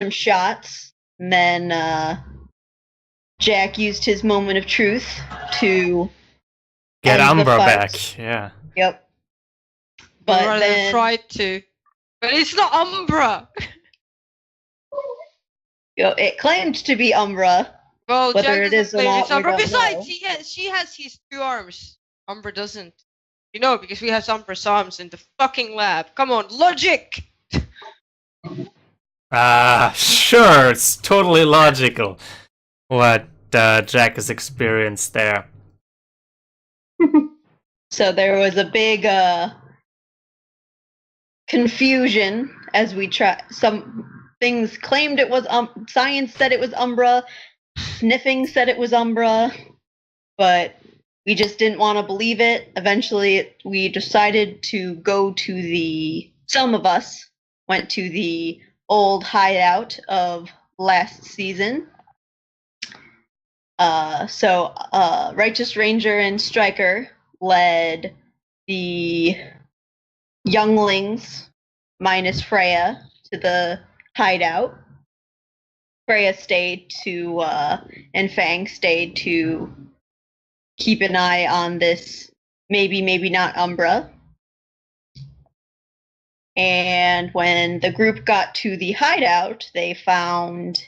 some shots, and then Jack used his moment of truth to Get end the Umbra fight. back, yeah. Yep. But But then tried to. But it's not Umbra! it claimed to be Umbra. Well, Whether Jack it is doesn't or claim not, it's we Umbra. don't Besides, know. she has his 2 arms. Umbra doesn't. You know, because we have Umbra's arms in the fucking lab. Come on, logic! Sure, it's totally logical what Jack has experienced there. So there was a big confusion as we try. Some things claimed it was science said it was Umbra, sniffing said it was Umbra, but we just didn't want to believe it. Eventually, we decided to go to some of us went to the old hideout of last season. So Righteous Ranger and Striker led the younglings minus Freya to the hideout. Freya stayed to and Fang stayed to keep an eye on this maybe not Umbra. And when the group got to the hideout, they found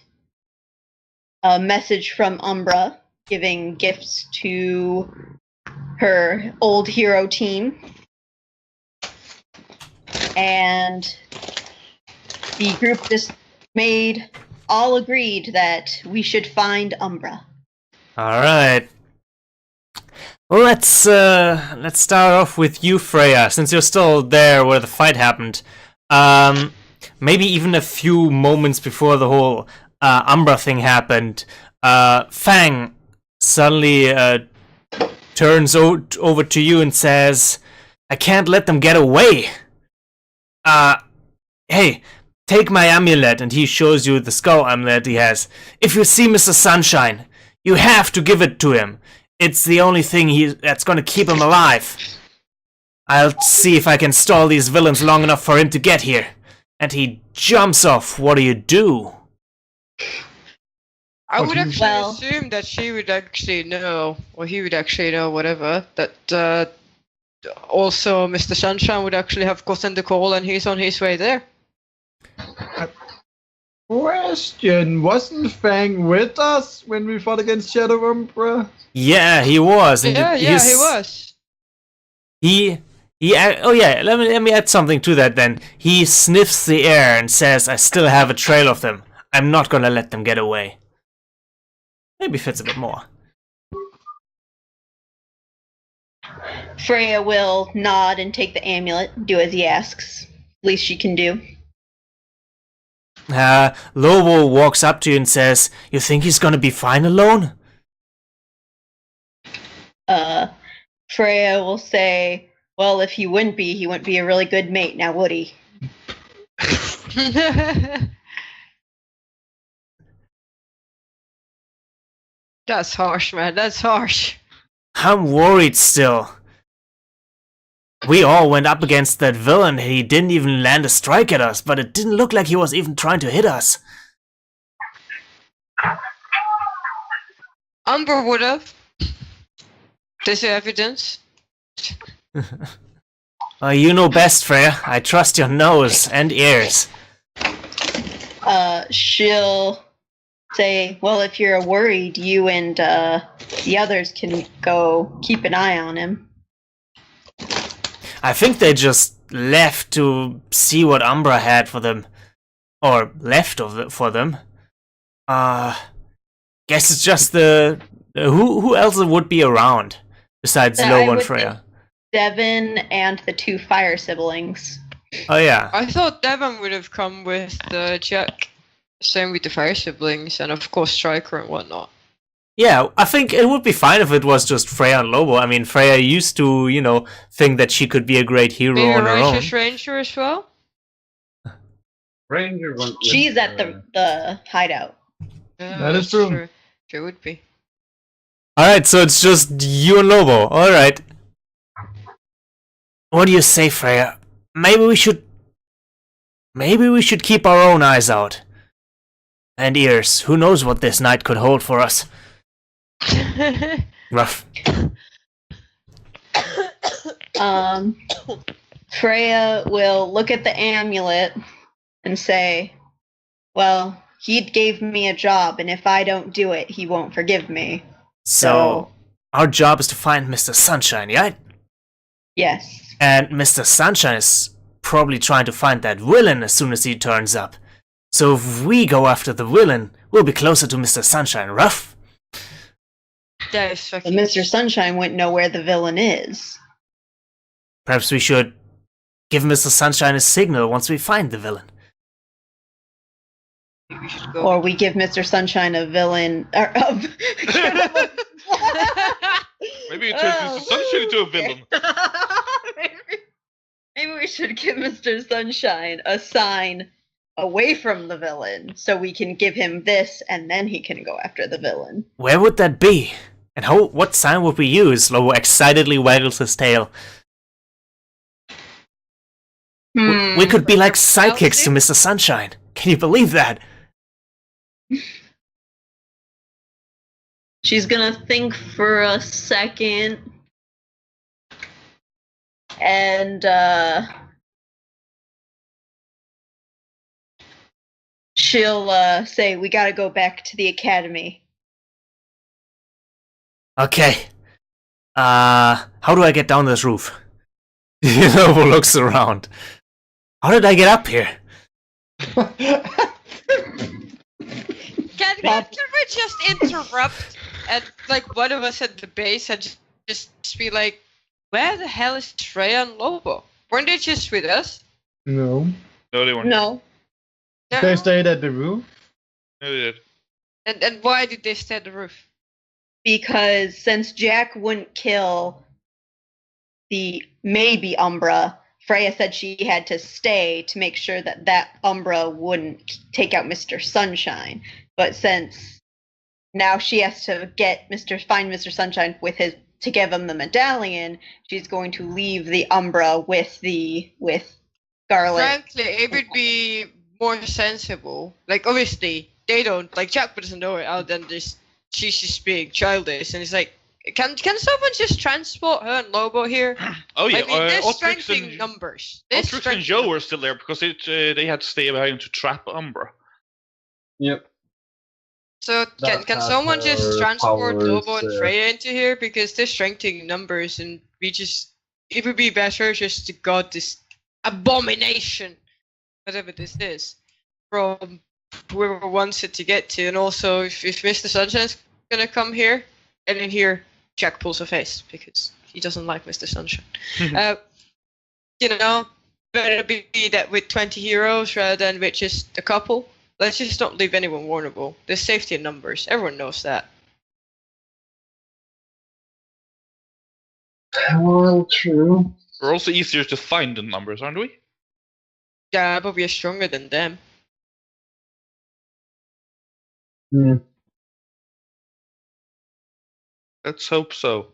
a message from Umbra giving gifts to her old hero team. And the group just all agreed that we should find Umbra. Alright. Well, let's start off with you, Freya, since you're still there where the fight happened. Maybe even a few moments before the whole Umbra thing happened, Fang suddenly turns over to you and says, "I can't let them get away. Hey, take my amulet," and he shows you the skull amulet he has. "If you see Mr. Sunshine, you have to give it to him. It's the only thing that's gonna keep him alive. I'll see if I can stall these villains long enough for him to get here." And he jumps off. What do you do? I would actually Well- assume that she would actually know, or he would actually know, whatever, that also Mr. Sunshine would actually have gotten the call and he's on his way there. Question, wasn't Fang with us when we fought against Shadow Umbra? Yeah, he was. And Yeah, he was. Oh yeah, let me add something to that then. He sniffs the air and says, "I still have a trail of them. I'm not gonna let them get away." Maybe fits a bit more. Freya will nod and take the amulet, do as he asks. Least she can do. Lobo walks up to you and says, "You think he's gonna be fine alone?" Freya will say, "Well, if he wouldn't be a really good mate, now would he?" That's harsh, man. That's harsh. I'm worried still. We all went up against that villain. He didn't even land a strike at us, but it didn't look like he was even trying to hit us. Umbra would have. There's evidence. You know best, Freya. I trust your nose and ears. She'll say, "Well, if you're worried, you and the others can go keep an eye on him." I think they just left to see what Umbra had for them. Or left for them. Guess it's just who else would be around besides Lobo and Freya? Devin and the 2 fire siblings. Oh yeah. I thought Devon would have come with Jack. Same with the fire siblings, and of course Striker and whatnot. Yeah, I think it would be fine if it was just Freya and Lobo. I mean, Freya used to, think that she could be a great hero Maybe on her own. Righteous Ranger as well? Ranger went with, She's at the hideout. That is true. She would be. Alright, so it's just you and Lobo. Alright. What do you say, Freya? Maybe we should keep our own eyes out. And ears. Who knows what this night could hold for us? Rough. Freya will look at the amulet and say, well, he gave me a job, and if I don't do it, he won't forgive me. So our job is to find Mr. Sunshine, right? Yes. And Mr. Sunshine is probably trying to find that villain as soon as he turns up. So if we go after the villain, we'll be closer to Mr. Sunshine, rough? That is But fucking... Mr. Sunshine wouldn't know where the villain is. Perhaps we should give Mr. Sunshine a signal once we find the villain. We should go. Or we give Mr. Sunshine a villain... Maybe you turn Mr. Sunshine into a villain. Maybe we should give Mr. Sunshine a sign away from the villain, so we can give him this, and then he can go after the villain. Where would that be? And what sign would we use? Lobo excitedly waggles his tail. We could be like sidekicks to Mr. Sunshine. Can you believe that? She's gonna think for a second, and she'll say, we gotta go back to the academy. Okay. How do I get down this roof? Lobo looks around. How did I get up here? Can we just interrupt and like one of us at the base and just be like, where the hell is Freya and Lobo? Weren't they just with us? No. No, they weren't. No. They stayed at the roof. No, they did. And why did they stay at the roof? Because since Jack wouldn't kill the maybe Umbra, Freya said she had to stay to make sure that that Umbra wouldn't take out Mr. Sunshine. But since now she has to find Mr. Sunshine to give him the medallion, she's going to leave the Umbra with Scarlet. Frankly, it would be more sensible. Like, obviously, they don't, like, Jack doesn't know it other than this, she's just being childish, and it's like, can someone just transport her and Lobo here? Oh yeah, I mean, there's Otrix strength in and numbers. Otrix and Joe were still there because they had to stay behind to trap Umbra. Yep. So That can has someone just her transport powers, Lobo and Freya into here? Because there's strength in numbers, and it would be better just to got this abomination, whatever this is, from whoever wants it to get to. And also, if Mr. Sunshine's gonna come here, and in here, Jack pulls a face because he doesn't like Mr. Sunshine. Better be that with 20 heroes rather than with just a couple. Let's just not leave anyone vulnerable. There's safety in numbers. Everyone knows that. Well, true. We're also easier to find in numbers, aren't we? Yeah, but we are stronger than them. Hmm. Let's hope so.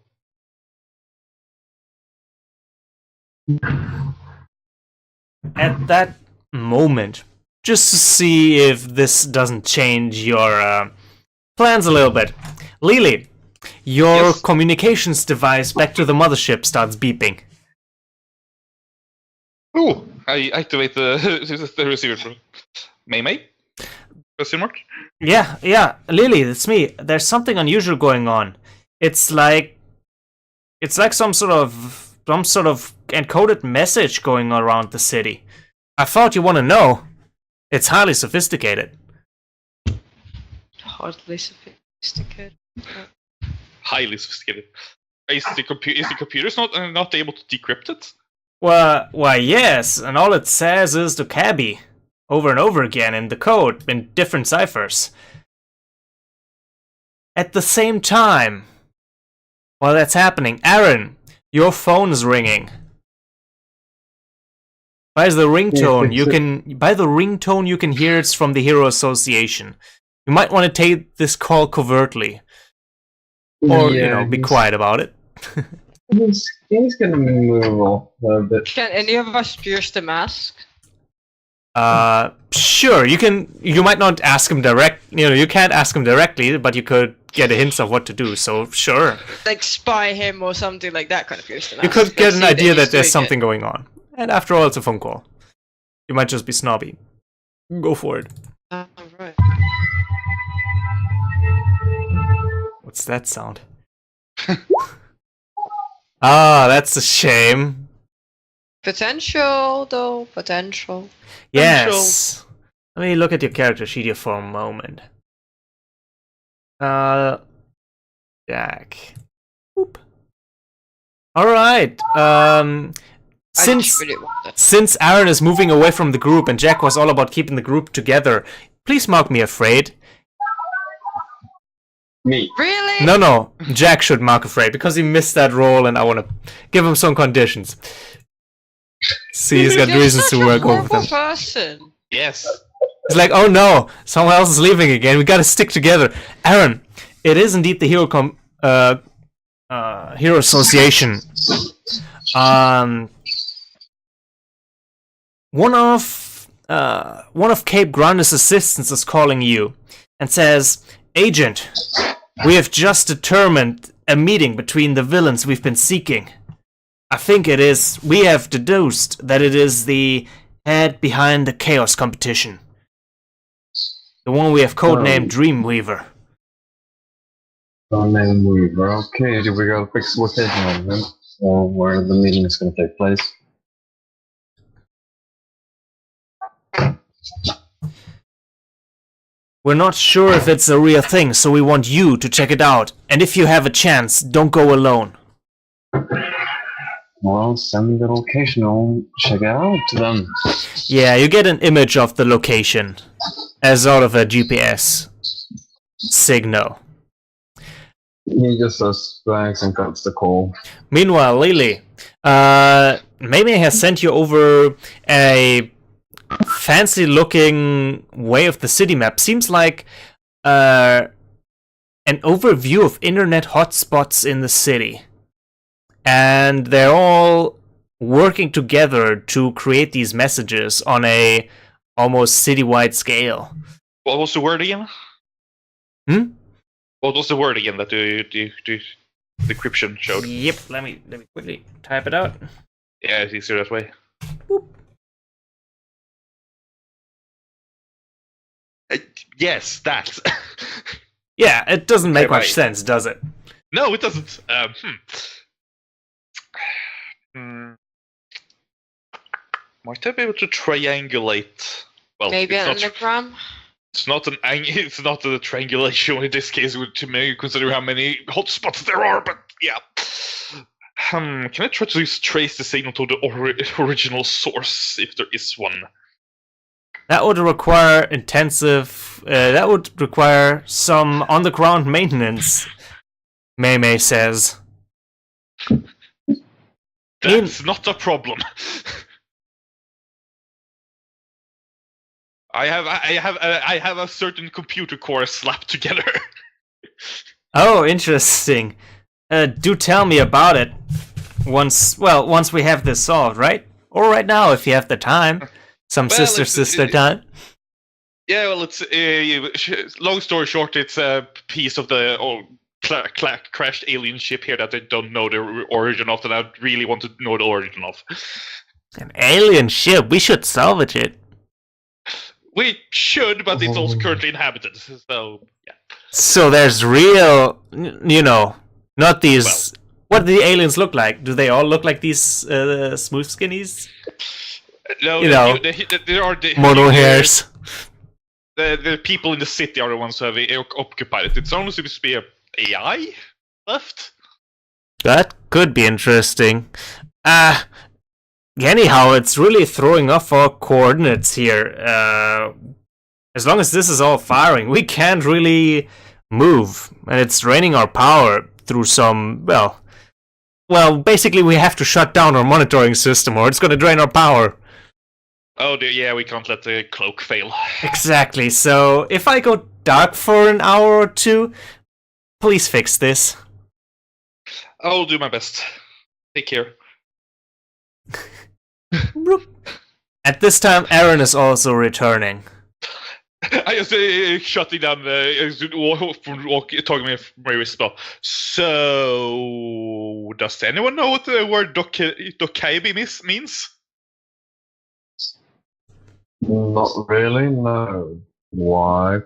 At that moment, just to see if this doesn't change your plans a little bit, Lily, your Yes? communications device back to the mothership starts beeping. Oh, I activate the receiver. May? Question mark? Yeah, Lily, it's me. There's something unusual going on. It's like some sort of encoded message going around the city. I thought you want to know. It's highly sophisticated. Hardly sophisticated. Highly sophisticated. Is the computer's not able to decrypt it? Why, yes, and all it says is to Cabby, over and over again in the code, in different ciphers. At the same time, while that's happening, Aaron, your phone's ringing. By the ringtone, you can hear it's from the Hero Association. You might want to take this call covertly, or be quiet about it. He's gonna move a little bit. Can any of us pierce the mask? Sure, you can. You might not ask him direct. You can't ask him directly, but you could get a hint of what to do. So sure, Like spy him or something like that kind of person. you could get an idea that there's something going on. And after all, it's a phone call. You might just be snobby. Go for it. Right. What's that sound? Ah, that's a shame. Potential, though. Potential. Yes. Let me look at your character sheet here for a moment. Jack. Oop. Alright. Since Aaron is moving away from the group and Jack was all about keeping the group together, please mark me afraid. Me. Really? No. Jack should mark afraid because he missed that role and I want to give him some conditions. See, he's got reasons to work over them. Person. Yes. It's like, oh no, someone else is leaving again. We gotta stick together. Aaron, it is indeed the Hero Association. One of Cape Grande's assistants is calling you and says, Agent, we have just determined a meeting between the villains we've been seeking. I think we have deduced that it is the head behind the Chaos competition. The one we have codenamed Dreamweaver. Dreamweaver, okay, we got a fixed location on them. So where the meeting is going to take place. We're not sure if it's a real thing, so we want you to check it out. And if you have a chance, don't go alone. Well, send me the location, I'll check it out then. Yeah, you get an image of the location as sort of a GPS signal. He just says thanks and cuts the call. Meanwhile, Lily, Mei has sent you over a fancy-looking way of the city map. Seems like an overview of internet hotspots in the city. And they're all working together to create these messages on a almost citywide scale. What was the word again? What was the word again that the decryption showed? Yep, let me quickly type it out. Yeah, it's easier that way. Boop. Yes, that. Yeah, it doesn't make Okay, much sense, does it? No, it doesn't. Might I be able to triangulate? Well, Maybe it's an not, anagram? it's not a triangulation in this case, to me, considering how many hotspots there are. But yeah, can I try to trace the signal to the original source, if there is one? That would require intensive. That would require some on-the-ground maintenance. Mei says. That's not a problem. I have a certain computer core slapped together. Oh, interesting. Do tell me about it. Once we have this solved, right? Or right now, if you have the time. Some Well, sister time. Yeah, well, it's long story short, it's a piece of the crashed alien ship here that I don't know the origin of, that I really want to know the origin of. An alien ship. We should salvage it. We should, but it's also currently inhabited. So yeah. So there's real, not these. What do the aliens look like? Do they all look like these smooth skinnies? No, there are the model hairs. The people in the city are the ones who have occupied it. It's only supposed to be a AI left. That could be interesting. Anyhow, it's really throwing off our coordinates here. As long as this is all firing, we can't really move, and it's draining our power through some. Well, basically, we have to shut down our monitoring system, or it's going to drain our power. Oh, yeah, we can't let the cloak fail. Exactly. So if I go dark for an hour or two, please fix this. I'll do my best. Take care. At this time, Aaron is also returning. I just shutting down talking with my whisper. So, does anyone know what the word dokaibi means? Not really, no. Why?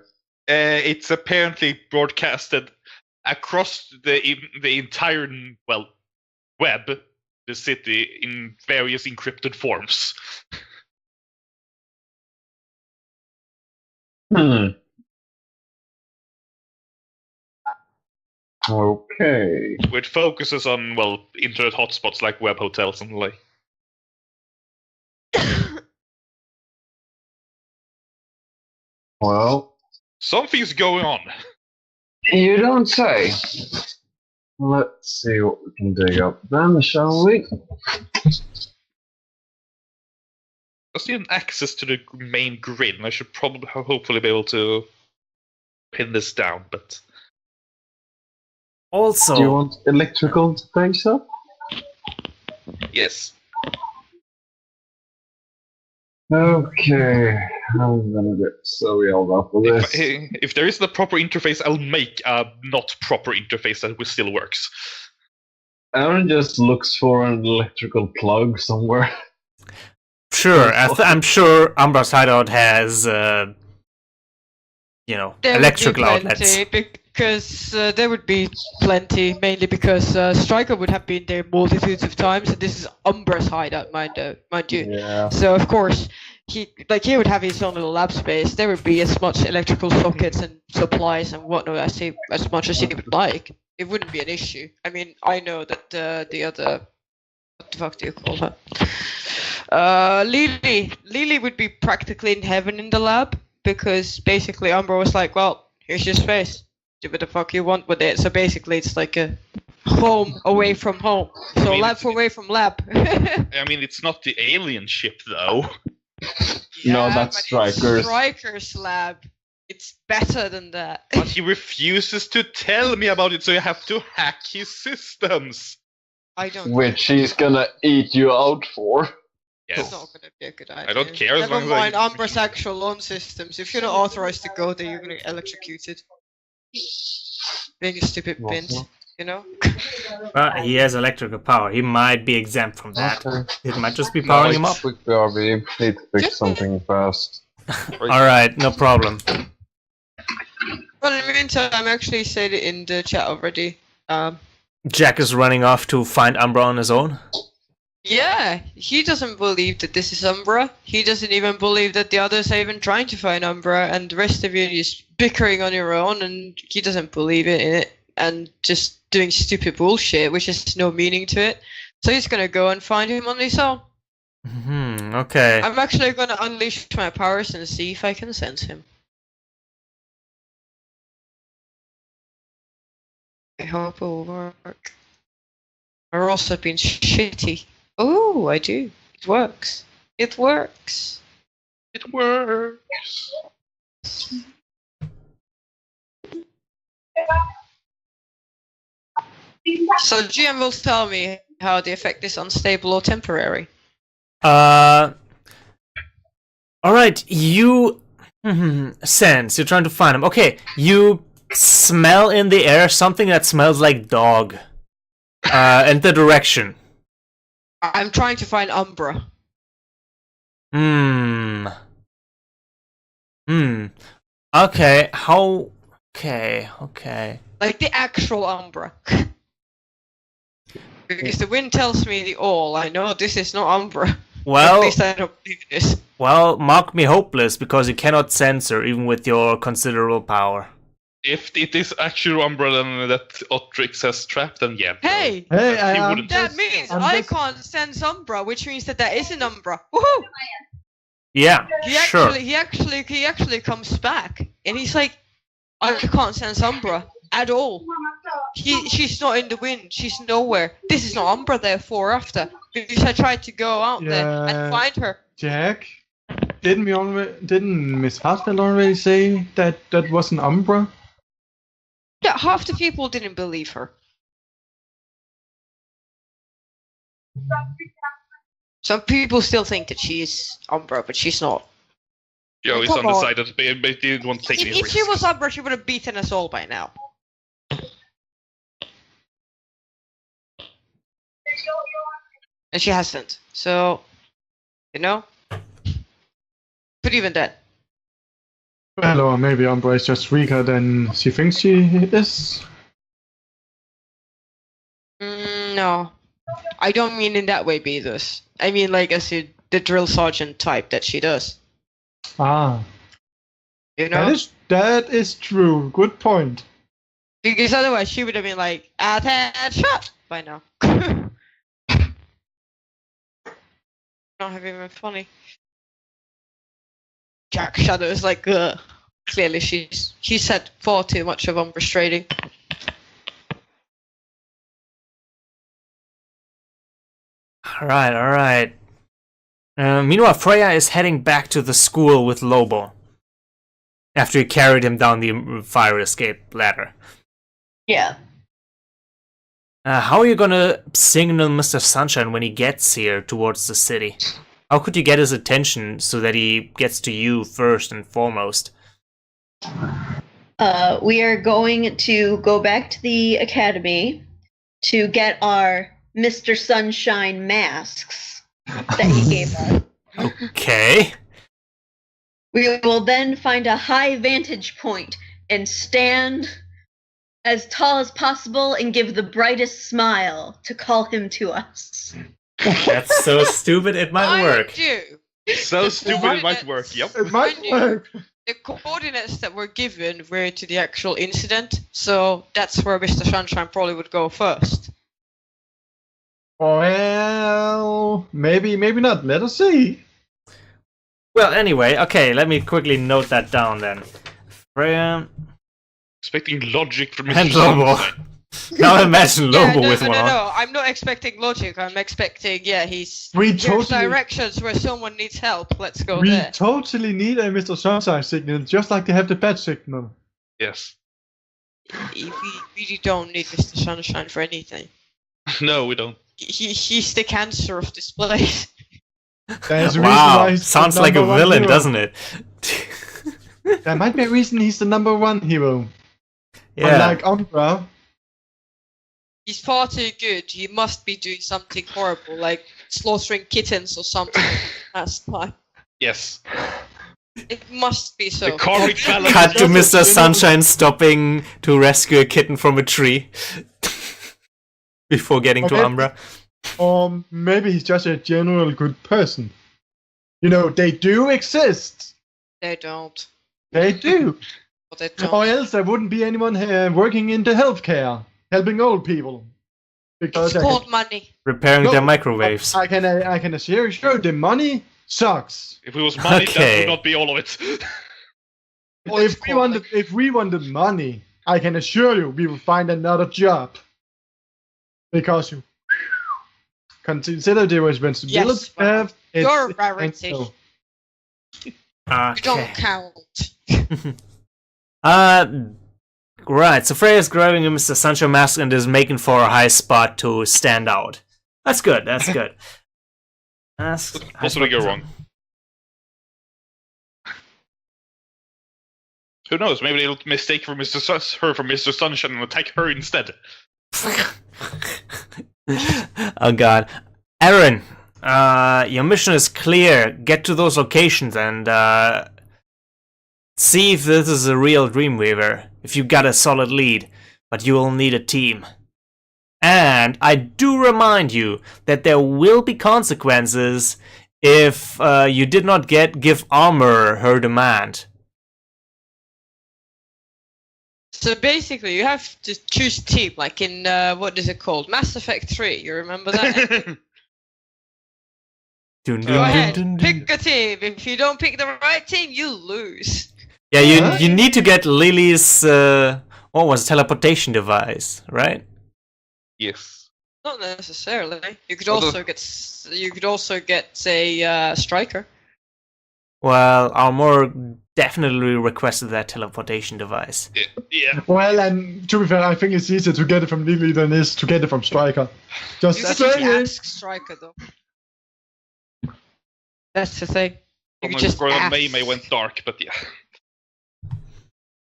It's apparently broadcasted across the entire web, the city, in various encrypted forms. Okay. Which focuses on internet hotspots like web hotels and the like. Well, Something's going on. you don't say. Let's see what we can dig up then, shall we? I still have access to the main grid, and I should hopefully be able to pin this down, but... Also, Do you want electrical to face up? Yes. Okay, I'm gonna get so yelled up with this. If there isn't a proper interface, I'll make a not proper interface that still works. Aaron just looks for an electrical plug somewhere. sure, I'm sure Umbra's hideout has, There electrical would be outlets. plenty, because there would be plenty, mainly because Striker would have been there multitudes of times, and this is Umbra's hideout, mind you. Yeah. So of course, he would have his own little lab space. There would be as much electrical sockets and supplies and whatnot as much as he would like. It wouldn't be an issue. I mean, I know that the other, what the fuck do you call her? Lily would be practically in heaven in the lab, because basically Umbra was like, well, here's your space. Do what the fuck you want with it. So basically it's like a home away from home. So lab away from lab. I mean, it's not the alien ship, though. No, Yeah, that's but Striker's. It's Striker's lab. It's better than that. But he refuses to tell me about it, so you have to hack his systems. I don't. Which he's gonna eat you out for. It's Yes. not gonna be a good idea. I don't care as Never long as I- mind Umbra's actual own systems. If you're not authorized to go there, you're gonna get electrocuted. Being a stupid bint, you know? He has electrical power. He might be exempt from that. Okay. It might just be powering him up. Quick BRB, need to fix something fast. Alright, no problem. Well, in the meantime, I'm actually said it in the chat already. Jack is running off to find Umbra on his own. Yeah, he doesn't believe that this is Umbra. He doesn't even believe that the others are even trying to find Umbra, and the rest of you are just bickering on your own, and he doesn't believe in it, and just doing stupid bullshit, which has no meaning to it. So he's gonna go and find him on his own. Okay. I'm actually gonna unleash my powers and see if I can sense him. I hope it will work. Or also been shitty. Oh, I do. It works. It works. It works. So GM will tell me how the effect is unstable or temporary. Alright, you sense, you're trying to find him. Okay, you smell in the air something that smells like dog. And the direction. I'm trying to find Umbra. Okay, how... Okay. Like the actual Umbra. Because the wind tells me the all. I know this is not Umbra. Well, At least I don't believe it is. well, mark me hopeless, because you cannot censor, even with your considerable power. If it is actual umbrella that Otrix has trapped, then yeah. Hey! Hey, He I wouldn't- That means I'm I just- can't sense Umbra, which means that there is an Umbra. Woohoo! Yeah, sure. He actually comes back, and he's like, I can't sense Umbra at all. She's not in the wind. She's nowhere. This is not Umbra, therefore, after. Because I tried to go out there Yeah. and find her. Jack, didn't Miss Hartfeld already say that was an Umbra? Yeah, half the people didn't believe her. Some people still think that she is Umbra, but she's not. Yo, he's Come on. undecided, but he didn't want to take any If risks. she was Umbra, she would have beaten us all by now. And she hasn't. So, you know? But even then. Well, or maybe Umbra is just weaker than she thinks she is. No. I don't mean in that way, Beatus. I mean like as in the drill sergeant type that she does. Ah, You know? that is true. Good point. Because otherwise she would have been like, attention! By now. Not having been funny. Jack Shadow is like, clearly she's had far too much of Umbra's trading. Alright. Meanwhile, Freya is heading back to the school with Lobo. After he carried him down the fire escape ladder. Yeah. How are you gonna signal Mr. Sunshine when he gets here towards the city? How could you get his attention so that he gets to you first and foremost? We are going to go back to the academy to get our Mr. Sunshine masks that he gave us. Okay. We will then find a high vantage point and stand as tall as possible and give the brightest smile to call him to us. That's so stupid it might work. So stupid it might work, yep. It might work. The coordinates that were given were to the actual incident, so that's where Mr. Sunshine probably would go first. Well, maybe not. Let us see. Well, anyway, okay, let me quickly note that down then. Freya Expecting logic from and Mr. Lobo. Sunshine. Now imagine Lobo with one on. No, I'm not expecting logic, I'm expecting, here's directions where someone needs help, let's go We there. totally need a Mr. Sunshine signal, just like they have the bat signal. Yes. We really don't need Mr. Sunshine for anything. No, we don't. He's the cancer of this place. There's a reason why Wow, he's the sounds like a number one villain, hero. doesn't it? There might be a reason he's the number one hero. Yeah. Unlike Umbra. He's far too good. He must be doing something horrible, like slaughtering kittens or something last time. Yes. It must be so. The karmic balance. Cut to Just Mr. a Sunshine stopping to rescue a kitten from a tree before getting to Okay. Umbra. Or maybe he's just a general good person. You know, they do exist. They don't. They do. But they don't. Or else there wouldn't be anyone working in the healthcare, helping old people. Because It's called money. Repairing No, their microwaves. I can assure you, the money sucks. If it was money, Okay. that would not be all of it. Or it's If we wanted money, I can assure you we will find another job. Because you consider the responsibility Yes, you have. You're it's a rarity. essential. You don't Okay. count. Right, so Freya's grabbing a Mr. Sunshine mask and is making for a high spot to stand out. That's good, that's good. That's Possibly go wrong. Who knows? Maybe they'll mistake her for Mr. Sunshine and attack her instead. Oh god. Aaron, your mission is clear. Get to those locations and see if this is a real Dreamweaver. If you got a solid lead, but you will need a team. And I do remind you that there will be consequences if you did not give Armor her demand. So basically, you have to choose a team, like in, what is it called? Mass Effect 3, you remember that? Dun, Go dun, ahead, dun, dun, dun. pick a team. If you don't pick the right team, you lose. Yeah, you need to get Lily's what was it, teleportation device, right? Yes. Not necessarily. You could Although- also get a striker. Well, Armor definitely requested that teleportation device. Yeah. Well, and to be fair, I think it's easier to get it from Lily than it is to get it from Striker. Just You could saying. ask striker though. That's the thing. You From could just Gordon ask. May went dark, but yeah.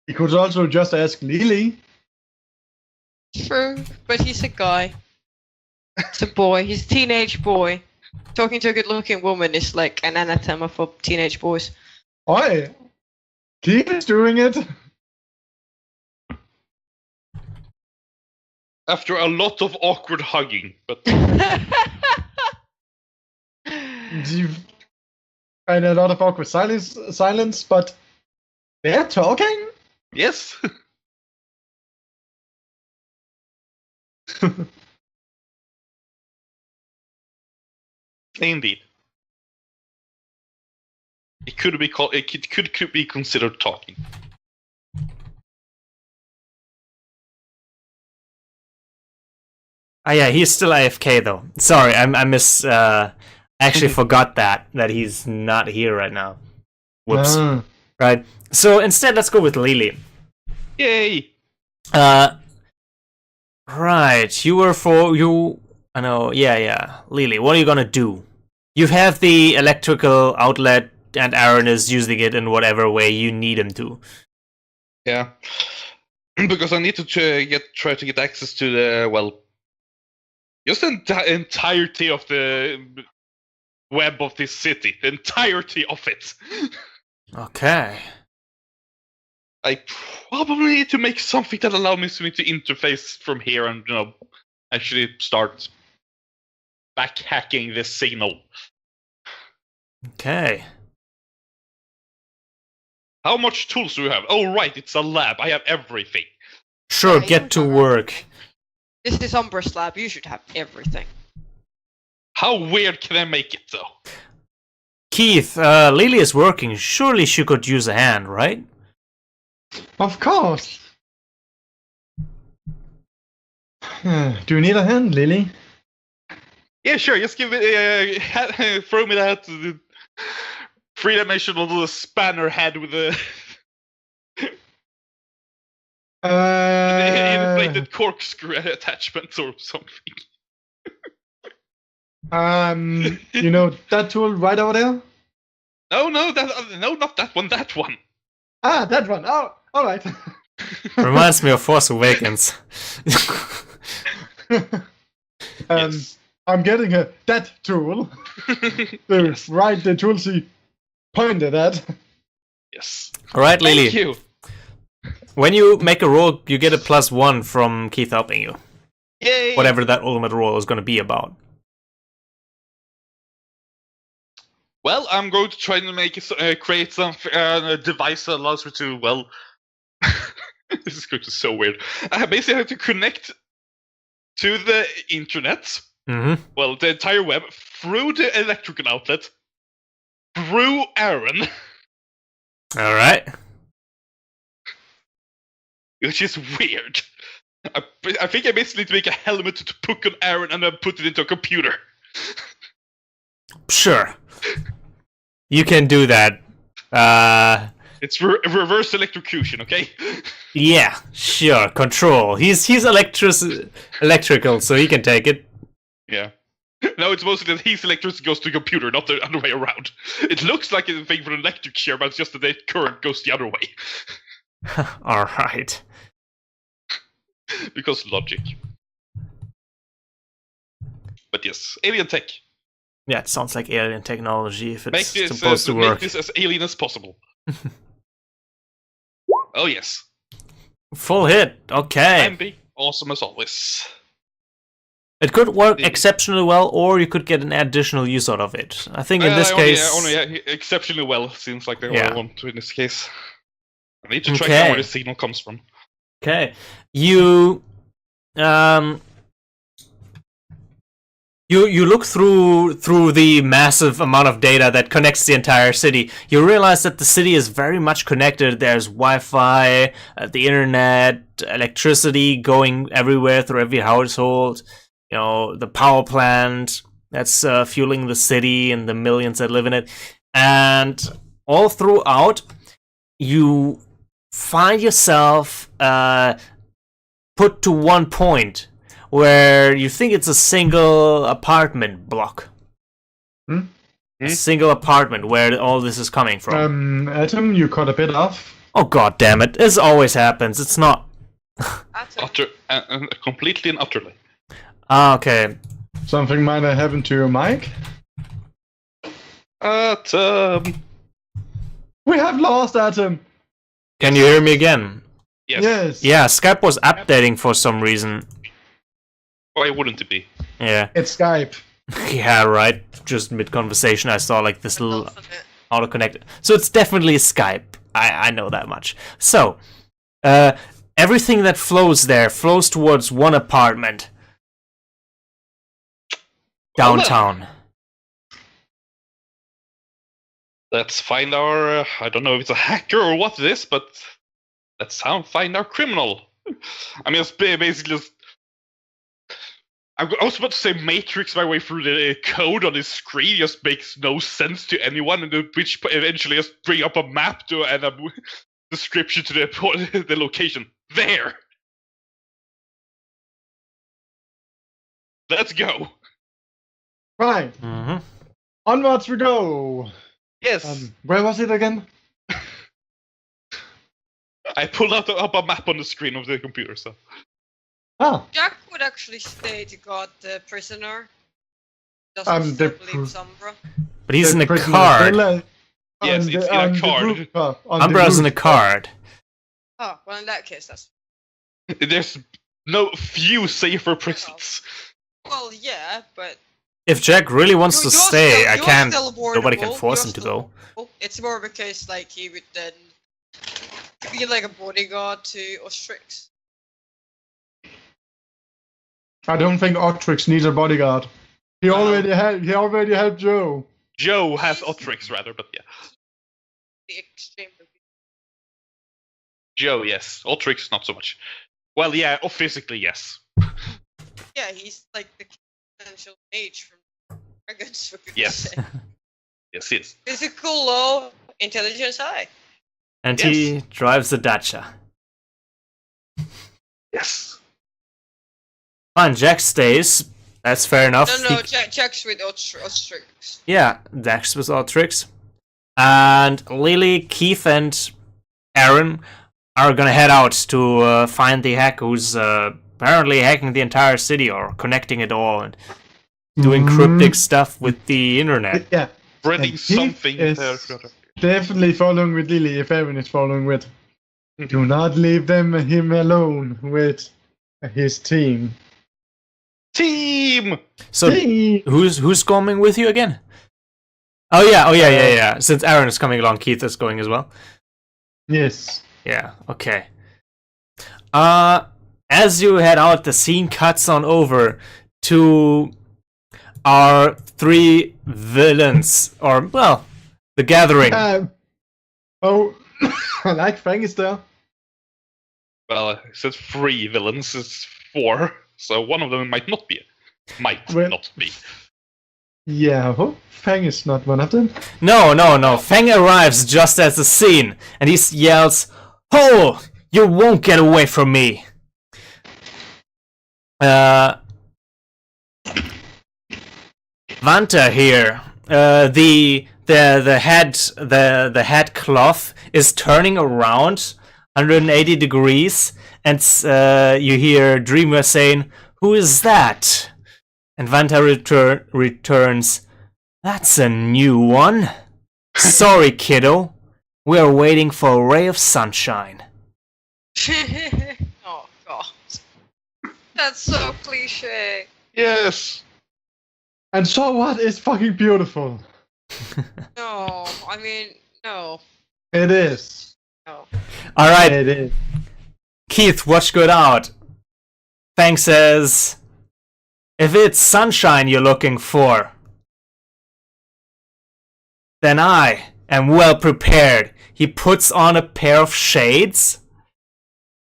You could also just ask Lily. True, but he's a guy. He's a boy. He's a teenage boy. Talking to a good-looking woman is like an anathema for teenage boys. Oi! Keith is doing it. After a lot of awkward hugging, but And a lot of awkward silence, but they're talking. yes. Indeed. It could be called. It could be considered talking. Ah, yeah, he's still AFK though. Sorry, actually forgot that he's not here right now. Whoops. Right. So instead, let's go with Lily. Yay! Right. You were for you. I know. Yeah. Lily, what are you gonna do? You have the electrical outlet, and Aaron is using it in whatever way you need him to. Yeah. Because I need to try to get access to the just the entirety of the web of this city, the entirety of it. Okay. I probably need to make something that allows me to interface from here and actually start back hacking this signal. Okay. How much tools do you have? Oh right, it's a lab. I have everything. Sure, Yeah, get to you- work. This is Umbra's lab. You should have everything. How weird can I make it though? Keith, Lily is working. Surely she could use a hand, right? Of course. Do you need a hand, Lily? Yeah, sure. Just give it. Throw me that three-dimensional spanner head with a inflated corkscrew attachment or something. You know that tool right over there? No, not that one. That one. Ah, that one. Oh, all right. Reminds me of Force Awakens. Yes. I'm getting that tool. The tool she pointed at. Yes. Alright, Lily. Thank you. When you make a roll, you get a +1 from Keith helping you. Yay. Whatever that ultimate roll is going to be about. Well, I'm going to try to create some device that allows me to, this is going to be so weird. I basically have to connect to the internet, Mm-hmm. well, the entire web, through the electrical outlet, through Aaron, Alright. which is weird. I think I basically need to make a helmet to put on Aaron and then put it into a computer. Sure. You can do that. It's reverse electrocution, okay? Yeah, sure. Control. He's electrical, so he can take it. Yeah. No, it's mostly that his electricity goes to the computer, not the other way around. It looks like a thing for an electric chair, but it's just that the current goes the other way. Alright. Because logic. But yes, alien tech. Yeah, it sounds like alien technology if Make it's this, supposed to work. make this as alien as possible. Oh yes. Full hit. Okay. I'm be awesome as always. It could work The- exceptionally well, or you could get an additional use out of it. I think in this case... only exceptionally well seems like what Yeah. I want to in this case. I need to track Okay. down where the signal comes from. Okay. You look through the massive amount of data that connects the entire city. You realize that the city is very much connected. There's Wi-Fi, the internet, electricity going everywhere through every household. You know, the power plant that's fueling the city and the millions that live in it. And all throughout, you find yourself put to one point where you think it's a single apartment block. a single apartment where all this is coming from. Atom, you cut a bit off. Oh god damn it! This always happens. It's not. Completely and utterly. Okay. Something might have happened to your mic. Atom. We have lost Atom. Can you hear me again? Yes. Yeah, Skype was updating for some reason. Why wouldn't it be? Yeah. It's Skype. Yeah, right. Just mid-conversation I saw like this little auto-connect. So it's definitely Skype. I know that much. So, everything that flows there flows towards one apartment. Downtown. Let's find our... I don't know if it's a hacker or what it is, but... Let's find our criminal. I mean, it's basically just... I was about to say matrix my way through the code on his screen. Just makes no sense to anyone, and which eventually just bring up a map to and a description to the location. There! Let's go! Right. Mm-hmm. Onwards we go. Yes! Where was it again? I pulled up a map on the screen of the computer, so... Ah. Jack would actually stay to guard the prisoner. Doesn't still believe Umbra. But he's in a prisoner card. Yes, it's in a card. Umbra's in a card. Oh, well in that case that's... There's no few safer prisons. Well, yeah, but... If Jack really wants to stay, still, I can't. Nobody can wardable, force him to go. It's more of a case like he would then be like a bodyguard to Ostrix. I don't think Otrix needs a bodyguard. He already had Joe. Joe has Otrix rather, but yeah. The extreme. Joe, yes. Otrix, not so much. Well, yeah, physically, yes. Yeah, he's like the potential mage from Dragons. For goodness Yes. sake. Yes, he is. Physical low, intelligence high. And Yes. he drives a Dacia. Yes. Fine, Jack stays. That's fair enough. No, Jack's with Ostrix. Yeah, Jack's with all tricks. And Lily, Keith, and Aaron are gonna head out to find the hack who's apparently hacking the entire city or connecting it all and doing cryptic stuff with the internet. Yeah. Spreading And something. Keith is definitely following with Lily if Aaron is following with. Do not leave him alone with his team. Team! So who's coming with you again? Oh yeah. Since Aaron is coming along, Keith is going as well. Yes. Yeah, okay. As you head out, the scene cuts on over to our three villains, or, well, the gathering. I like Fang is there. Well, I said 3 villains, it's 4, so one of them might not be. Not be. Yeah, I hope Fang is not one of them. No. Fang arrives just as the scene, and he yells, "Ho! You won't get away from me!" Vanta here. The head cloth is turning around 180 degrees, and you hear Dreamer saying, "Who is that?" And Vanta returns, "That's a new one. Sorry, kiddo. We're waiting for a ray of sunshine." Oh god. That's so cliche. Yes! And so what is fucking beautiful? No, I mean, no. It is. No. Alright, It is. Keith, watch good out. Fang says, "If it's sunshine you're looking for, then I am well prepared." He puts on a pair of shades,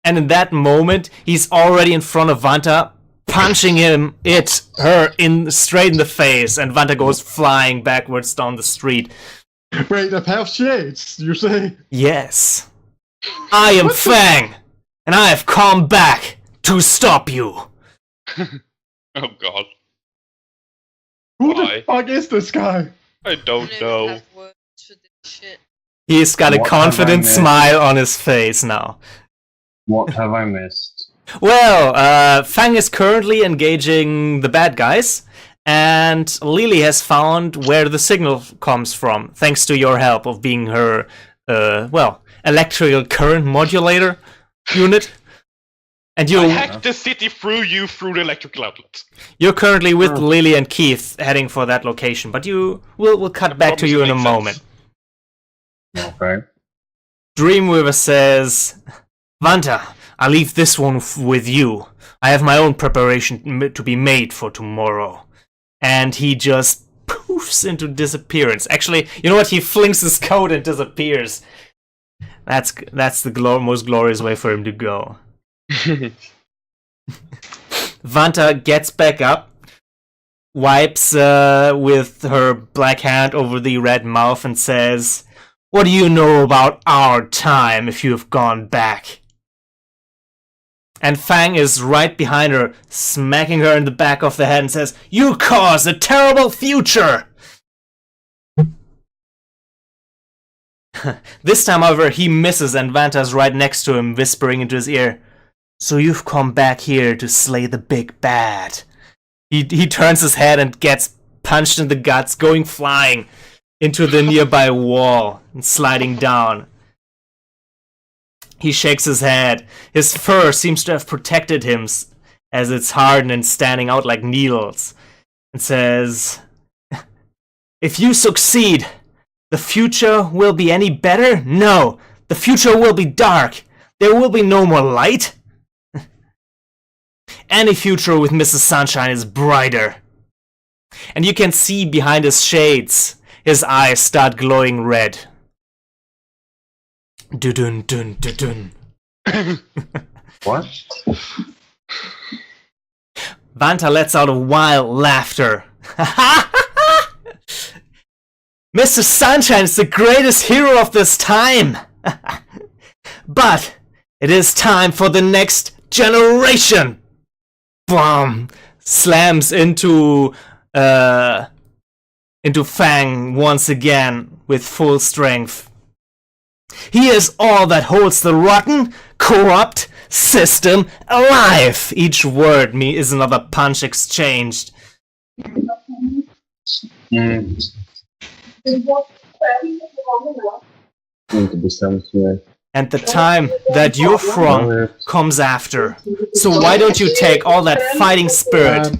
and in that moment, he's already in front of Vanta, punching her straight in the face, and Vanta goes flying backwards down the street. Wait, a pair of shades, you say? Yes. I am Fang, and I have come back to stop you. Oh god. Who Why? the fuck is this guy? I don't even know. have words for this shit. He's got a What have I confident missed? smile on his face now. What have I missed? Well, Fang is currently engaging the bad guys, and Lily has found where the signal comes from, thanks to your help of being her, electrical current modulator unit. And I hacked the city through the electrical outlet. you're currently with Oh. Lily and Keith heading for that location, but we'll cut back to Promise you it in a makes moment. sense. Okay. Dreamweaver says, Vanta, I leave this one with you. I have my own preparation to be made for tomorrow. And he just poofs into disappearance. Actually, you know what? He flings his coat and disappears. That's the most glorious way for him to go. Vanta gets back up, wipes with her black hand over the red mouth and says, what do you know about our time if you have gone back? And Fang is right behind her, smacking her in the back of the head and says, you caused a terrible future! This time, however, he misses and Vanta's right next to him, whispering into his ear, so you've come back here to slay the big bad. He turns his head and gets punched in the guts, going flying into the nearby wall and sliding down. He shakes his head. His fur seems to have protected him as it's hardened and standing out like needles, and says, if you succeed, the future will be any better? No, the future will be dark. There will be no more light. Any future with Mrs. Sunshine is brighter. And you can see behind his shades, his eyes start glowing red. Dun dun dun dun. What? Vanta lets out a wild laughter. Mr. Sunshine is the greatest hero of this time. But it is time for the next generation. Boom! Slams into Fang once again with full strength. He is all that holds the rotten, corrupt system alive. Each word is another punch exchanged. Inte bestämt mig. And the time that you're from comes after. So why don't you take all that fighting spirit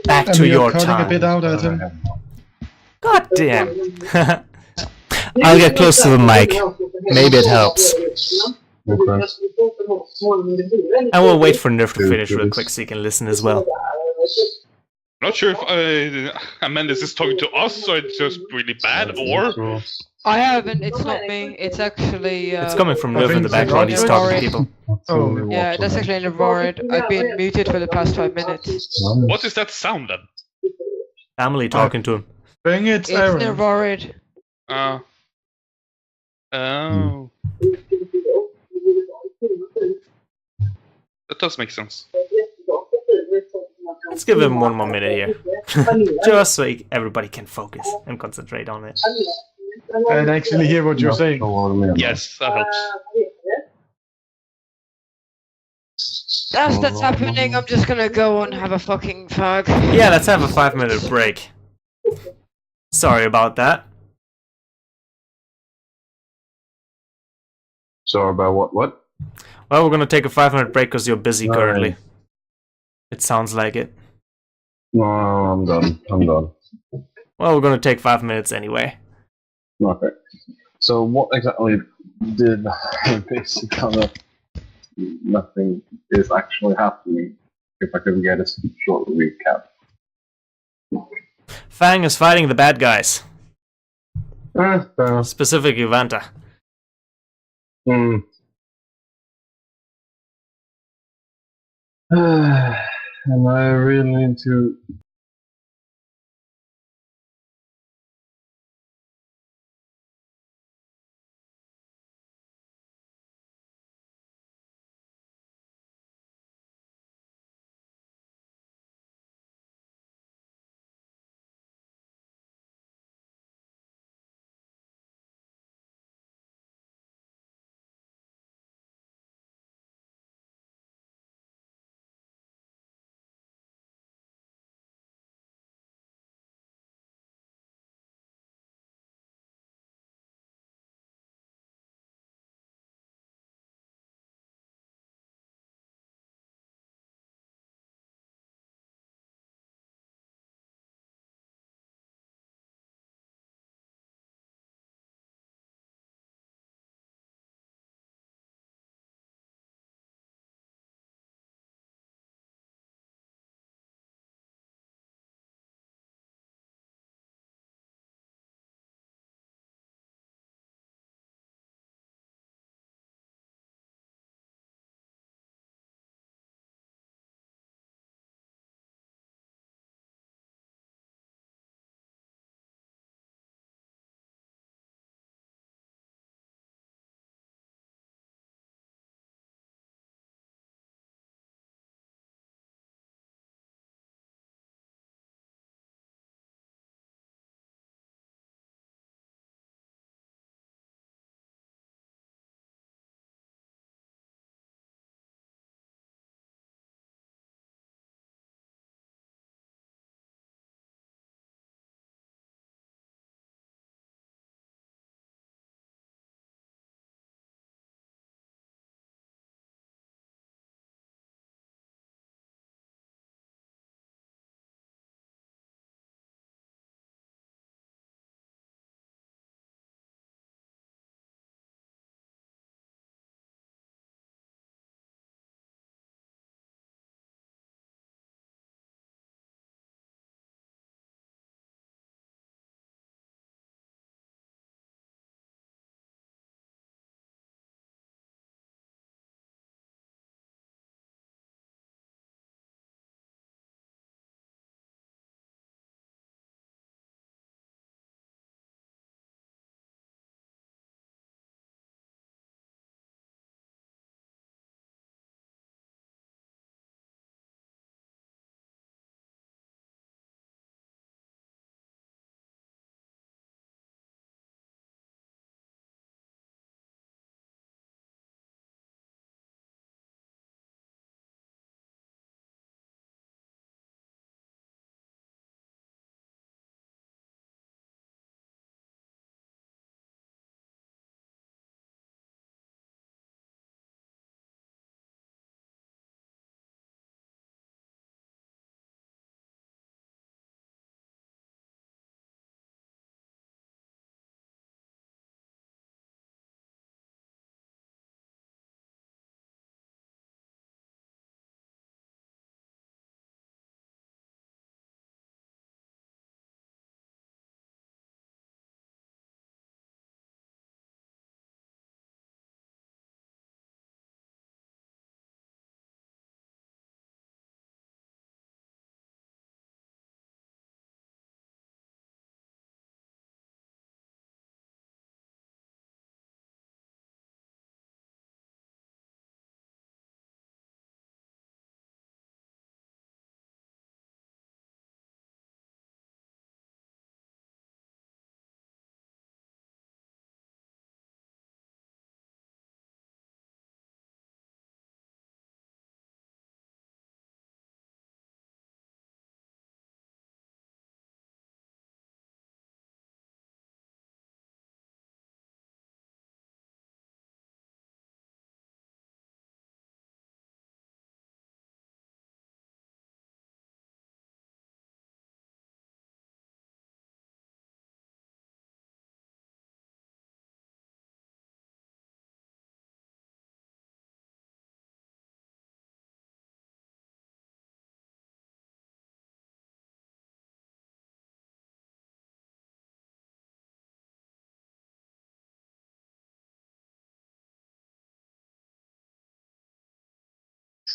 back to your cutting a bit time? out at him. God damn. I'll get close to the mic. Maybe it helps. Okay. I will wait for Nerf to finish real quick so you can listen as well. Not sure if Amanda's is talking to us or it's just really bad, or I haven't. It's not me. It's actually. It's coming from Nerf in the background. He's talking to people. Oh. Yeah, that's actually Navarred. I've been muted for the past 5 minutes. what is that sound then? Family talking to him. Bring it, It's Aaron. Navarred. Oh. That does make sense. Let's give him one more minute here. Just so everybody can focus and concentrate on it. And actually hear what you're saying. Yes, that helps. As that's happening, I'm just gonna go and have a fucking fag. Yeah, let's have a 5-minute break. Sorry about that. Sorry about what? Well, we're gonna take a 5-minute break because you're busy Alright. currently. It sounds like it. No, I'm done. Well, we're gonna take 5 minutes anyway. Okay. So what exactly did basically nothing is actually happening? If I could get a short recap. Fang is fighting the bad guys, Fair enough. specifically Vanta. Hmm. And I really need to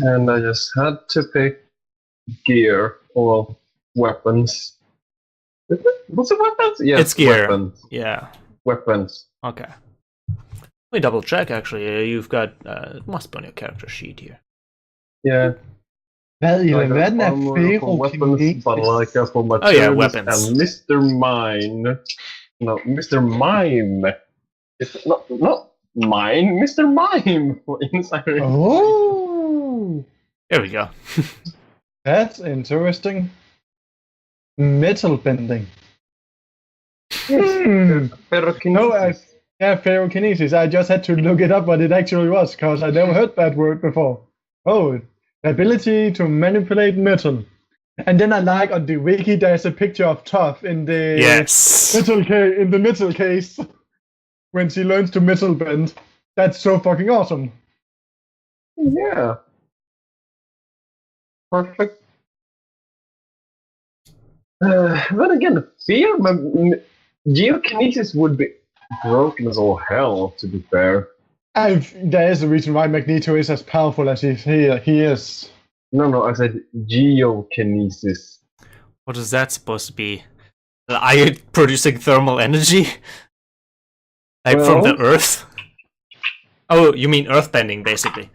And I just had to pick gear or weapons. Was it weapons? Yes, It's gear. Weapons. Yeah. Weapons. Okay. Let me double check. Actually, you've got it must be on your character sheet here. Yeah. Hvad i Like verden er armor for weapons, but like for materials Oh, yeah, weapons. and Mr. Mine. No, Mr. Mime. It's not mine, Mr. Mime for insider. Oh, There we go. that's interesting. Metal bending. Hmm. Ferrokinesis. Yeah, ferrokinesis. I just had to look it up what it actually was, because I never heard that word before. Oh, the ability to manipulate metal. And then I like on the wiki there's a picture of Toph in the Yes. metal case when she learns to metal bend. That's so fucking awesome. Yeah. Perfect. Then again, fear, geokinesis would be broken as all hell, to be fair. There is a reason why Magneto is as powerful as he is. No, I said geokinesis. What is that supposed to be? Are you producing thermal energy? Like from the Well- Earth? Oh, you mean earthbending, basically.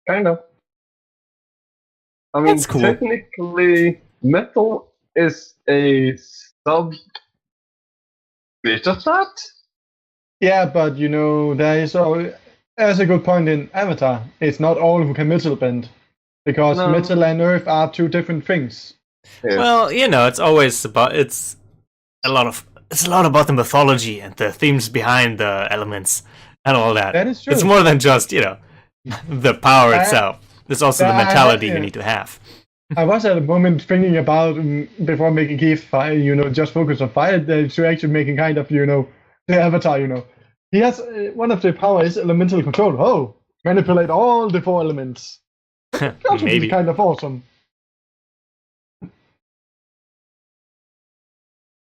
Kind of. I mean, That's cool. technically, metal is a sub bit of that. Yeah, but you know, there's a good point in Avatar. It's not all who can metal bend. Because No. metal and earth are two different things. Yes. Well, you know, it's always about it's a lot about the mythology and the themes behind the elements and all that. That is true. It's more than just, you know, the power I- itself. There's also the I- mentality yeah. you need to have. I was at a moment thinking about, before making Keith fire, just focus on fire, to actually making kind of, the Avatar, He has, one of the powers is elemental control. Oh, manipulate all the 4 elements. That would be Maybe. kind of awesome.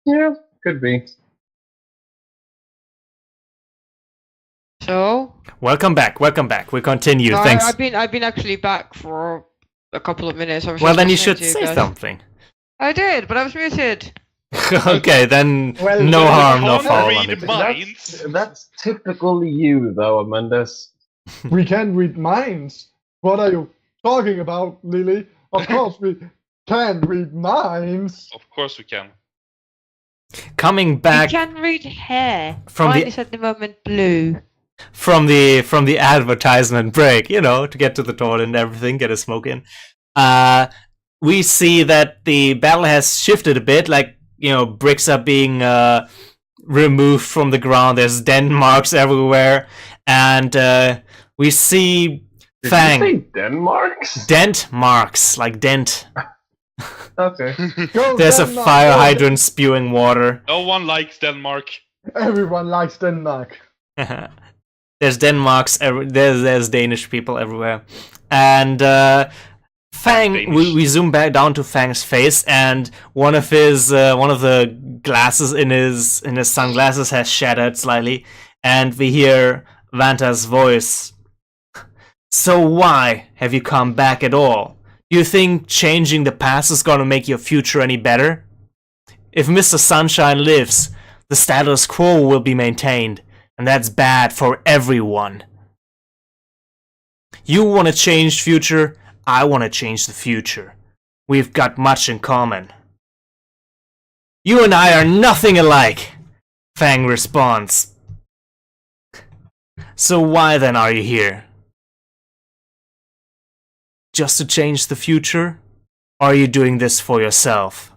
Yeah, could be. So Welcome back. We continue. no, Thanks. I've been actually back for a couple of minutes. I was Well, just then you listening should to say guys. something. I did, but I was muted. Okay, then Well, no then harm, no can't foul. read on it. minds. That's typically you, though, Amandas. We can read minds. What are you talking about, Lily? Of course we can read minds. Of course we can. Coming back You can read hair. from Mine the- is at the moment blue. from the advertisement break, to get to the toilet and everything, get a smoke in. We see that the battle has shifted a bit, like, bricks are being removed from the ground, there's dent marks everywhere, and we see Did Fang. you say Denmark's? Dent marks, like dent. Okay. Go There's a Denmark, fire go. hydrant spewing water. No one likes Denmark. Everyone likes Denmark. There's Denmarks, there's Danish people everywhere, and Fang. Danish. We zoom back down to Fang's face, and one of the glasses in his sunglasses has shattered slightly, and we hear Vanta's voice. So why have you come back at all? Do you think changing the past is gonna make your future any better? If Mr. Sunshine lives, the status quo will be maintained, and that's bad for everyone. You want to change future, I want to change the future. We've got much in common. You and I are nothing alike, Fang responds. So why then are you here? Just to change the future? Or are you doing this for yourself?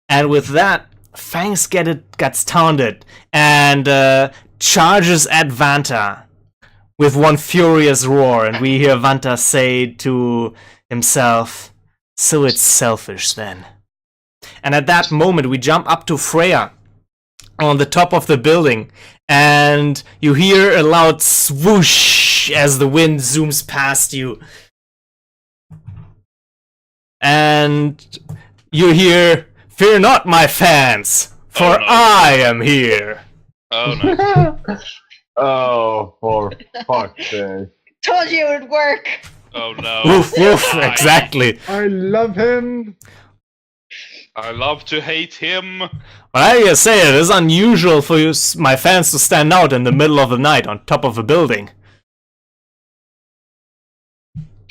And with that, Fangs gets taunted and charges at Vanta with one furious roar, and we hear Vanta say to himself, "So it's selfish then." And at that moment, we jump up to Freya on the top of the building, and you hear a loud swoosh as the wind zooms past you. And you hear, "Fear not, my fans, for Oh, no. I am here." Oh no. Oh, for fuck's sake. Told you it would work. Oh no. Woof woof, Why? exactly. I love him. I love to hate him. Well, I gotta say, it is unusual for you, my fans to stand out in the middle of the night on top of a building.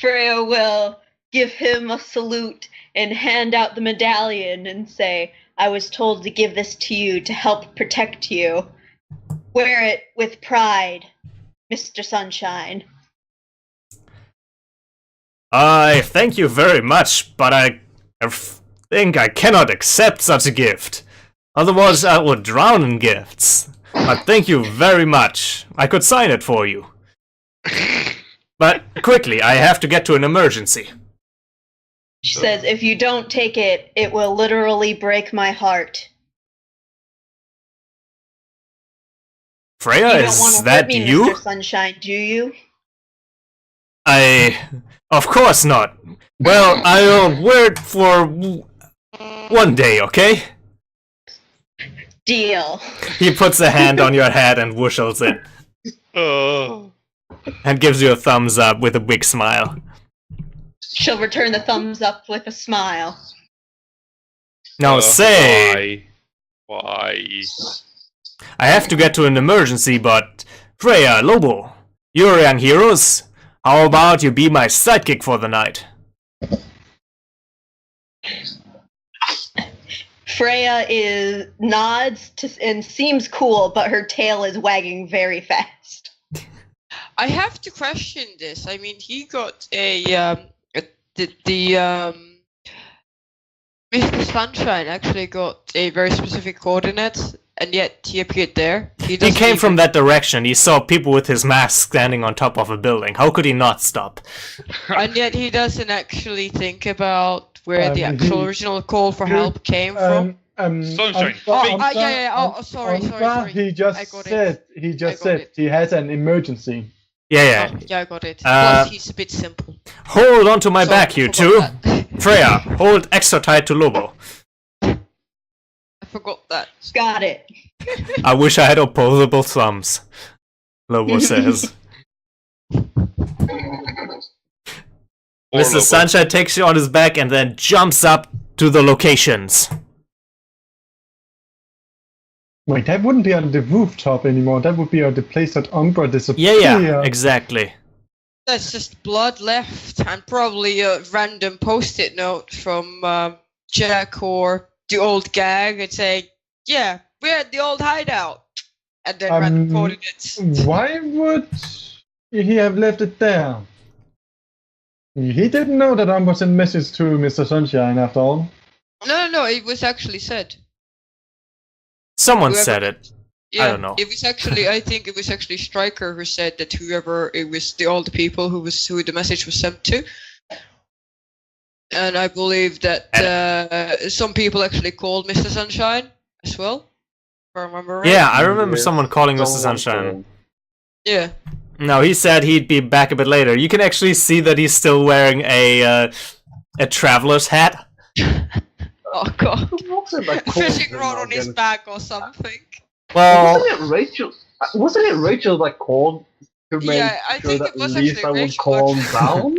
Freya will give him a salute and hand out the medallion and say, I was told to give this to you to help protect you. Wear it with pride, Mr. Sunshine. I thank you very much, but I think I cannot accept such a gift. Otherwise, I would drown in gifts. But thank you very much. I could sign it for you. But quickly, I have to get to an emergency. She says, if you don't take it, it will literally break my heart. Freya, You don't want is to that hurt me, you? Mr. Sunshine, do you? Of course not. Well, I'll wear it for one day, okay? Deal. He puts a hand on your head and whooshes it, Oh. and gives you a thumbs up with a big smile. She'll return the thumbs up with a smile. Now say, Why? I have to get to an emergency, but Freya, Lobo, you're young heroes. How about you be my sidekick for the night? Freya nods and seems cool, but her tail is wagging very fast. I have to question this. I mean, he got Mr. Sunshine actually got a very specific coordinate, and yet he appeared there. He came from that direction. He saw people with his mask standing on top of a building. How could he not stop? And yet he doesn't actually think about where the actual original call for he- help came from. Sunshine. Sorry. He just I got said it. he just I got said it. he has an emergency. Yeah. Oh, yeah, I got it. Uh, Plus, he's a bit simple. Hold on to my Sorry, back, you I two. forgot that. Freya, hold extra tight to Lobo. I forgot that. Got it. I wish I had opposable thumbs, Lobo says. Mr. Sunshine takes you on his back and then jumps up to the locations. Wait, that wouldn't be on the rooftop anymore. That would be on the place that Umbra disappeared. Yeah, exactly. That's just blood left, and probably a random post-it note from Jack or the old gang and saying, yeah, we're at the old hideout. And then random coordinates. Why would he have left it there? He didn't know that Umbra sent message to Mr. Sunshine after all. No, it was actually said. Someone Whoever- said it. Yeah, I don't know. It was actually, I think it was actually Stryker who said that whoever it was, all the people who the message was sent to. And I believe that some people actually called Mr. Sunshine as well. If I remember right. Yeah, I remember Yeah. someone calling Mr. Someone Sunshine. called. Yeah. No, he said he'd be back a bit later. You can actually see that he's still wearing a traveler's hat. Oh god. Who was it that A called fishing him rod on his again? back or something. Well, Wasn't it Rachel? Wasn't it Rachel that called to make Yeah, I sure think that it was Lisa actually would Rachel, calm actually. down?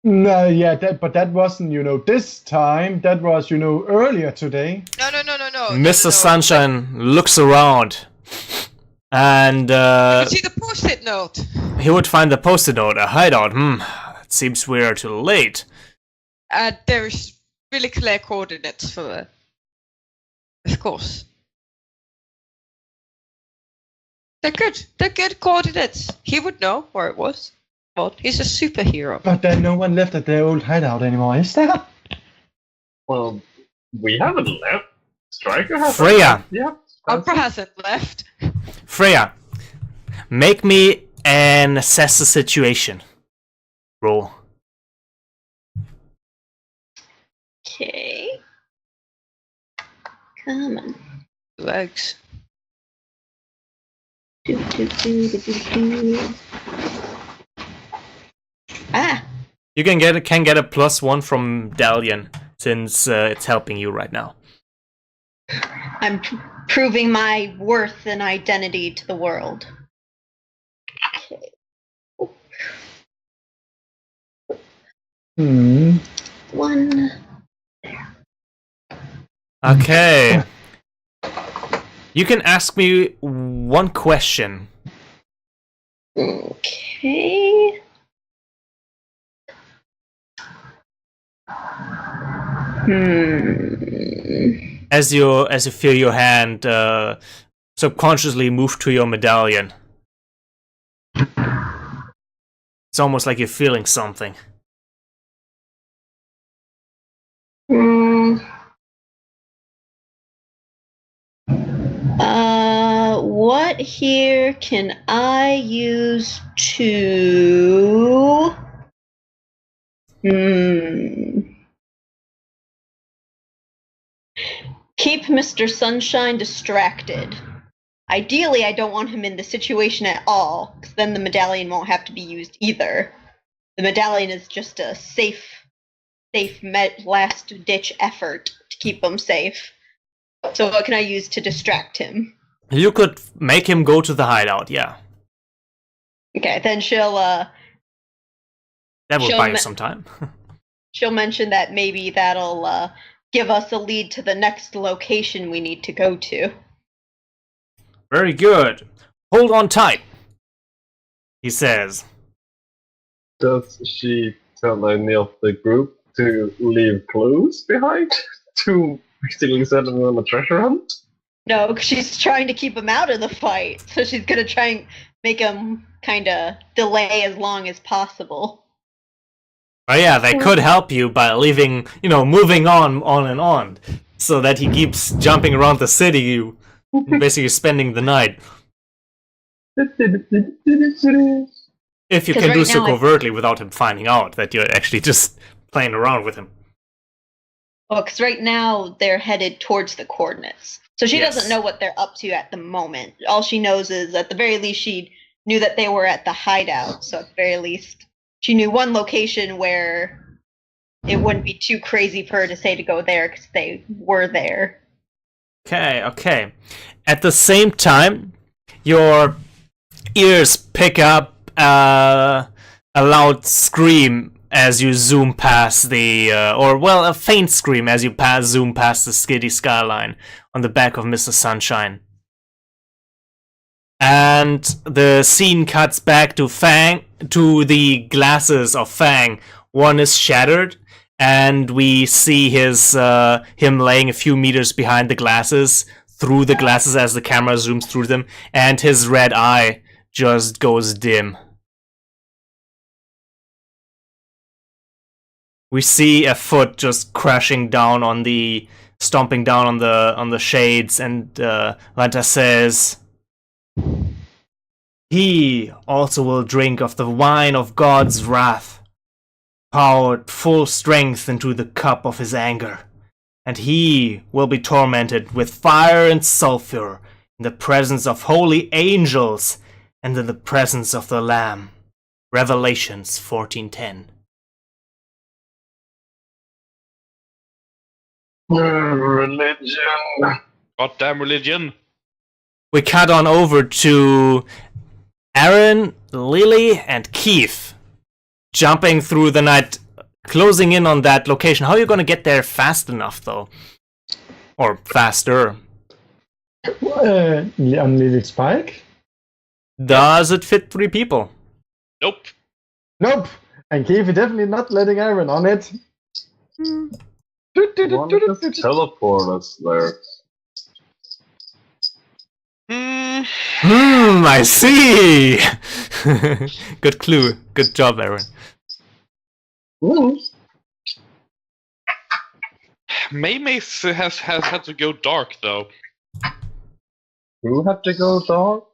No, yeah, but that wasn't, this time. That was, earlier today. No. Mr. Sunshine looks around, and You see the post-it note. he would find the post-it note, a hideout. It seems we are too late. And there's really clear coordinates for that. Of course. They're good. They're good coordinates. He would know where it was. But he's a superhero. But then no one left at their old hideout anymore, is there? Well, we haven't left. Striker has. Freya, Yeah. Umbra hasn't left. Freya, make me an assess the situation roll. Okay. Come on. Legs. Ah, You can get a +1 from Dalian since it's helping you right now. I'm proving my worth and identity to the world. Okay. Hmm. One. Okay. You can ask me one question. Okay. As you feel your hand subconsciously move to your medallion. It's almost like you're feeling something. What here can I use to... Keep Mr. Sunshine distracted. Ideally, I don't want him in the situation at all, because then the medallion won't have to be used either. The medallion is just a safe last-ditch effort to keep him safe. So what can I use to distract him? You could make him go to the hideout, yeah. Okay, then she'll That would buy you some time. she'll mention that maybe that'll give us a lead to the next location we need to go to. Very good. Hold on tight, he says. Does she tell any of the group to leave clues behind to basically send them on a treasure hunt? No, she's trying to keep him out of the fight, so she's gonna try and make him kind of delay as long as possible. Oh yeah, they could help you by leaving, moving on, so that he keeps jumping around the city, basically spending the night. If you can do so covertly without him finding out that you're actually just playing around with him. Well, because right now they're headed towards the coordinates. So she doesn't know what they're up to at the moment. All she knows is, at the very least, she knew that they were at the hideout. So at the very least, she knew one location where it wouldn't be too crazy for her to say to go there, because they were there. Okay. At the same time, your ears pick up a loud scream as you zoom past a faint scream as you zoom past the skiddy skyline on the back of Mr. Sunshine. And the scene cuts back to the glasses of Fang. One is shattered, and we see him laying a few meters behind the glasses, through the glasses as the camera zooms through them, and his red eye just goes dim. We see a foot just stomping down on the shades, and Lanta says, "He also will drink of the wine of God's wrath, poured full strength into the cup of his anger, and he will be tormented with fire and sulfur in the presence of holy angels and in the presence of the Lamb." Revelations 14:10. Religion. Goddamn religion. We cut on over to Aaron, Lily, and Keith jumping through the night, closing in on that location. How are you going to get there fast enough, though? Or faster? On Lily's bike? Does it fit 3 people? Nope. Nope. And Keith is definitely not letting Aaron on it. One just teleport us there. I see! Good clue. Good job, Aaron. Maymay has had to go dark, though. Who had to go dark?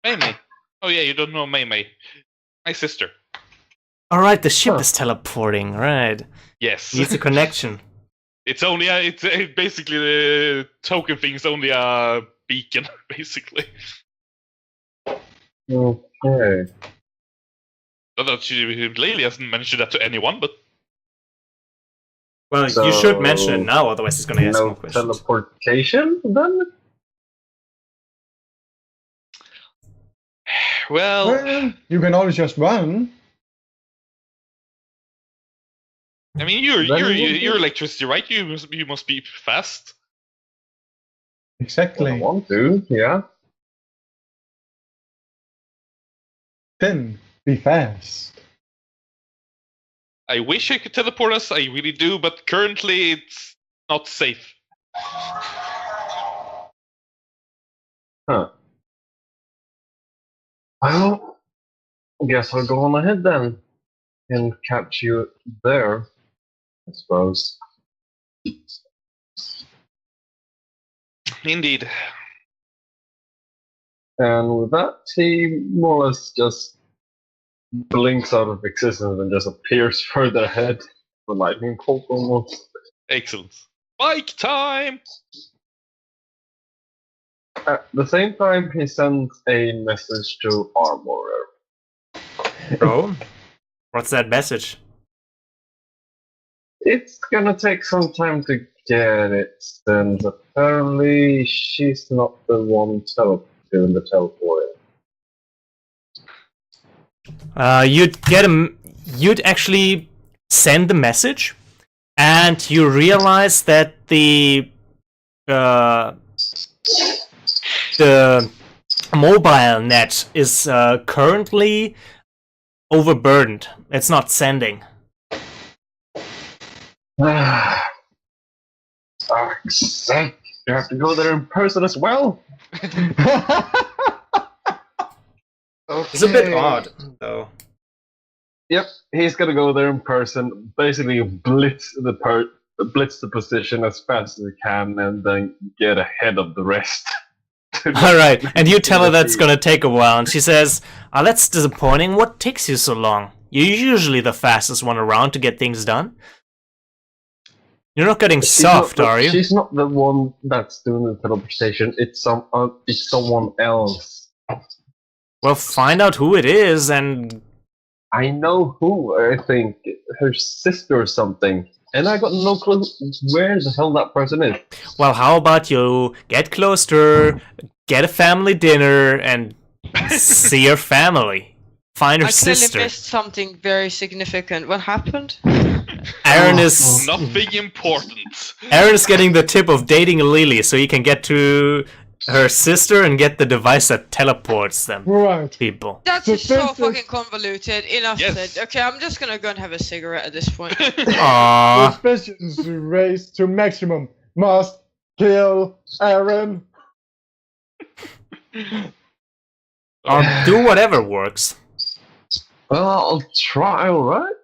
Maymay. Oh yeah, you don't know Maymay. My sister. Alright, the ship is teleporting, right. Yes. Needs a connection. It's only basically the token thing is only a beacon, basically. Okay. Not that Lily hasn't mentioned that to anyone, but Well, you should mention it now, otherwise it's gonna ask more questions. Teleportation then? well, You can always just run. I mean, you're electricity, right? You must be fast. When I Exactly. want to, yeah. Then be fast. I wish I could teleport us. I really do, but currently it's not safe. Huh. Well, I guess I'll go on ahead then and catch you there, I suppose. Indeed. And with that, he more or less just blinks out of existence and just appears further ahead. The lightning bolt almost. Excellent. Bike time! At the same time, he sends a message to Armorer. Oh, what's that message? It's gonna take some time to get it, since apparently she's not the one doing the teleporting. You'd actually send the message, and you realize that the mobile net is currently overburdened. It's not sending. Fuck's sake! You have to go there in person as well. It's a bit odd, though. Yep, he's gonna go there in person, basically blitz the position as fast as he can, and then get ahead of the rest. Alright, and you tell her that's gonna take a while, and she says, that's disappointing. What takes you so long? You're usually the fastest one around to get things done. You're not getting soft, are you? She's not the one that's doing the teleportation. It's someone else. Well, find out who it is, and I know who. I think her sister or something, and I got no clue where the hell that person is. well, how about you get close to her, get a family dinner, and see her family. Find her I clearly sister. missed something very significant. What happened? Aaron is Nothing important. Aaron is getting the tip of dating Lily, so he can get to her sister and get the device that teleports them. Right. People. That's So just so this is- fucking convoluted. Enough Yes. said. Okay, I'm just gonna go and have a cigarette at this point. Aww. Suspicions raised to maximum. Must kill Aaron. Do whatever works. Well, I'll try. All right.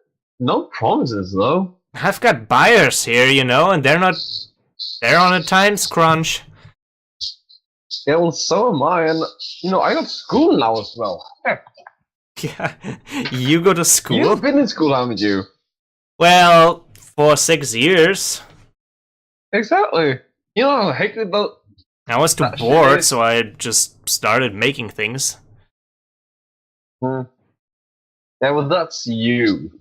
No promises though. I've got buyers here, you know, and they're on a time crunch. Yeah, well, so am I, and I got school now as well. Heck, Yeah. You go to school? you've been in school, haven't you? Well, for 6 years. Exactly. You know how hectic about. I was too That shit bored, is- so I just started making things. Yeah, well, that's you.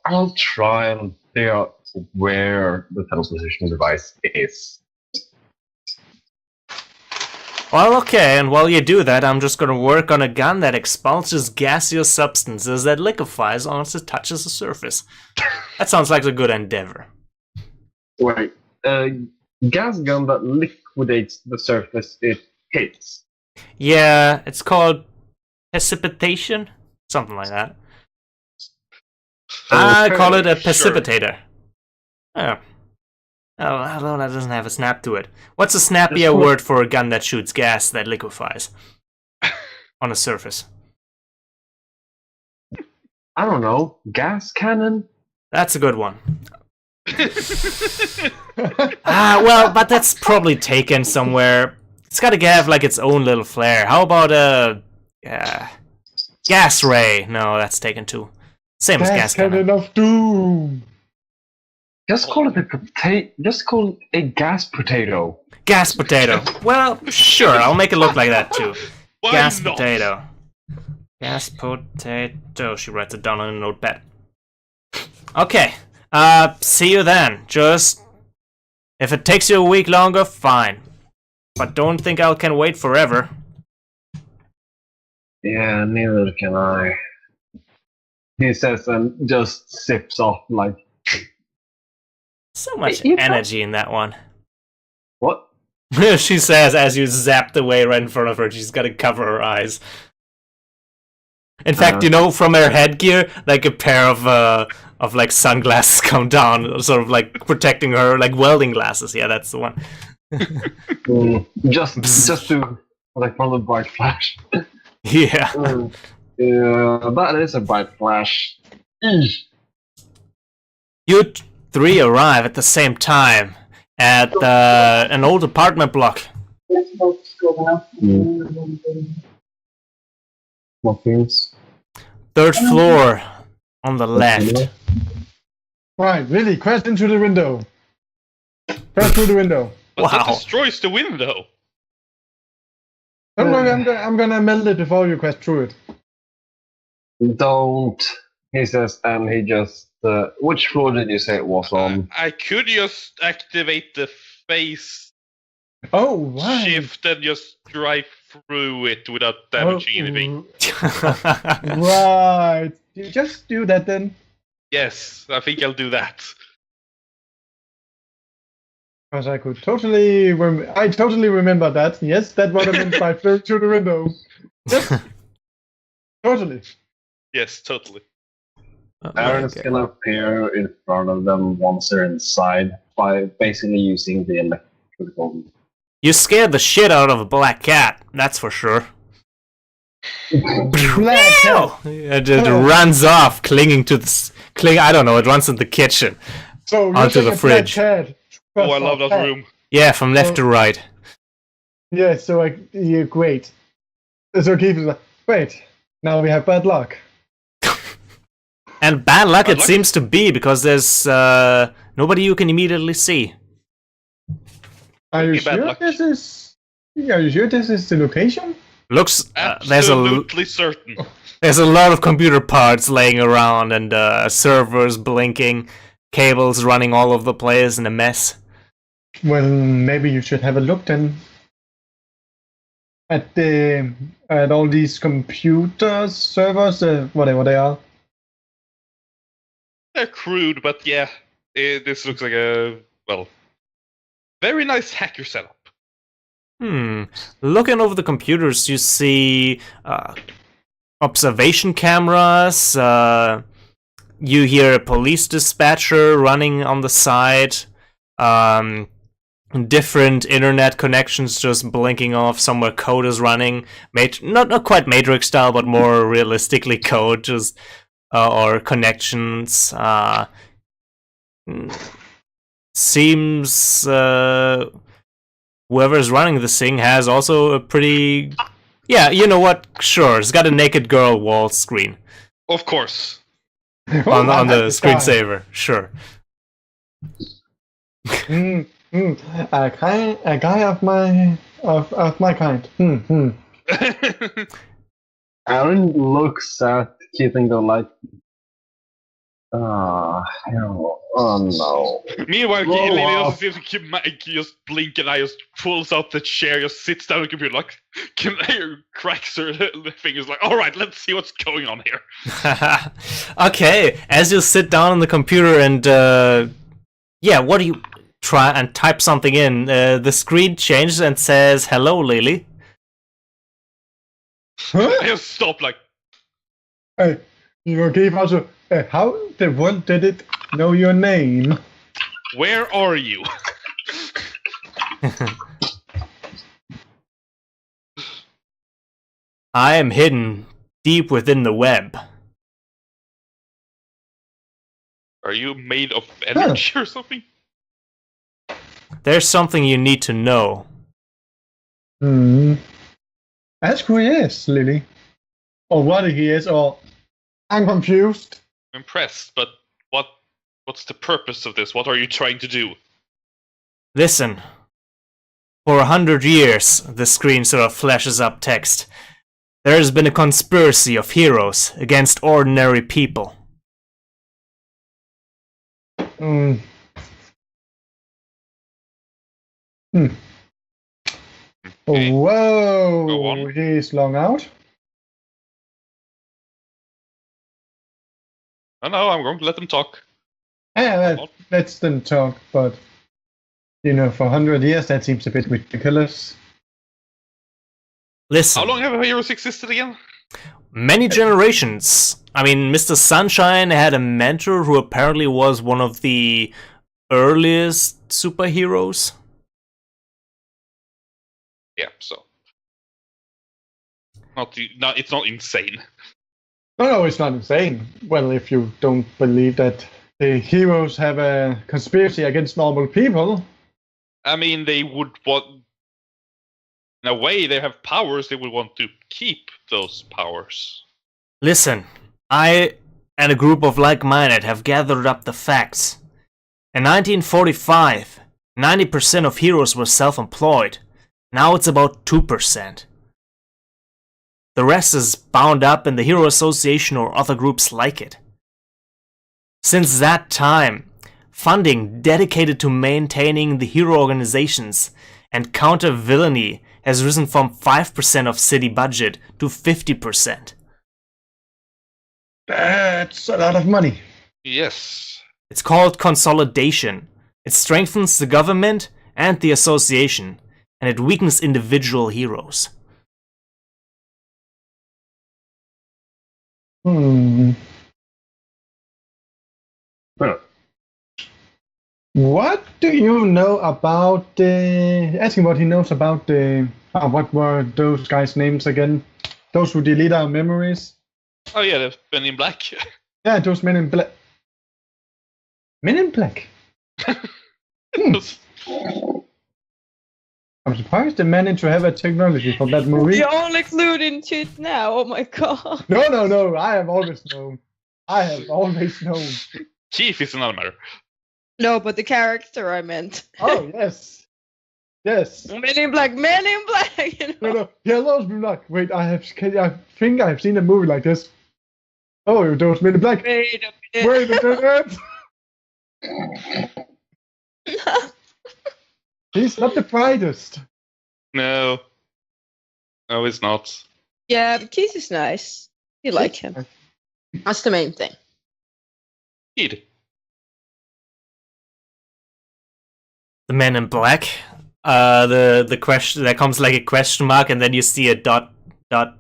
I'll try and figure out where the teleposition device is. Well, okay, and while you do that, I'm just gonna work on a gun that expulses gaseous substances that liquefies once it touches the surface. That sounds like a good endeavor. Wait, gas gun that liquidates the surface it hits. Yeah, it's called precipitation? Something like that. I call it a Sure. precipitator. Oh. Oh, although that doesn't have a snap to it. What's a snappier That's word for a gun that shoots gas that liquefies on a surface? I don't know, gas cannon? That's a good one. Well, but that's probably taken somewhere. It's gotta have like its own little flair. How about a gas ray? No, that's taken too. Same as gas cannon. Cannon of Doom. Just call it a potato. Just call it a gas potato. Gas potato. Well, sure, I'll make it look like that too. Why Gas not? potato. Gas potato. She writes it down on a notepad. Okay. See you then. Just if it takes you a week longer, fine. But don't think I can wait forever. Yeah, neither can I. He says and just sips off like So much You- energy in that one. what? She says as you zapped away right in front of her. She's got to cover her eyes. In fact, you know, from her headgear, like a pair of like sunglasses come down, sort of like protecting her, like welding glasses. Yeah, that's the one. Just to like from the bright flash. Yeah. Yeah, that is a bright flash. Eesh. You three arrive at the same time at an old apartment block. What things? Third floor on the left. Right, really, crash into the window. Crash through the window. But that Wow. destroys the window. Don't worry, I'm gonna melt it before you crash through it. Don't. He says, and he just. Which floor did you say it was on? I could just activate the face Oh, right. shift and just drive through it without damaging anything. Right. You just do that then. Yes, I think I'll do that. Because I could totally, I totally remember that. Yes, that's what I meant by through to the window. Yes. Totally. Yes, totally. Aaron's gonna appear in front of them once they're inside by basically using the electrical. You scared the shit out of a black cat, that's for sure. Black cat. It runs off, clinging to the. I don't know, it runs in the kitchen. So you're Onto saying the a black fridge. cat. Oh, I love that Cat. room. Yeah, from left to right. Yeah, so yeah, great. So Keith is like, wait, now we have bad luck. And bad luck Bad it luck? seems to be, because there's nobody you can immediately see. Are you Be bad sure luck. this is? Are you sure this is the location? Looks Absolutely certain. there's a lot of computer parts laying around and servers blinking, cables running all over the place in a mess. Well, maybe you should have a look then at all these computers, servers, whatever they are. They're crude, but yeah, this looks like a, well, very nice hacker setup. Looking over the computers, you see observation cameras. You hear a police dispatcher running on the side. Different internet connections just blinking off. Somewhere code is running. Not quite Matrix style, but more realistically code. Just or connections. Seems whoever's running this thing has also a pretty. Yeah, you know what? Sure, it's got a naked girl wall screen Of course. on the that's guy. screensaver. Sure. A guy of my kind. Aaron looks at Keith and go like, hell, oh no. Meanwhile, Blow Lily off. also seems to keep just blink and I just pulls out the chair, just sits down on the computer, like, cracks her fingers, like, alright, let's see what's going on here. Okay, as you sit down on the computer and what do you try and type something in? The screen changes and says, "Hello, Lily." I just stop, like, Hey, you gave also. How the world did it know your name? where are you? I am hidden deep within the web. Are you made of energy or something? There's something you need to know. Ask who he is, Lily. Or what he is, or I'm confused. I'm impressed, but what's the purpose of this? What are you trying to do? Listen. For 100 years, the screen sort of flashes up text. There has been a conspiracy of heroes against ordinary people. Okay. Go Whoa, on. he's long out. No, I'm going to let them talk. Yeah, let's them talk, but for 100 years that seems a bit ridiculous. Listen. How long have heroes existed again? Many generations. I mean, Mr. Sunshine had a mentor who apparently was one of the earliest superheroes. Yeah, so it's not insane. No, it's not insane. Well, if you don't believe that the heroes have a conspiracy against normal people. I mean, they would want. In a way, they have powers. They would want to keep those powers. Listen, I and a group of like-minded have gathered up the facts. In 1945, 90% of heroes were self-employed. Now it's about 2%. The rest is bound up in the Hero Association or other groups like it. Since that time, funding dedicated to maintaining the hero organizations and counter villainy has risen from 5% of city budget to 50%. That's a lot of money. Yes. It's called consolidation. It strengthens the government and the association, and it weakens individual heroes. Well, what do you know about asking what he knows about what were those guys' names again? Those who delete our memories? Oh yeah, the Men in Black. Yeah, those Men in Black. Men in Black? I'm surprised they managed to have a technology from that movie. You only clued into it now. Oh my god. No. I have always known. Chief is another matter. No, but the character I meant. Oh, yes. Yes. Men in Black, Men in Black. You know? No. Yeah, those Men in Black. Wait, I think I've seen a movie like this. Oh, those Men in Black. Wait a minute. He's not the brightest. No, it's not. Yeah, but Keith is nice. You like him. That's the main thing. Indeed. The Men in Black. The question that comes like a question mark, and then you see a dot. I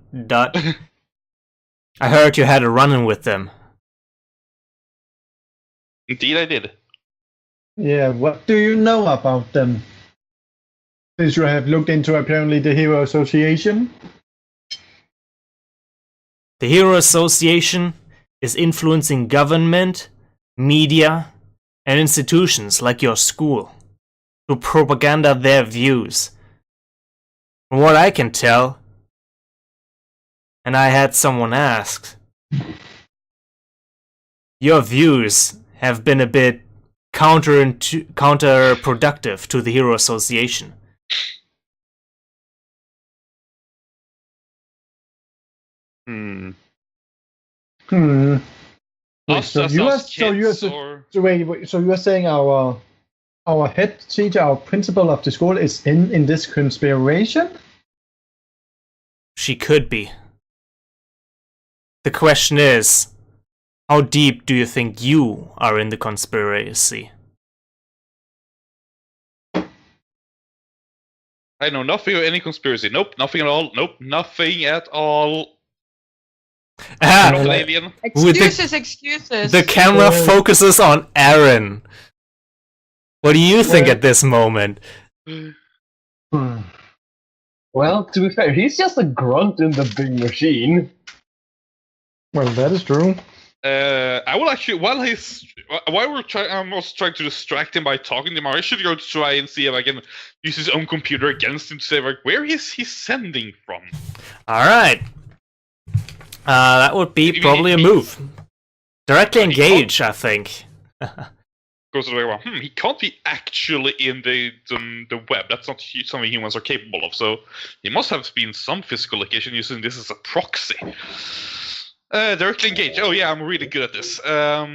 heard you had a run-in with them. Indeed, I did. Yeah, what do you know about them? Since you have looked into apparently the Hero Association. The Hero Association is influencing government, media, and institutions like your school to propaganda their views. From what I can tell, and I had someone ask, your views have been a bit counterproductive to the Hero Association. Wait, so you are saying our head teacher, our principal of the school, is in this conspiration? She could be. The question is, how deep do you think you are in the conspiracy? I know nothing of any conspiracy. Nope, nothing at all. Nope, nothing at all. Not an alien. Excuses. The camera focuses on Aaron. What do you think at this moment? Well, to be fair, he's just a grunt in the big machine. Well, that is true. I will actually, while I was trying to distract him by talking to him, I should go try and see if I can use his own computer against him to say, like, where is he sending from? Alright. That would be probably a move. Directly engage, I think. Goes the way around. He can't be actually in the web. That's not something humans are capable of. So he must have been some physical location using this as a proxy. Directly engage. Oh yeah, I'm really good at this. I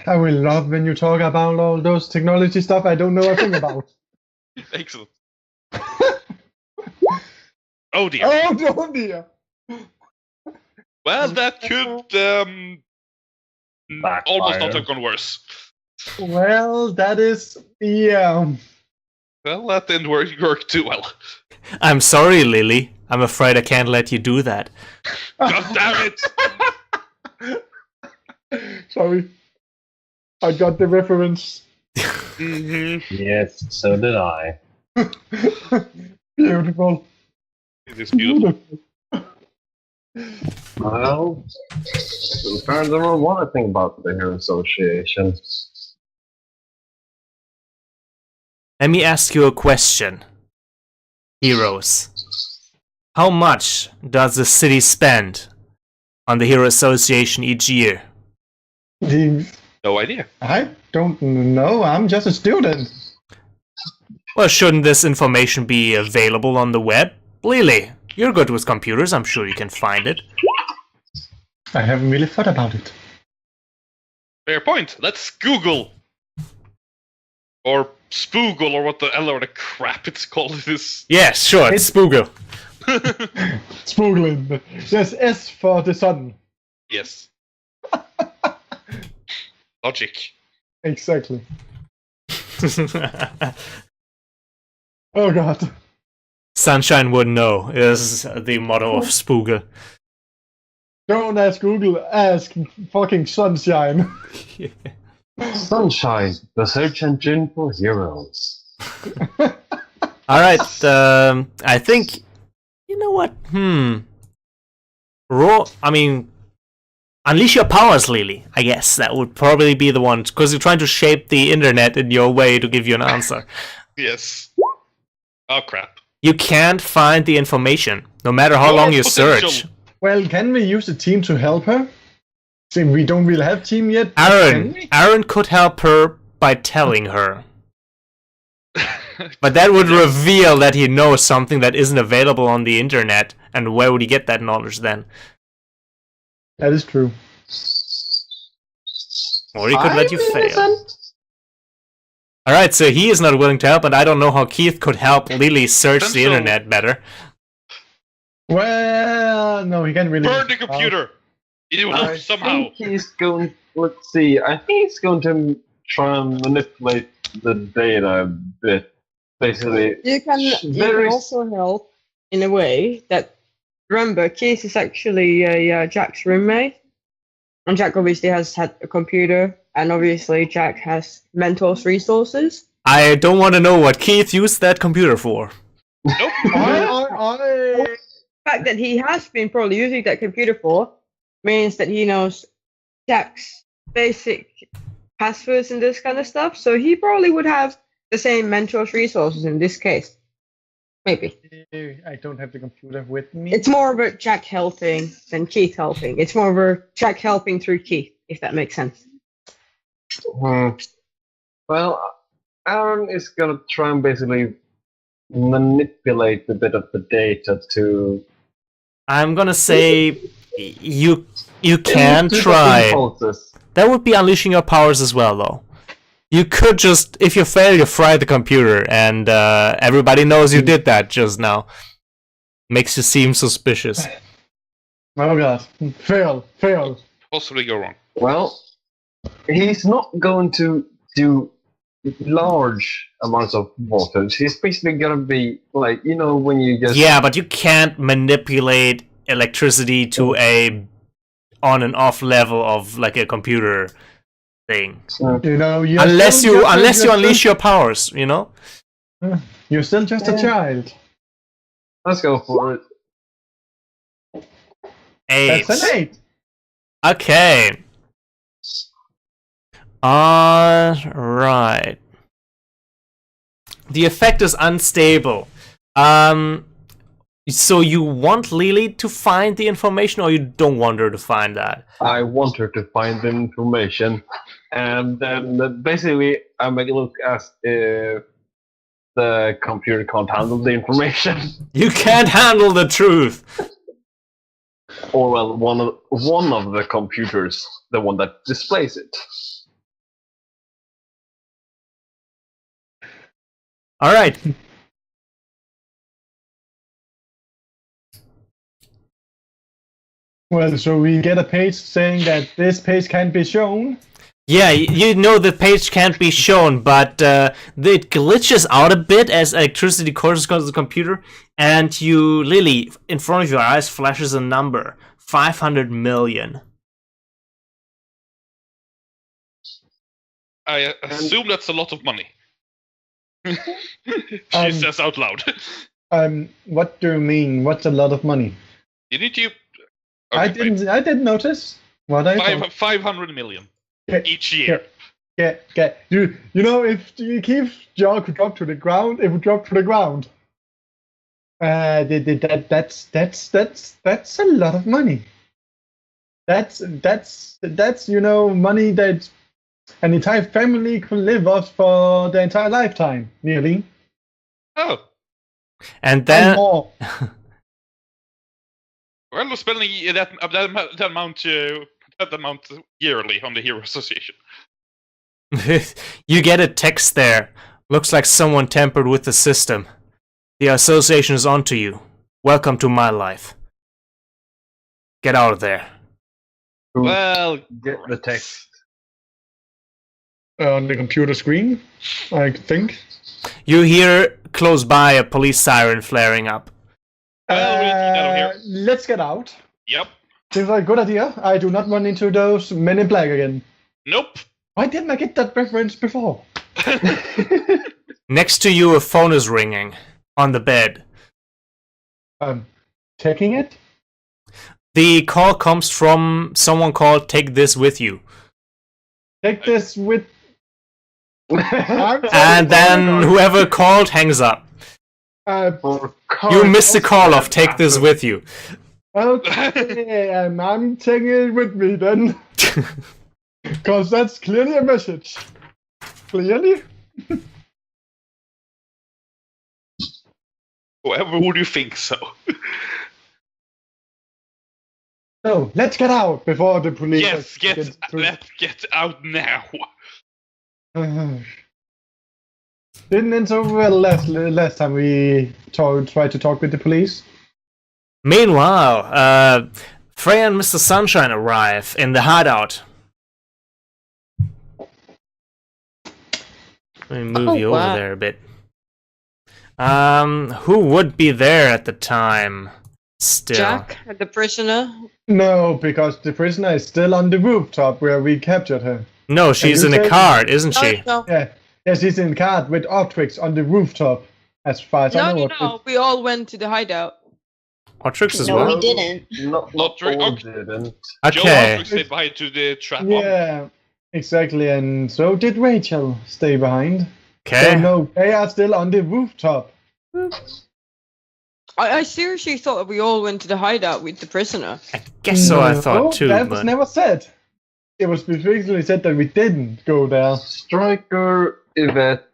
will love when you talk about all those technology stuff I don't know a thing about. Excellent. Oh dear. Oh dear. Well, that could Almost not Backfire. have gone worse. Well, that is yeah. Well, that didn't work too well. I'm sorry, Lily. I'm afraid I can't let you do that. God damn it! Sorry, I got the reference. Yes, so did I. Beautiful. It is beautiful. Well, apparently there were one thing about the Hero Association. Let me ask you a question. Heroes. How much does the city spend on the Hero Association each year? No idea. I don't know. I'm just a student. Well, shouldn't this information be available on the web? Lily, you're good with computers. I'm sure you can find it. I haven't really thought about it. Fair point. Let's Google. Or Spoogle, or what the hell or the crap it's called. This. Yes, sure, it's Spoogle. Spoogling. There's S for the sun. Yes. Logic. Exactly. Oh god. Sunshine would know is the motto of Spoogle. Don't ask Google, ask fucking Sunshine. Sunshine, the search engine for heroes. Alright, I think... You know what? Unleash your powers, Lily. I guess that would probably be the one, because you're trying to shape the internet in your way to give you an answer. Yes. Oh crap. You can't find the information, no matter how long you potential. search. Well, can we use the team to help her? See, we don't really have team yet. Aaron could help her by telling her. But that would reveal that he knows something that isn't available on the internet, and where would he get that knowledge then? That is true. Or he could let you fail. Alright, so he is not willing to help, and I don't know how Keith could help Lily search the internet better. Well, no, he can't really. Burn the computer! It will help somehow. I think he's going. Let's see. I think he's going to try and manipulate the data a bit. Basically, You can also help in a way that, remember, Keith is actually Jack's roommate, and Jack obviously has had a computer, and obviously Jack has mentors resources. I don't want to know what Keith used that computer for. Nope. The fact that he has been probably using that computer for means that he knows Jack's basic passwords and this kind of stuff, so he probably would have the same mentors resources in this case. Maybe. I don't have the computer with me. It's more about Jack helping than Keith helping. It's more of a Jack helping through Keith, if that makes sense. Well, Aaron is gonna try and basically manipulate a bit of the data to. I'm gonna say you can to the try. impulses. That would be unleashing your powers as well, though. You could just, if you fail, you fry the computer, and everybody knows you did that just now. Makes you seem suspicious. Oh god. Fail. Possibly go wrong. Well, he's not going to do large amounts of voltage. He's basically gonna be like, you know, when you just. Yeah, but you can't manipulate electricity to a on and off level of like a computer thing. You know, Unless you unleash your powers, you know? You're still just a child. Let's go for it. 8. That's an 8. Okay. Alright. The effect is unstable. So you want Lily to find the information, or you don't want her to find that? I want her to find the information, and then basically I make it look as if the computer can't handle the information. You can't handle the truth! Or well, one of the computers, the one that displays it. Alright. Well, so we get a page saying that this page can't be shown. Yeah, you know the page can't be shown, but it glitches out a bit as electricity courses across the computer, and you, Lily, in front of your eyes flashes a number. 500 million. I assume that's a lot of money. She says out loud. What do you mean? What's a lot of money? Didn't you? I didn't notice. What I thought. 500 million each Here. year. Yeah. You know, if you keep Jar could drop to the ground, it would drop to the ground. That's a lot of money. That's money that an entire family could live off for their entire lifetime, nearly. Oh, And then And more. well, we're spending that amount yearly on the Hero Association. you get a text there. Looks like someone tampered with the system. The association is onto you. Welcome to my life. Get out of there. Well, Get the text. On the computer screen, I think. You hear close by a police siren flaring up. Well, we need to get out of here. Let's get out. Yep. Seems like a good idea. I do not run into those Men in Black again. Nope. Why didn't I get that reference before? Next to you, a phone is ringing on the bed. Taking it? The call comes from someone called Take This With You. Take this with. And then whoever called hangs up. You missed the call of Take This With You. Okay, and I'm taking it with me then. Because that's clearly a message. Clearly? Whoever would you think so? So, let's get out before the police. Yes, let's get out now. Didn't end so well last time we tried to talk with the police. Meanwhile, Freya and Mr. Sunshine arrive in the hideout. Let me move you over there a bit. Who would be there at the time? Still. Jack, the prisoner. No, because the prisoner is still on the rooftop where we captured her. No, she's in a cart, isn't she? No. Yeah, she's in a cart with Optrix on the rooftop. As far as I know. No. We all went to the hideout. Otrix as No, well? we didn't. Not Not all really. didn't. Joe Okay. Arthur stayed behind to the trap. Yeah, exactly, and so did Rachel stay behind. So Okay. no, they are still on the rooftop. I seriously thought that we all went to the hideout with the prisoner. I guess so, I No, thought too, that was but... never said. It was specifically said that we didn't go there. Striker, Yvette,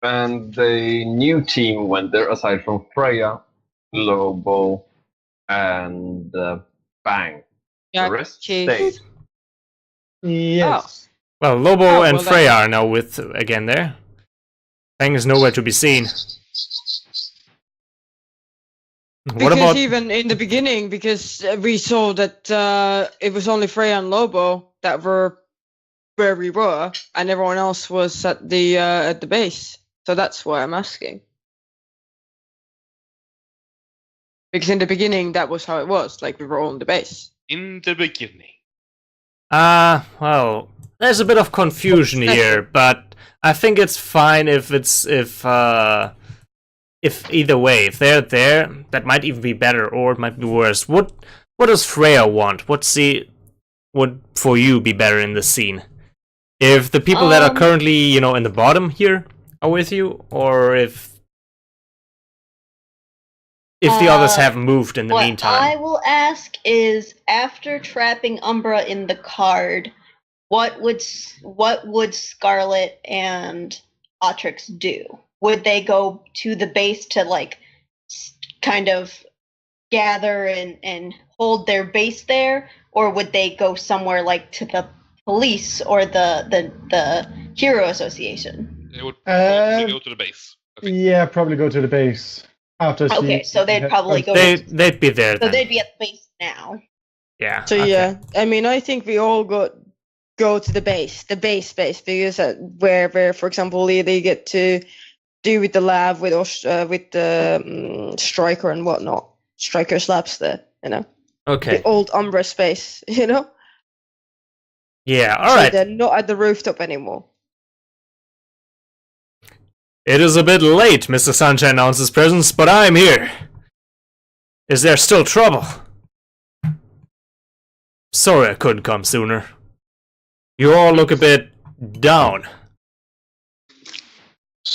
and the new team went there aside from Freya, Lobo, and Bang. Jack, the rest Chase. stayed. Yes. Well, Lobo Oh, and well, Freya are now again there. Bang is nowhere to be seen. Because What about... even in the beginning, because we saw that it was only Freya and Lobo that were where we were, and everyone else was at the base. So that's why I'm asking. Because in the beginning, that was how it was. Like we were all on the base. In the beginning. Well, there's a bit of confusion here, but I think it's fine if either way, if they're there, that might even be better, or it might be worse. What does Freya want? Would for you be better in the scene? If the people that are currently, in the bottom here are with you, or if the others have moved in the What meantime? I will ask is, after trapping Umbra in the card, what would Scarlet and Otrix do? Would they go to the base to kind of gather and hold their base there, or would they go somewhere to the police or the Hero Association? They would probably go to the base. I think. Yeah, probably go to the base. After she, Okay, so they'd probably go. They'd be there So then. they'd be at the base now. Yeah. So okay. yeah, I mean, I think we all go to the base because where for example they get to do with the lab with the Striker and whatnot. Striker slaps the Okay. the old Umbra space, Yeah. All so right. they're not at the rooftop anymore. It is a bit late, Mr. Sunshine announces presence, but I'm here. Is there still trouble? Sorry I couldn't come sooner. You all look a bit down.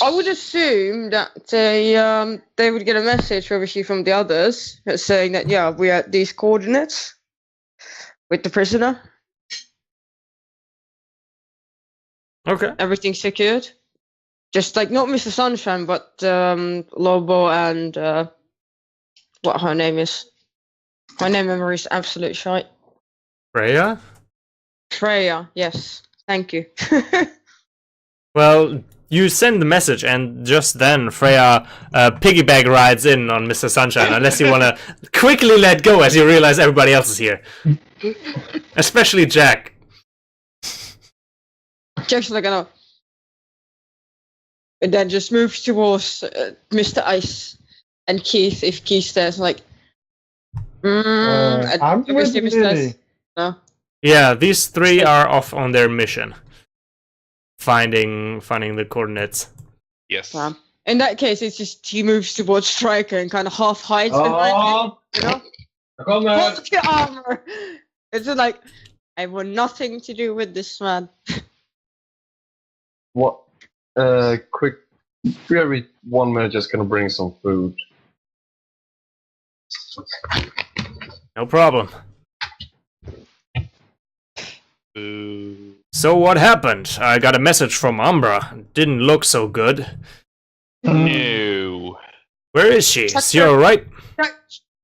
I would assume that they would get a message obviously from the others saying that we're at these coordinates with the prisoner. Okay. Everything's secured. Just like not Mr. Sunshine, but Lobo and what her name is. My name memory is absolute shite. Freya? Freya, yes. Thank you. Well, you send the message, and just then Freya piggyback rides in on Mr. Sunshine, unless you want to quickly let go as you realize everybody else is here. Especially Jack. Jack's like, and then just moves towards Mr. Ice and Keith, if Keith's there. So like, I'm with obviously Mr. Ice. Lily. No. Yeah, these three are off on their mission. Finding the coordinates. Yes. In that case, it's just he moves towards Striker and kind of half hides behind him. Hold your armor. It's just like, I want nothing to do with this man. What? Quick. Every 1 minute, just gonna bring some food. No problem. So what happened? I got a message from Umbra. Didn't look so good. No. Where is she? Is she alright?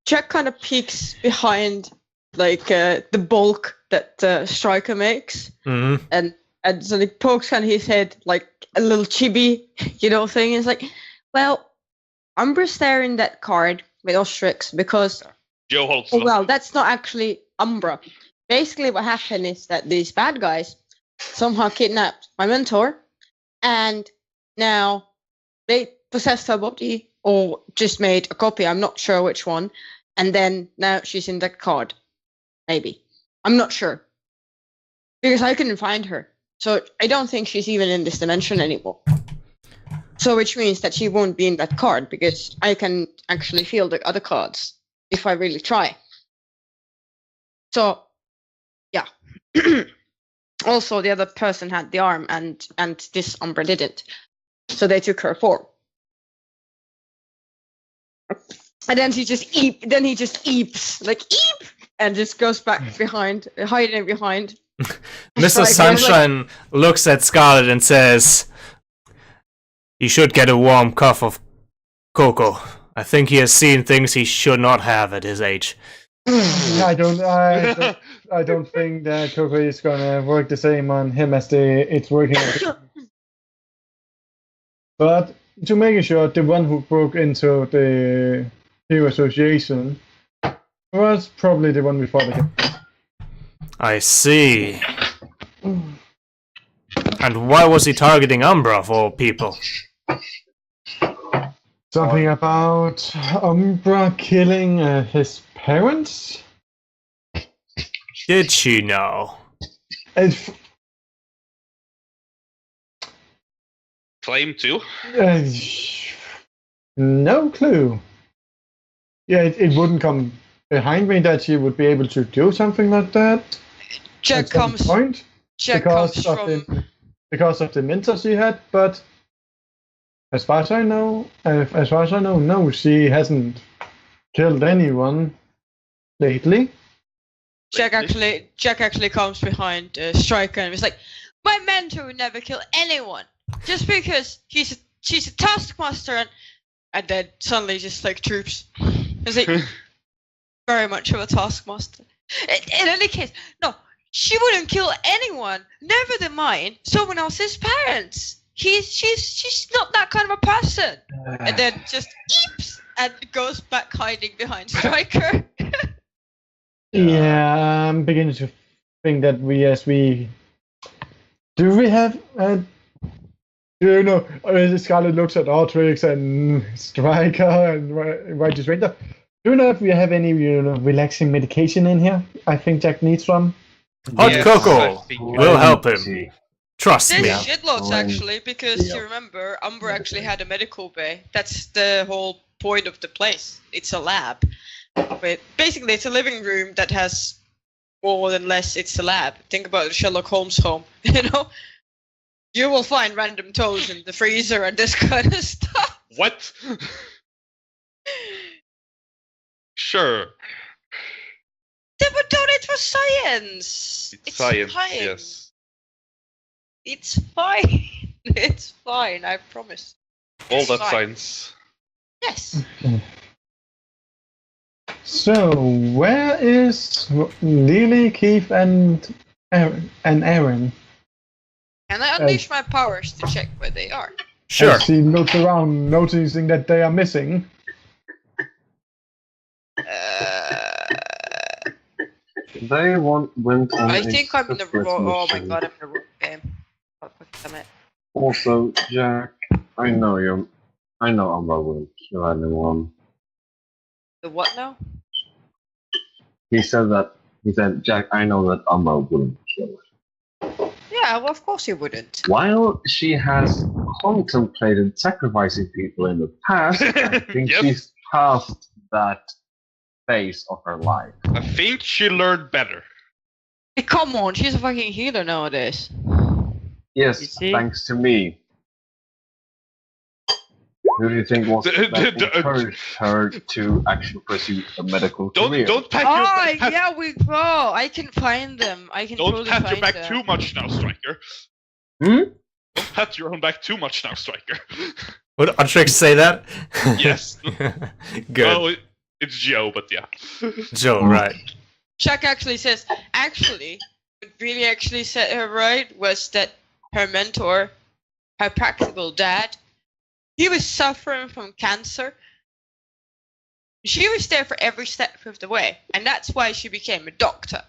Jack kind of peeks behind, like, the bulk that Striker makes. Mm-hmm. And so he pokes on his head like a little chibi, thing. It's like, well, Umbra's staring that card with Ostrix because, Joe holds that's not actually Umbra. Basically, what happened is that these bad guys somehow kidnapped my mentor, and now they possessed her body or just made a copy. I'm not sure which one. And then now she's in that card. Maybe. I'm not sure. Because I couldn't find her. So I don't think she's even in this dimension anymore. So which means that she won't be in that card because I can actually feel the other cards if I really try. So, yeah. Also, the other person had the arm and this Umbra didn't. So they took her form. And then he just eeps, like eep, and just goes back behind, hiding behind. Mr. Sunshine looks at Scarlet and says, "He should get a warm cup of cocoa. I think he has seen things he should not have at his age." I don't think that cocoa is gonna work the same on him as it's working on. But to make it short, the one who broke into the Hero Association was probably the one we fought against. I see. And why was he targeting Umbra of all people? Something about Umbra killing his parents? Did she know? Claim to? No clue. Yeah, it wouldn't come behind me that she would be able to do something like that. Jack comes from because of the mentor she had, but as far as I know, no, she hasn't killed anyone lately. Jack actually comes behind Striker and is like, my mentor would never kill anyone just because she's a taskmaster, and then suddenly just like troops. It's like very much of a taskmaster. In any case, no, she wouldn't kill anyone. Never mind someone else's parents. She's not that kind of a person. And then just eeps and goes back hiding behind Striker. Yeah, I'm beginning to think that do we have Scarlet looks at Autrix and Striker and Righteous Stranger. Do you know if we have any relaxing medication in here? I think Jack needs one. Hot Yes, cocoa I think will help him. See. Trust There's me. shitloads actually, because Yeah. you remember, Umbra actually had a medical bay. That's the whole point of the place. It's a lab. But basically, it's a living room that has more than less. It's a lab. Think about Sherlock Holmes' home. You know, you will find random toes in the freezer and this kind of stuff. What? Sure. Yeah, but don't, it was science. It's science, fine. yes. It's fine. It's fine. I promise. All It's that fine. science. Yes. So, where is Lily, Keith, and Aaron? Can I unleash my powers to check where they are? Sure. As she looks around, noticing that they are missing. They went on. I a think I'm in the separate wrong. Oh my mission. god, I'm in the wrong game. Oh, fuck, damn it. Also, Jack, I know Umbra wouldn't kill anyone. The what now? He said, Jack, I know that Umbra wouldn't kill. Yeah, well, of course you wouldn't. While she has contemplated sacrificing people in the past, I think Yes. she's past that phase of her life. I think she learned better. Hey, come on, she's a fucking healer nowadays. Yes, You see? thanks to me. Who do you think was that encouraged her to actually pursue a medical career? Don't pat Oh, your yeah, I can find them. I can don't totally pat find your back them. too much now, Striker. Hmm? Don't pat your own back too much now, Striker. Would Utrix say that? Yes. Good. Well, it's Joe, but yeah. Joe, right. Chuck actually says, what really actually set her right was that her mentor, her practical dad, he was suffering from cancer. She was there for every step of the way, and that's why she became a doctor.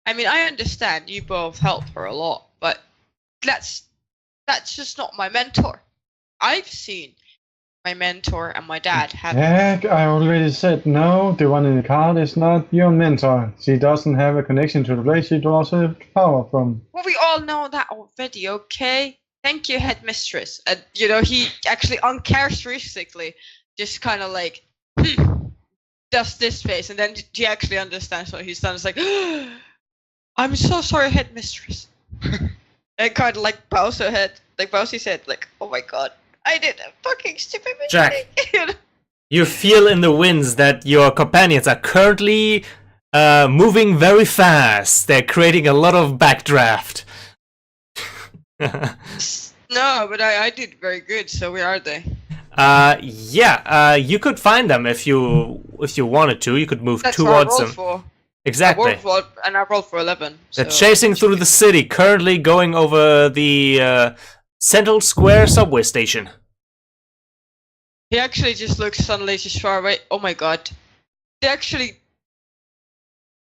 I mean, I understand you both helped her a lot, but that's just not my mentor. I've seen my mentor and my dad have. Jack, I already said no. The one in the card is not your mentor. She doesn't have a connection to the place she draws her power from. Well, we all know that already, okay? Thank you, headmistress. And, he actually uncharacteristically just kind of like, does this face, and then he actually understands what he's done. It's like, I'm so sorry, headmistress. And kind of like bows her head, like bows his head, like, oh my god, I did a fucking stupid mistake. Jack. You feel in the winds that your companions are currently moving very fast. They're creating a lot of backdraft. No, but I did very good, so where are they? You could find them if you wanted to. You could move That's what I towards rolled them. for. Exactly. I rolled for 11. They're so- chasing through the city, currently going over the Central Square subway station. He actually just looks suddenly just far away. Oh my god. They're actually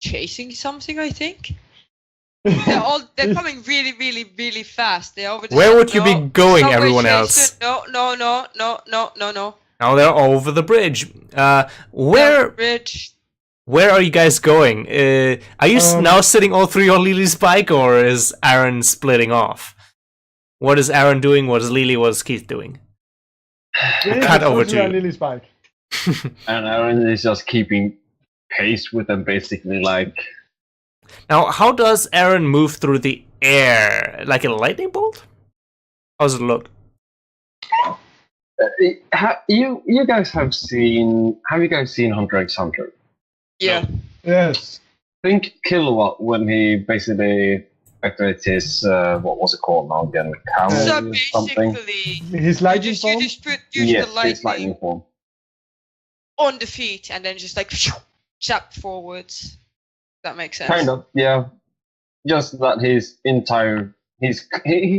chasing something, I think. They're coming really, really, really fast. They're over the Where would you be going, subway everyone station. else? No. Now they're over the bridge. Where Bridge. Where are you guys going? Are you now sitting all three on Lily's bike, or is Aaron splitting off? What is Aaron doing? What is Lily? What is Keith doing? Cut over to you. Lily's bike. And Aaron is just keeping pace with them, basically like. Now, how does Aaron move through the air? Like a lightning bolt? How does it look? You guys have you guys seen Hunter x Hunter? Yeah. Yes. Think Kilowatt when he basically activates his what was it called now again? Camel So or something? basically, His lightning you form? just use Yes, the his lightning lightning form. on the feet and then just like zap forwards. That makes sense. Kind of, yeah. Just that he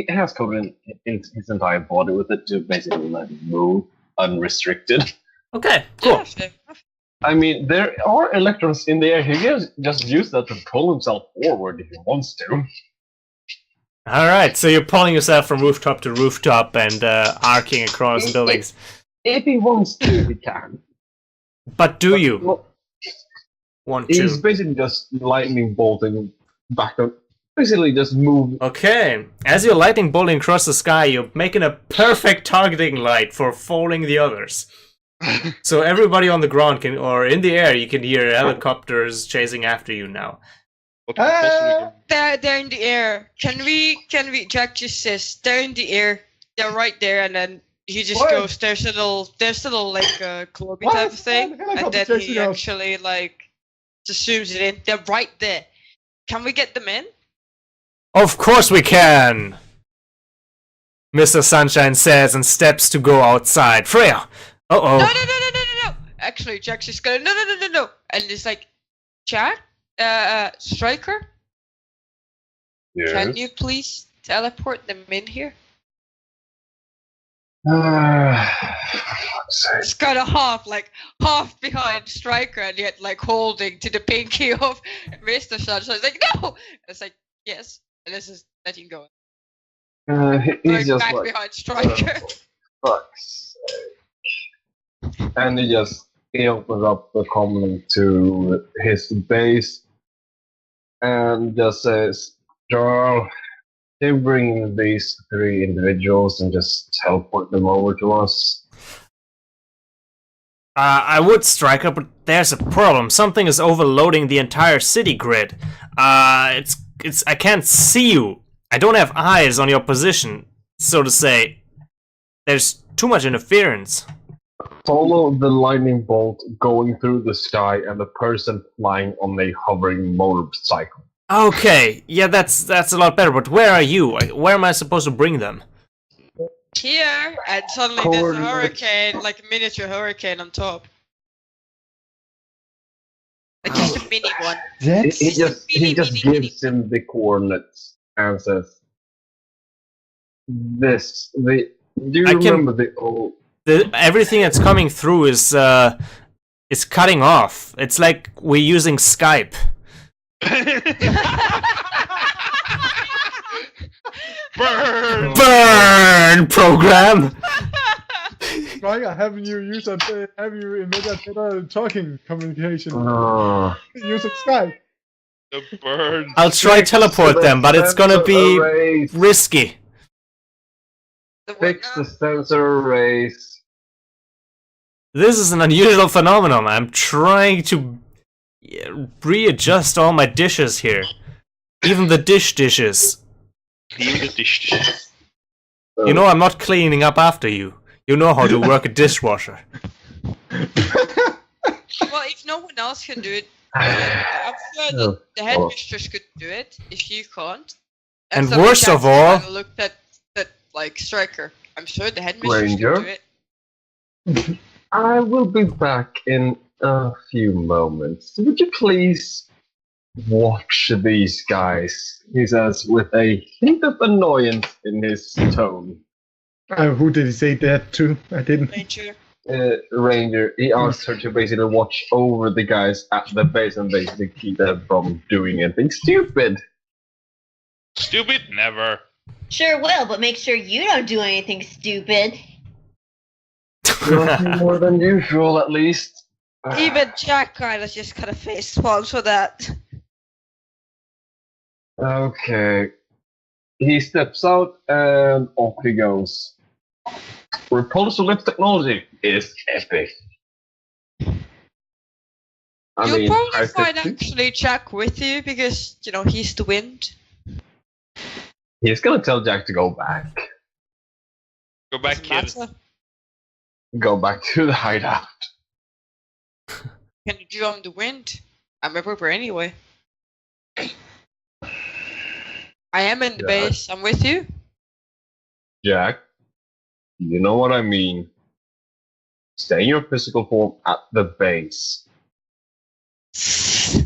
has covered in his entire body with it to basically let it move unrestricted. Okay, cool. Yeah, fair enough. I mean, there are electrons in the air. He can just use that to pull himself forward if he wants to. Alright, so you're pulling yourself from rooftop to rooftop and arcing across buildings. If he wants to, he can. But do you Well, want he's to? basically just lightning bolting back up. Basically, just move. Okay, as you're lightning bolting across the sky, you're making a perfect targeting light for fouling the others. So everybody on the ground can, or in the air, you can hear helicopters chasing after you now. What could possibly They're in the air. Can we? Jack just says they're in the air. They're right there, and then he just What? goes. There's a little like globy What? type of thing, Helicopter and then chasing he us. actually like just zooms it in. They're right there. Can we get them in? Of course we can! Mr. Sunshine says and steps to go outside. Freya! Uh-oh. No. Actually, Jack's just gonna no. And it's like, Jack, Striker, can you please teleport them in here? It's kind of half behind Striker, and yet like holding to the pinky of Mr. Sunshine. It's like no. It's like yes, and this is letting go. He's just back like, behind Striker. fuck's sake. And he opens up the common to his base and just says, Jarl, can you bring these 3 individuals and just teleport them over to us? I would, Striker, but there's a problem. Something is overloading the entire city grid. I can't see you. I don't have eyes on your position, so to say. There's too much interference. Follow the lightning bolt going through the sky and the person flying on a hovering motorcycle. Okay, yeah, that's a lot better, but where are you? Where am I supposed to bring them? Here, and suddenly there's a Coordinates. hurricane, like a miniature hurricane on top. Like just a mini one. That's He just gives him the coordinates and says, do you I can- remember the old... Everything that's coming through is cutting off. It's like we're using Skype. burn? Burn program. Striker, haven't you invented better talking communication using Skype? The burn. I'll try teleport them, but it's gonna be Arrays. risky. Fix the sensor arrays. This is an unusual phenomenon. I'm trying to readjust all my dishes here. Even the dishes. Even the dish. You know I'm not cleaning up after you. You know how to work a dishwasher. Well, if no one else can do it, I'm sure that the headmistress could do it. If you can't, And suddenly worst of Jackson all- kinda looked at like Striker. I'm sure the headmistress Ranger? could do it. I will be back in a few moments. Would you please watch these guys? He says with a hint of annoyance in his tone. Who did he say that to? I didn't. Ranger. Ranger, he asks her to basically watch over the guys at the base and basically keep them from doing anything stupid. Stupid? Never. Sure will, but make sure you don't do anything stupid. Nothing more than usual, at least. Even Jack kind of face palms for that. Okay. He steps out and off he goes. Repulsor lift technology is epic. You'll probably I find think actually Jack with you because he's the wind. he's gonna tell Jack to go back. Go back, Doesn't kid. matter. Go back to the hideout. Can you do on the wind? I'm a prepper anyway. I am in the Yeah. base. I'm with you. Jack, you know what I mean. Stay in your physical form at the base.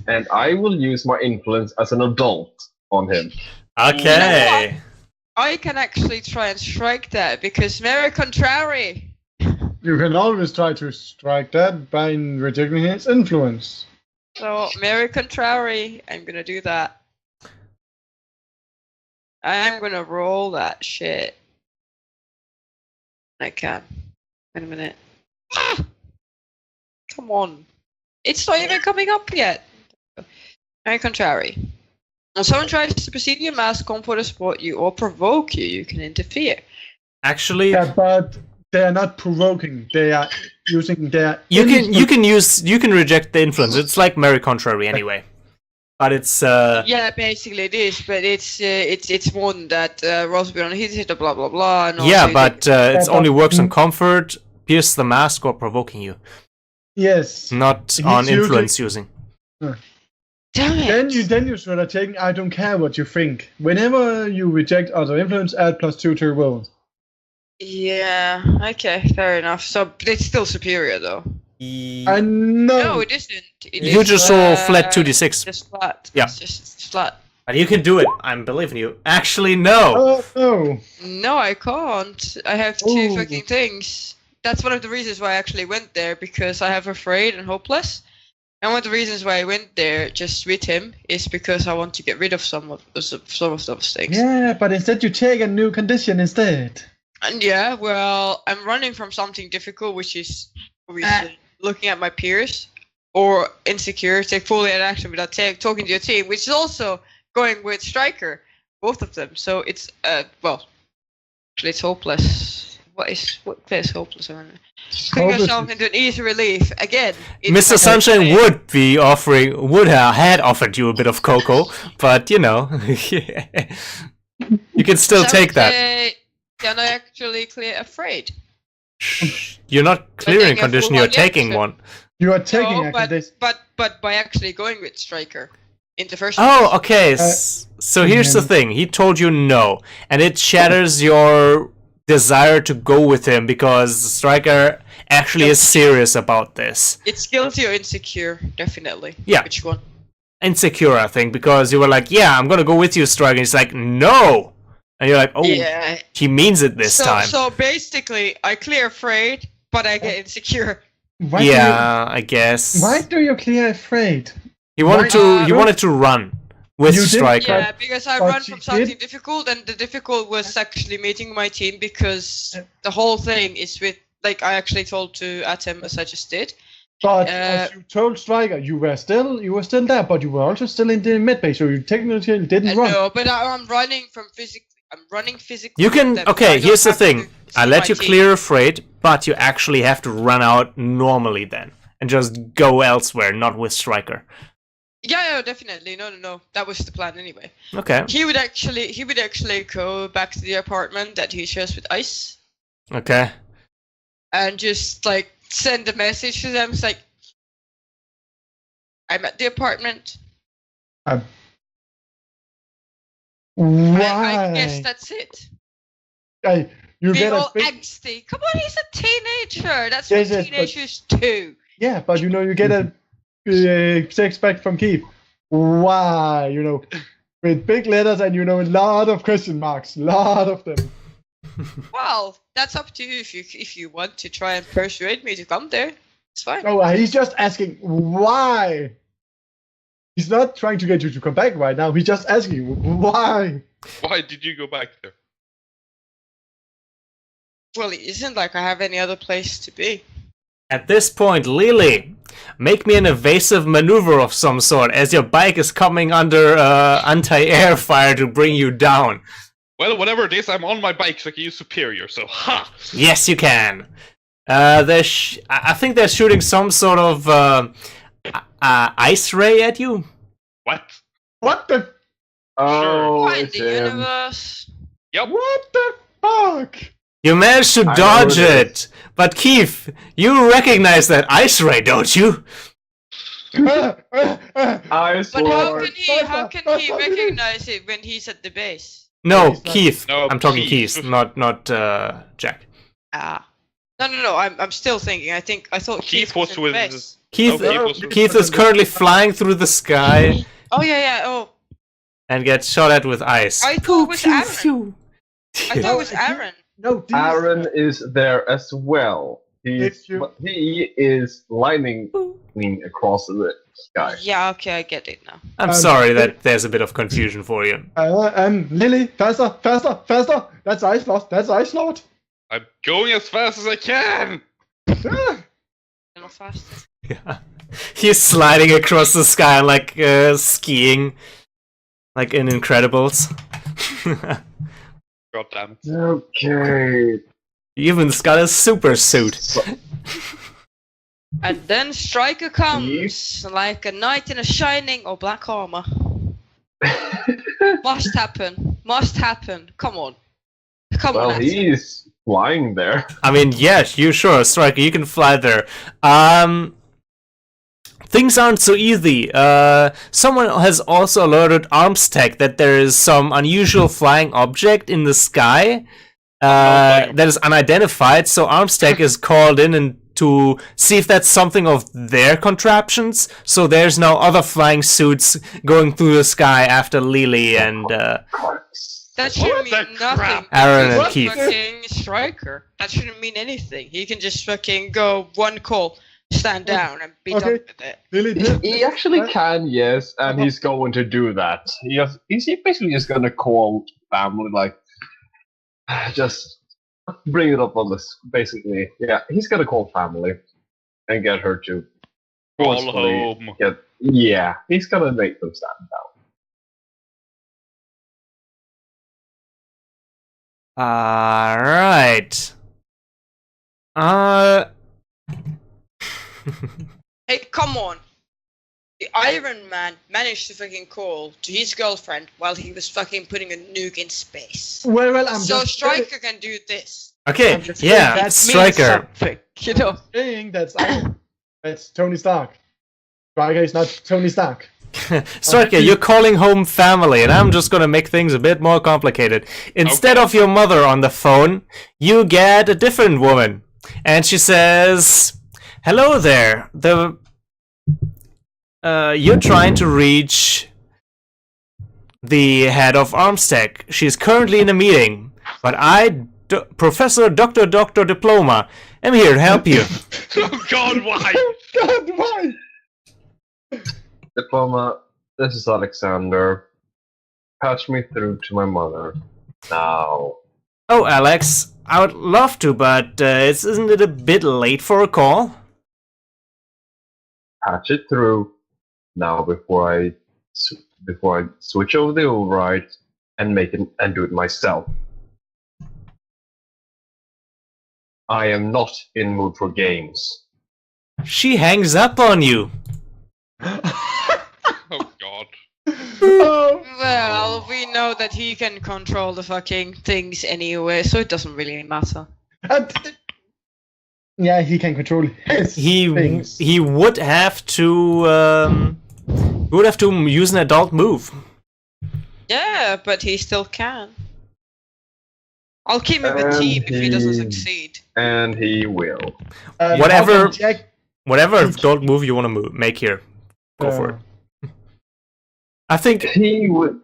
And I will use my influence as an adult on him. Okay. I can actually try and strike that because Mary Contrary. You can always try to strike that by rejecting his influence. So, Mary Contrary, I'm gonna do that. I'm gonna roll that shit. I can. Wait a minute. Ah! Come on. It's not even coming up yet. Mary Contrary. When someone tries to proceed your mask, comfort or support you, or provoke you, you can interfere. Actually, Yeah, but they are not provoking. They are using their. you can reject the influence. It's like Mary Contrary anyway. But it's Yeah, basically it is, but it's more than that. Rolls will be on hit, blah blah blah. And yeah, also but it only works on comfort, pierce the mask, or provoking you, Yes. not He's on using- influence using. damn it. Then you should have taken. I don't care what you think. Whenever you reject other influence, add +2 to your roll. Yeah. Okay. Fair enough. So, but it's still superior though. I know. No, it isn't. It You is, just roll flat 2d6. Just flat. Yeah. It's just flat. But you can do it. I'm believing you. Actually, no. Oh no. No, I can't. I have two Ooh. fucking things. That's one of the reasons why I actually went there, because I have Afraid and Hopeless. And one of the reasons why I went there just with him is because I want to get rid of some of those things. Yeah, but instead you take a new condition instead. And yeah, well, I'm running from something difficult, which is obviously looking at my peers, or insecure, take full action without talking to your team, which is also going with Striker, both of them. So it's well, actually it's Hopeless. What is Hopeless? I don't know. Putting Hopeless yourself into an easy relief again. Mr. Sunshine would have had offered you a bit of cocoa, but you know, you can still take that. Can I actually clear Afraid? You're not clearing taking a condition. full You're one, taking yeah, one. You are taking No, a but, condition. but by actually going with Striker in the first Oh, place. okay. So here's the thing. He told you no, and it shatters your desire to go with him because Striker actually is serious about this. It's guilty or insecure, definitely. Yeah. Which one? Insecure, I think, because you were like, "Yeah, I'm gonna go with you, Striker." And he's like, "No," and you're like, "Oh, Yeah. he means it this time." So basically, I clear Afraid, but I get insecure. Why Yeah, I guess. Do you, why do you clear Afraid? He wanted Why- to run with You didn't- Striker. Yeah, because I but run she from something did- difficult, and the difficult was actually meeting my team, because the whole thing is with, like, I actually told to Atem as I just did. But as you told Striker, you were still there, but you were also still in the mid base, so you technically didn't run. No, but I'm running from physically. I'm running physically. You can with them, so I okay. don't Here's the have to thing. I see let my you team. clear Afraid, but you actually have to run out normally then, and just go elsewhere, not with Striker. Yeah, definitely. No. That was the plan anyway. Okay. He would actually go back to the apartment that he shares with Ice, Okay. and just like send a message to them. It's like, I'm at the apartment. Why? I guess that's it. You Be get a all big, angsty. Come on, he's a teenager. That's Yes, what yes, but- teenagers do. yeah, but you get a text back from Keith. Why? With big letters and a lot of question marks, lot of them. Well, that's up to you if you want to try and persuade me to come there. It's fine. Oh, he's just asking why. He's not trying to get you to come back right now. He's just asking you why. Why did you go back there? Well, it isn't like I have any other place to be. At this point, Lily, make me an evasive maneuver of some sort, as your bike is coming under anti-air fire to bring you down. Well, whatever it is, I'm on my bike, so I can use superior. So, ha! Yes, you can. I think they're shooting some sort of ice ray at you. What? What the? Oh, Why in it's the universe? Yep. What the fuck? You managed to I dodge know it it, but Keith, you recognize that ice ray, don't you? Ice But Lord. how can he recognize it when he's at the base? No, He's not- Keith. No, I'm talking Keith. Keith, not Jack. Ah. No. I'm still thinking. I thought Keith Keith was at the with. base. Keith, No, Keith is currently flying through the sky Oh yeah. Oh, and gets shot at with ice. I thought it was Aaron. I thought it was I can't- Aaron. No, these, Aaron is there as well. He is lightning across the sky. Yeah, okay, I get it now. I'm sorry that there's a bit of confusion for you. And Lily, faster, faster, faster! That's Ice Lord, that's Ice Lord! I'm going as fast as I can. A little faster. Yeah. He's sliding across the sky like skiing, like in Incredibles. God damn it. Okay. He even's got a super suit. So, And then Striker comes, like a knight in a shining or black armor. Must happen. Must happen. Come on. Come well, on. Axel. he's flying there. I mean, yes, you sure, Striker, you can fly there. Things aren't so easy. Someone has also alerted Armstech that there is some unusual flying object in the sky that is unidentified, so Armstech is called in and to see if that's something of their contraptions. So there's now other flying suits going through the sky after Lily and That shouldn't What the mean nothing. crap? Aaron and He's Keith. fucking Striker. That shouldn't mean anything. He can just fucking go one call, stand down, and be done with it. Lily, He actually can, yes, and he's going to do that. He's basically just going to call family, like, just bring it up on this, basically. Yeah, he's going to call family and get her to Call forcefully home. Yeah, he's going to make them stand down. Alright. Hey, come on. The Iron Man managed to fucking call to his girlfriend while he was fucking putting a nuke in space. well, I'm So just Striker can do this. Okay, I'm just yeah, That means Striker. something, you know. saying that's Tony Stark. Striker is not Tony Stark. Striker, you're calling home family, and I'm just gonna make things a bit more complicated. Instead of your mother on the phone, you get a different woman. And she says, hello there. You're trying to reach the head of Armstech. She's currently in a meeting, but Professor Dr. Diploma, am here to help you. Oh God, why? God, why? Diploma, this is Alexander. Patch me through to my mother. Now. Oh, Alex, I would love to, but isn't it a bit late for a call? Patch it through now before I switch over the override and make it and do it myself. I am not in mood for games. She hangs up on you. Oh God. Oh, Well, we know that he can control the fucking things anyway, so it doesn't really matter. yeah, he can control his things. He would have to use an adult move. Yeah, but he still can. I'll keep him a team if he doesn't succeed. And he will. Whatever- Jack, Whatever adult move you want to make here, go for it. I think He would.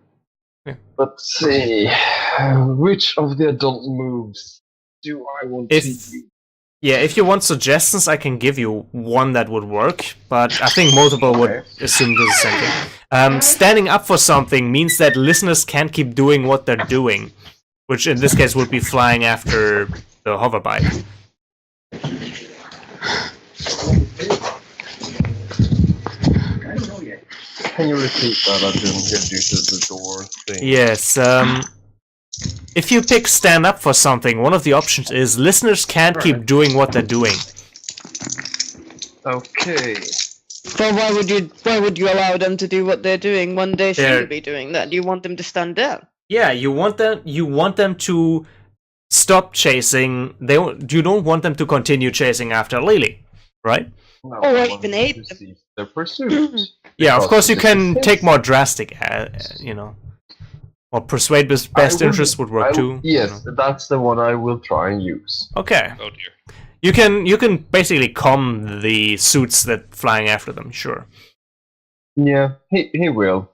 Yeah. Let's see. Which of the adult moves do I want to use? if you want suggestions, I can give you one that would work, but I think multiple would assume the same thing. Standing up for something means that listeners can't keep doing what they're doing, which in this case would be flying after the hoverbike. Can you repeat that? I didn't hear due to the door thing. Yes, if you pick stand up for something, one of the options is listeners can't keep doing what they're doing. Okay. But why would you allow them to do what they're doing when they They're- shouldn't be doing that? You want them to stand down. Yeah, you want them to stop chasing. You don't want them to continue chasing after Lily, right? No, Or I even want aid to them. see their pursuit. Yeah, of Because course you this can is- take more drastic, or persuade best interest would work too. Yes, that's the one I will try and use. Okay. Oh dear. You can basically calm the suits that flying after them. Sure. Yeah, he will.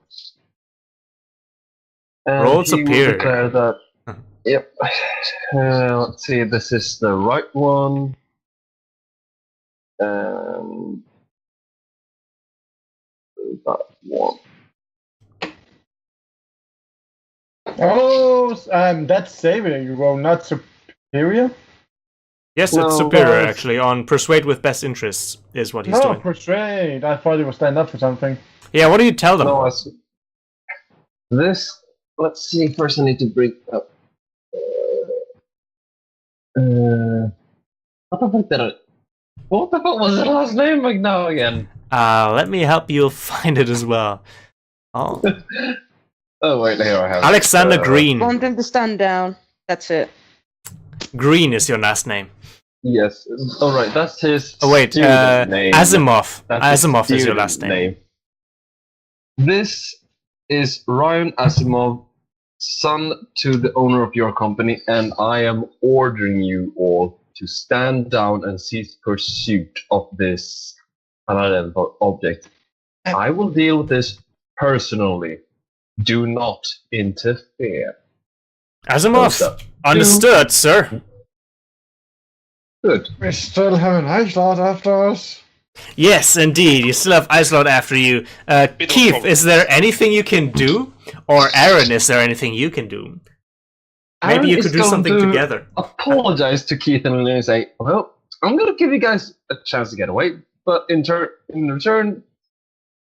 And Roll he will superior. declare that. Huh. Yep. Let's see. This is the right one. And that one. Oh, that's saving roll, not superior. Yes, it's No, superior well, actually. On persuade with best interests is what he's No, doing. persuade. I thought it would stand up for something. Yeah, what do you tell them? No, this. Let's see. First, I need to bring up. What the fuck did I? What the fuck was the last name like now again? Let me help you find it as well. Oh, Oh wait, here I have. Alexander Green. Want him to stand down. That's it. Green is your last name. Yes. All right, that's his. Oh wait, student name. Asimov. That's his Asimov is your student last name. This is Ryan Asimov, son to the owner of your company, and I am ordering you all to stand down and cease pursuit of this unidentified object. I will deal with this personally. Do not interfere. Asimov, understood, sir. Good. We still have an ice lot after us. Yes, indeed. You still have Icelot after you. Keith, problem. is there anything you can do? Or Aaron, is there anything you can do? Maybe Aaron you is could do going something to together. Apologize to Keith and Lynn and say, well, I'm going to give you guys a chance to get away, but in return,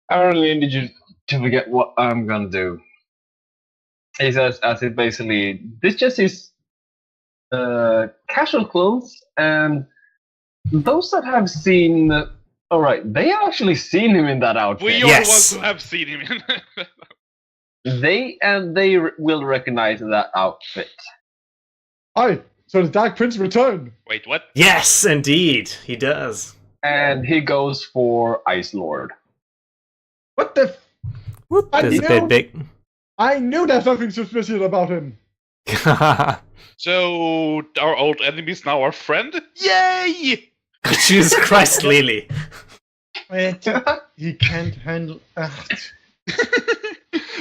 Aaron needed you to forget what I'm going to do. He says, as it basically, this just is casual clothes, and those that have seen, all right, they have actually seen him in that outfit. We are Yes. the ones who have seen him in. They will recognize that outfit. Aye, so the Dark Prince returned. Wait, what? Yes, indeed. He does. And he goes for Ice Lord. What the? Whoop, I that's a know. bit big. I knew there's something suspicious about him. So our old enemies now are friend? Yay! Jesus Christ, Lily. Wait, he can't handle.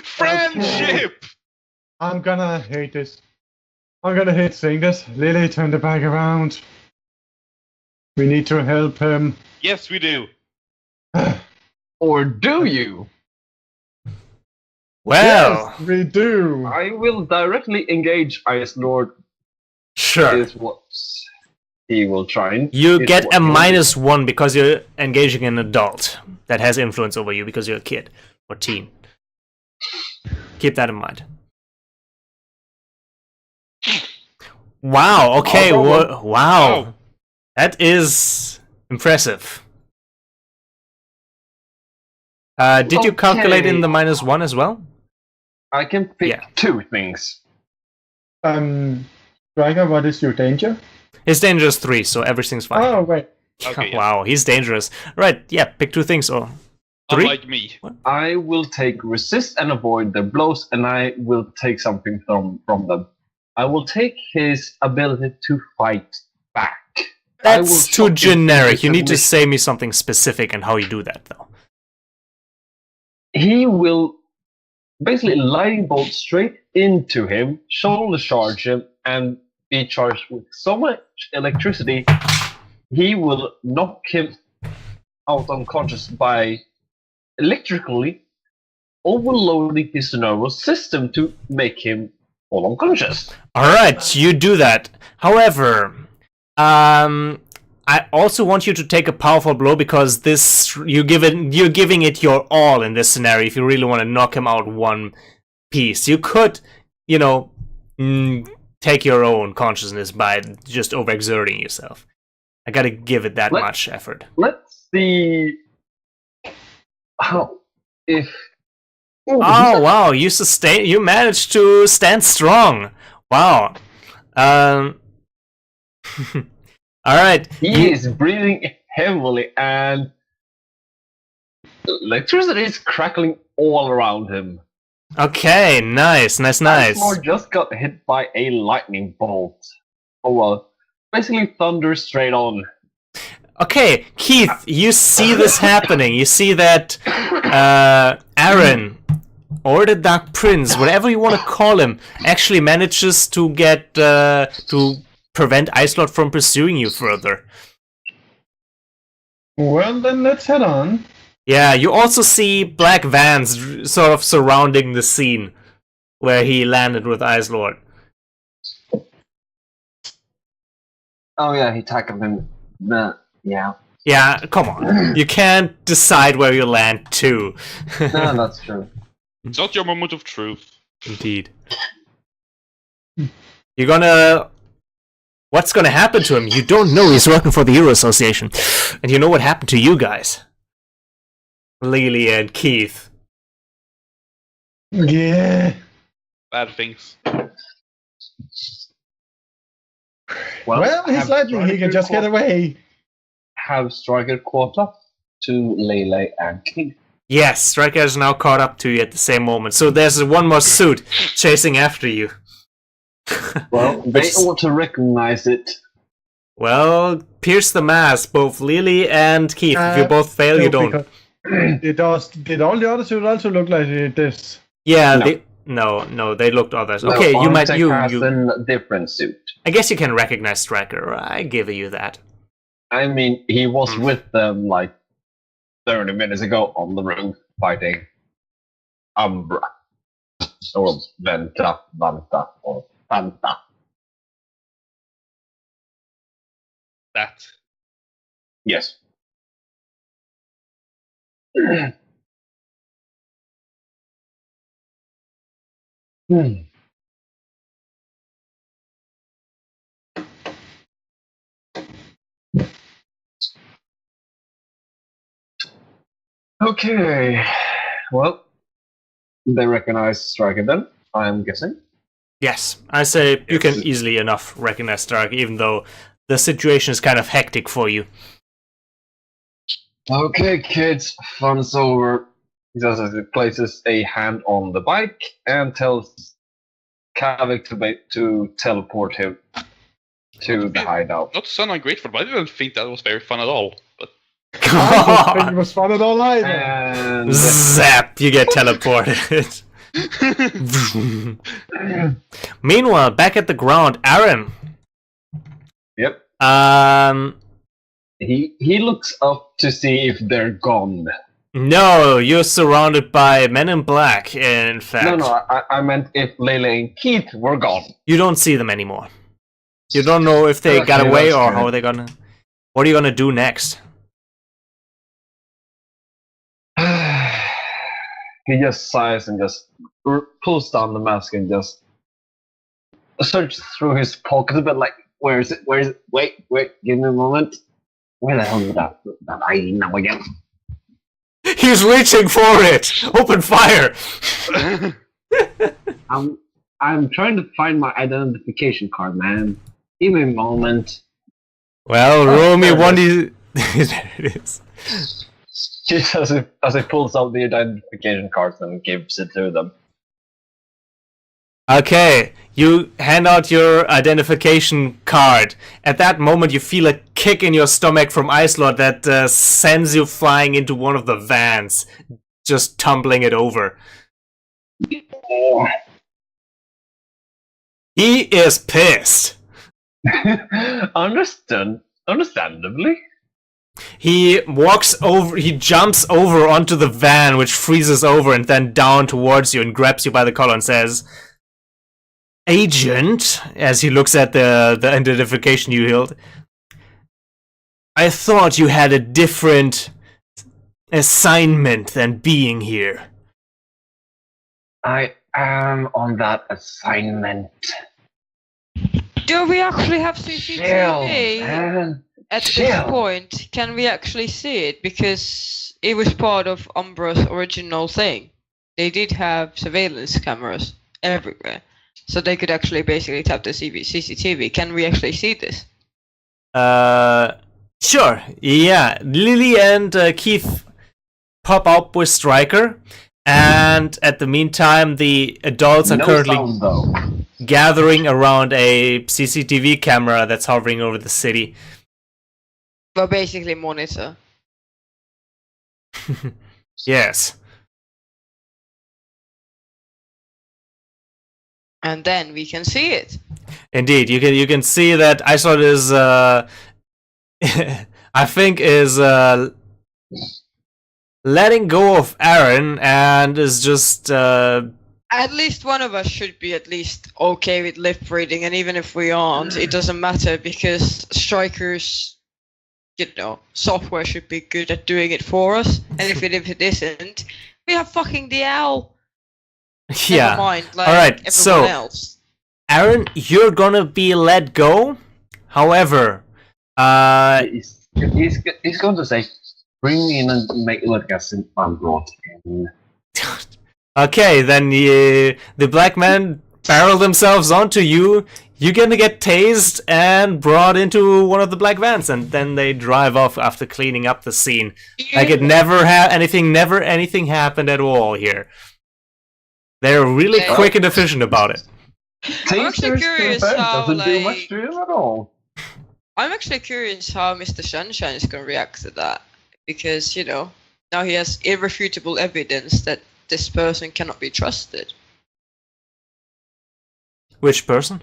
Friendship! I'm gonna hate this. I'm gonna hate saying this. Lily, turn the bag around. We need to help him. Yes, we do. Or do you? Well, Yes, we do. I will directly engage Ice Lord. sure. Is what he will try and. You is get what a he'll do. -1 because you're engaging an adult that has influence over you because you're a kid or teen. Keep that in mind. Wow, okay, No problem. wow. Wow. That is impressive. Did you calculate in the -1 as well? I can pick Yeah. 2 things. Striker, what is your danger? His danger is 3, so everything's fine. Oh, wait. Okay, yeah. Wow, he's dangerous. Right, yeah, pick 2 things or 3. Unlike me. I will take resist and avoid their blows, and I will take something from them. I will take his ability to fight back. I will That's shock too him generic. with You a need to mist. say me something specific and how you do that, though. He will basically lightning bolt straight into him, shoulder charge him, and be charged with so much electricity, he will knock him out unconscious by electrically overloading his nervous system to make him fall unconscious. Alright, you do that. However, I also want you to take a powerful blow because this you're giving it your all in this scenario if you really want to knock him out one piece. You could, take your own consciousness by just overexerting yourself. I gotta give it that much effort. Let's see how if. Oh wow, you managed to stand strong. Wow. Alright. He is breathing heavily and electricity is crackling all around him. Okay, nice. More just got hit by a lightning bolt. Oh well. Basically thunder straight on. Okay, Keith, you see this happening. You see that Aaron, or the Dark Prince, whatever you want to call him, actually manages to get to prevent Icelot from pursuing you further. Well, then let's head on. Yeah, you also see black vans sort of surrounding the scene where he landed with Ice Lord. Oh yeah, he tackled him. Yeah. Yeah, come on. You can't decide where you land too. No, that's true. It's not your moment of truth. Indeed. You're gonna... What's gonna happen to him? You don't know he's working for the Euro Association. And you know what happened to you guys. Lily and Keith. Yeah. Bad things. Well, he's have lucky he can just get away. Have Striker caught up to Lele and Keith. Yes, Striker is now caught up to you at the same moment. So there's one more suit chasing after you. Well, they ought to recognize it. Well, pierce the mask, both Lily and Keith. If you both fail, you don't. Did all the other suits also look like this? Yeah, No. they looked others. No, Okay, you might Armtech has a different suit. I guess you can recognize Striker. I give you that. I mean, he was with them like 30 minutes ago on the roof fighting Umbra. Or Vanta, or Fanta. That. Yes. Okay. Well, they recognize Striker then, I'm guessing. Yes, I say you can Yes. easily enough recognize Striker, even though the situation is kind of hectic for you. Okay, kids, fun's over. He just places a hand on the bike and tells Kavik to teleport him to the hideout. Not to sound ungrateful, but I didn't think that was very fun at all. But I didn't think it was fun at all either. And Zap! You get teleported. Meanwhile, back at the ground, Aaron. yep, He looks up to see if they're gone. No, you're surrounded by men in black, in fact. No, I meant if Lele and Keith were gone. You don't see them anymore. You don't know if they Okay, got away that's or good. how they're gonna... What are you gonna do next? He just sighs and just pulls down the mask and just searches through his pocket a bit like, where is it? Where is it? Wait, give me a moment. Where the hell is that ID now again? He's reaching for it! Open fire! I'm trying to find my identification card, man. Give me a moment. Well, roll me one... There it is. Just as he pulls out the identification cards and gives it to them. Okay, you hand out your identification card. At that moment, you feel a kick in your stomach from Icelord that sends you flying into one of the vans, just tumbling it over. Oh. He is pissed. Understandably. He walks over, he jumps over onto the van, which freezes over and then down towards you and grabs you by the collar and says, Agent, as he looks at the identification you held, I thought you had a different assignment than being here. I am on that assignment. Do we actually have Chill, CCTV man. at this chill. point? Can we actually see it? Because it was part of Umbra's original thing. They did have surveillance cameras everywhere. So they could actually basically tap the CCTV. Can we actually see this? Sure. Yeah. Lily and Keith pop up with Striker, and at the meantime, the adults are No currently sound, though. gathering around a CCTV camera that's hovering over the city. Well, basically monitor. Yes. And then we can see it. Indeed, you can see that Isolde is I think, is letting go of Aaron and is just At least one of us should be at least okay with lip reading, and even if we aren't, it doesn't matter because Striker's, software should be good at doing it for us. And if it isn't, we have fucking the owl. yeah. Never mind, like Alright, everyone so else. Aaron, you're gonna be let go. However, He's going to say, bring me in and make it look as if I'm brought in. okay, then the black men barrel themselves onto you. You're gonna get tased and brought into one of the black vans, and then they drive off after cleaning up the scene. Like it never anything happened at all here. They're really Yeah. quick and efficient about it. I'm actually curious how, doesn't do much to him at all. I'm actually curious how Mr. Sunshine is going to react to that. Because, now he has irrefutable evidence that this person cannot be trusted. Which person?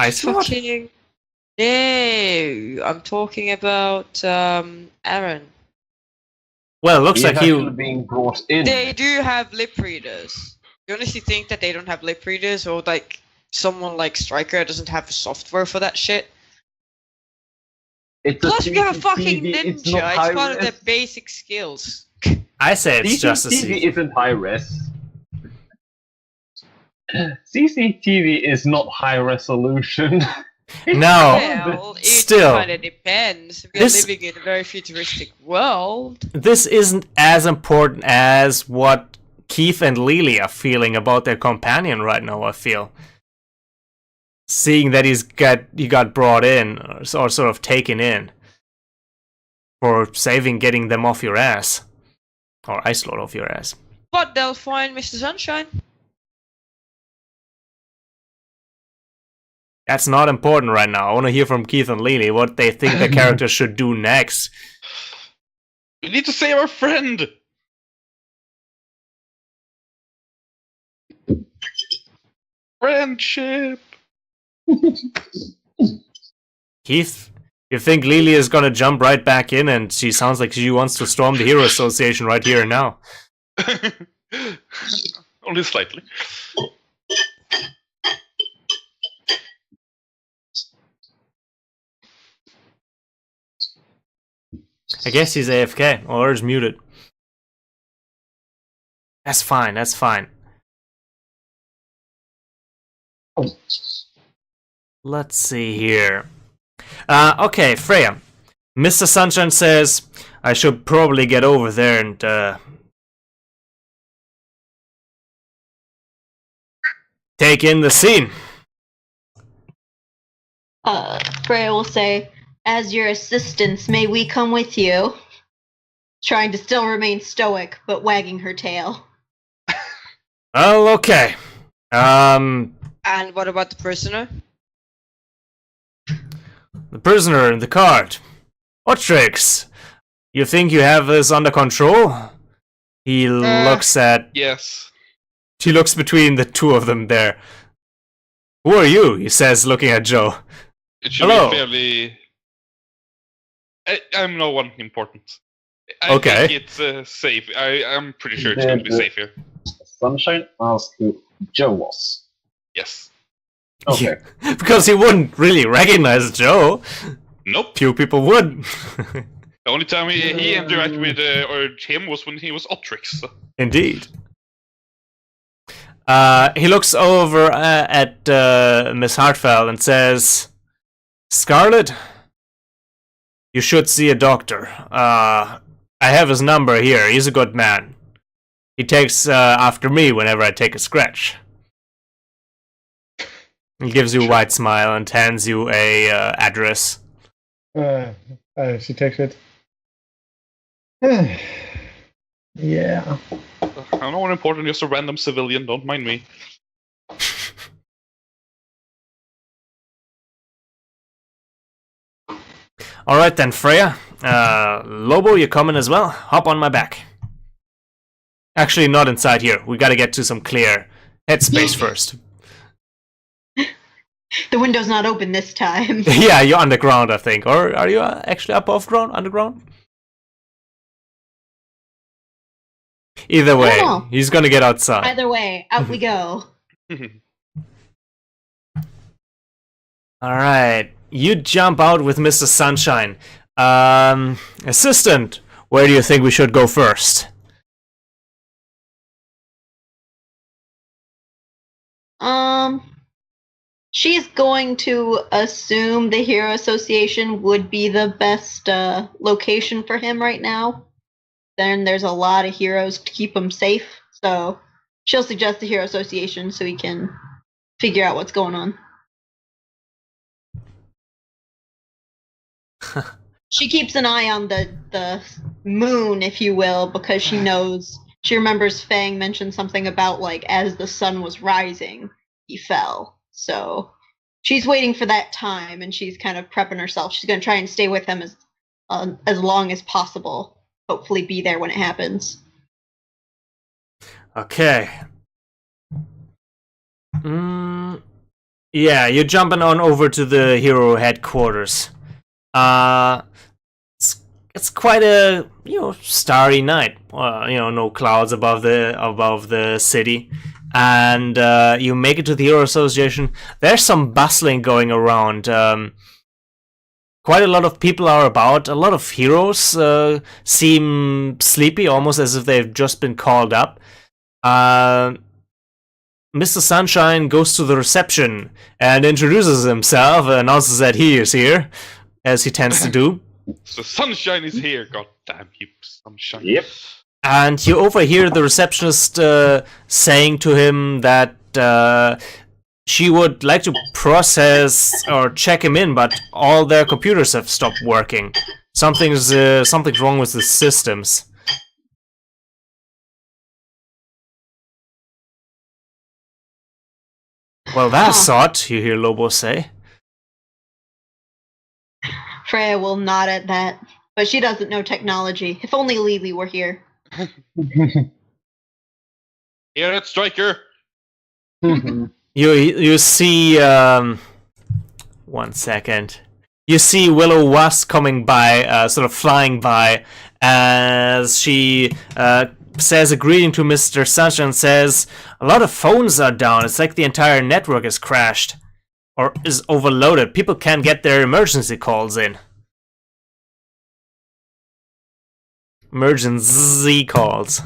Fucking... No, I'm talking about Aaron. Well, it looks He's like actually being brought in. They do have lip readers. You honestly think that they don't have lip readers, or like someone like Striker doesn't have software for that shit? It's Plus, we have a fucking CCTV, ninja. It's not one of high-res. their basic skills. I say it's just a CCTV scene. isn't high res. CCTV is not high resolution. No, Well, it still. kind of depends. We are This- living in a very futuristic world. this isn't as important as what Keith and Lily are feeling about their companion right now. I feel, seeing that he got brought in or sort of taken in for getting them off your ass, or Ice Lord off your ass. But they'll find Mr. Sunshine. That's not important right now. I want to hear from Keith and Lily what they think the character should do next. We need to save our friend. Friendship. Keith, you think Lily is gonna jump right back in, and she sounds like she wants to storm the Hero Association right here and now. Only slightly. I guess he's AFK, or is muted. That's fine, that's fine. Let's see here. Okay, Freya. Mr. Sunshine says I should probably get over there and take in the scene. Freya will say, as your assistants, may we come with you? Trying to still remain stoic, but wagging her tail. Oh, okay. And what about the prisoner? The prisoner in the cart. What tricks? You think you have this under control? He looks at... Yes. He looks between the two of them there. Who are you? He says, looking at Joe. It should Hello. be fairly. I'm no one important. I Okay. think it's safe. I'm pretty sure it's going to be safe here. Sunshine asked who Joe was. Yes. Okay. Because he wouldn't really recognize Joe. Nope. Few people would. The only time he interacted with or him was when he was Otrix. Indeed. He looks over at Miss Hartfeld and says, Scarlet, you should see a doctor. I have his number here. He's a good man. He takes after me whenever I take a scratch. He gives you a wide smile and hands you a address. She takes it. Yeah. I'm not important, just a random civilian. Don't mind me. Alright then, Freya. Lobo, you're coming as well? Hop on my back. Actually, not inside here. We gotta get to some clear headspace first. The window's not open this time. Yeah, you're underground, I think. Or are you actually above ground, underground? Either don't way, know. he's gonna get outside. Either way, out we go. Alright, you jump out with Mr. Sunshine. Assistant, where do you think we should go first? She's going to assume the Hero Association would be the best location for him right now. Then there's a lot of heroes to keep him safe, so she'll suggest the Hero Association so he can figure out what's going on. She keeps an eye on the moon, if you will, because she remembers Fang mentioned something about, like, as the sun was rising, he fell. So she's waiting for that time, and she's kind of prepping herself. She's going to try and stay with him as long as possible. Hopefully be there when it happens. Okay. Yeah, you're jumping on over to the hero headquarters. It's quite a starry night. No clouds above the city, and you make it to the Hero Association. There's some bustling going around. Quite a lot of people are about. A lot of heroes seem sleepy, almost as if they've just been called up. Mr. Sunshine goes to the reception and introduces himself, announces that he is here, as he tends to do. So Sunshine is here, god damn you, Sunshine. Yep. And you overhear the receptionist saying to him that she would like to process or check him in, but all their computers have stopped working. Something's wrong with the systems. Well, that's odd, you hear Lobo say. Freya will nod at that, but she doesn't know technology. If only Lily were here. Here at Striker. You see, 1 second. You see Willow-Wasp coming by, sort of flying by, as she says a greeting to Mr. Sunshine and says, a lot of phones are down. It's like the entire network has crashed. Or is overloaded. People can't get their emergency calls in. Emergency calls.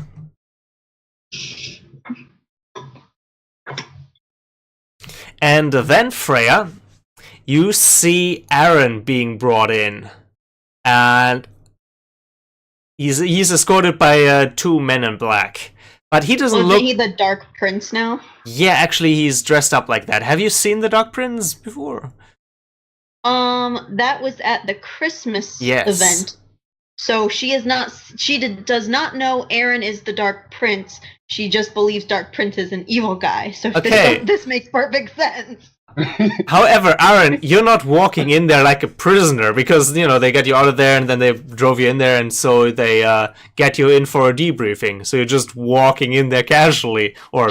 And then, Freya, you see Aaron being brought in. And he's escorted by 2 men in black. But he doesn't look... Isn't he the Dark Prince now? Yeah, actually, he's dressed up like that. Have you seen the Dark Prince before? That was at the Christmas event. So she does not know Aaron is the Dark Prince. She just believes Dark Prince is an evil guy. So this makes perfect sense. However, Aaron, you're not walking in there like a prisoner because, they get you out of there and then they drove you in there and so they get you in for a debriefing. So you're just walking in there casually or,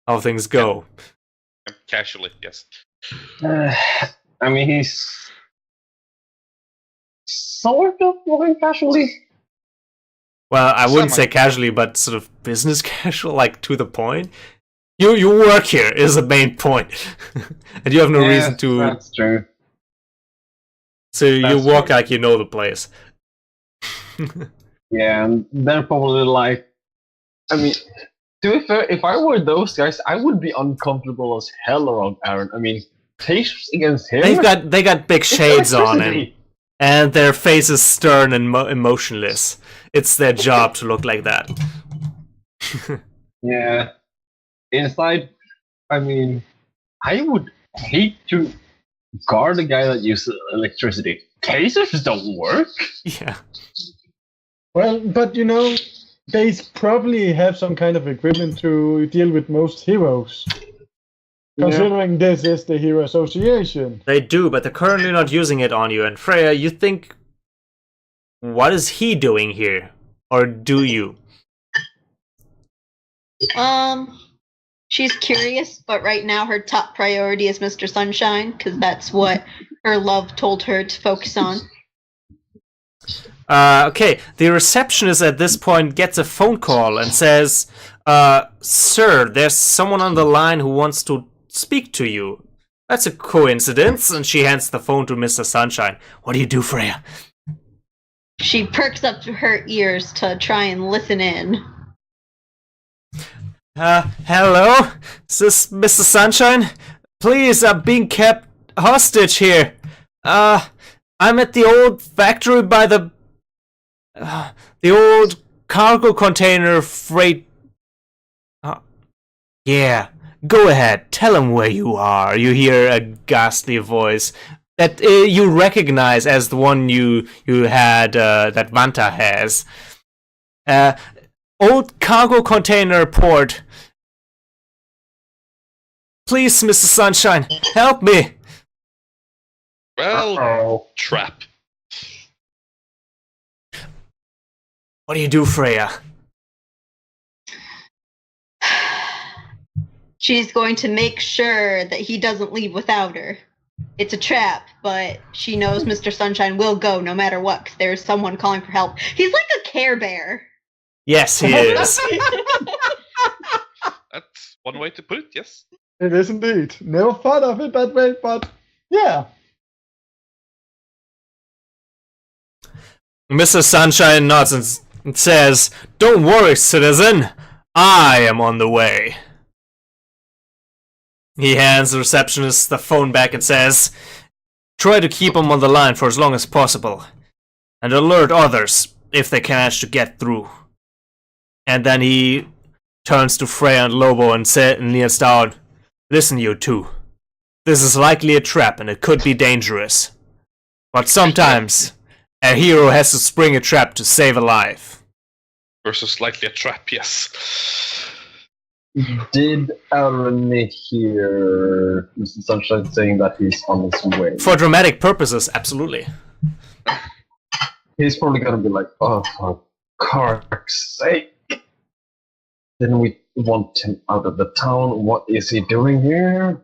how things go. Casually, yes. I mean, he's sort of walking casually. Well, I wouldn't say casually, but sort of business casual, like to the point. You work here is the main point, and you have no reason to. That's true. So you walk like you know the place. Yeah, and they're probably like. I mean, to be fair, if I were those guys, I would be uncomfortable as hell around Aaron. I mean, tastes against him. They got big shades on and their face is stern and emotionless. It's their job to look like that. Yeah. Inside, I mean, I would hate to guard a guy that uses electricity. Tasers don't work. Yeah. Well, but they probably have some kind of equipment to deal with most heroes. Considering this is the Hero Association. They do, but they're currently not using it on you. And Freya, you think, what is he doing here? Or do you? She's curious, but right now her top priority is Mr. Sunshine, because that's what her love told her to focus on. Okay, the receptionist at this point gets a phone call and says, Sir, there's someone on the line who wants to speak to you. That's a coincidence, and she hands the phone to Mr. Sunshine. What do you do, Freya? She perks up her ears to try and listen in. Hello? Is this Mr. Sunshine? Please, I'm being kept hostage here. I'm at the old factory by the old cargo container freight. Yeah, go ahead. Tell him where you are. You hear a ghastly voice that you recognize as the one you had that Vanta has. Old cargo container port. Please, Mr. Sunshine, help me. Well, trap. What do you do, Freya? She's going to make sure that he doesn't leave without her. It's a trap, but she knows Mr. Sunshine will go no matter what, because there's someone calling for help. He's like a Care Bear. Yes, he is. That's one way to put it, yes. It is indeed. Never thought of it that way, but yeah. Mr. Sunshine nods and says, Don't worry, citizen. I am on the way. He hands the receptionist the phone back and says, Try to keep him on the line for as long as possible, and alert others if they manage to get through. And then he turns to Freya and Lobo and kneels down. Listen, you two. This is likely a trap and it could be dangerous. But sometimes, a hero has to spring a trap to save a life. Versus likely a trap, yes. Did Aaron hear Mr. Sunshine saying that he's on his way? For dramatic purposes, absolutely. He's probably gonna be like, oh, for Kark's sake. Didn't we want him out of the town? What is he doing here?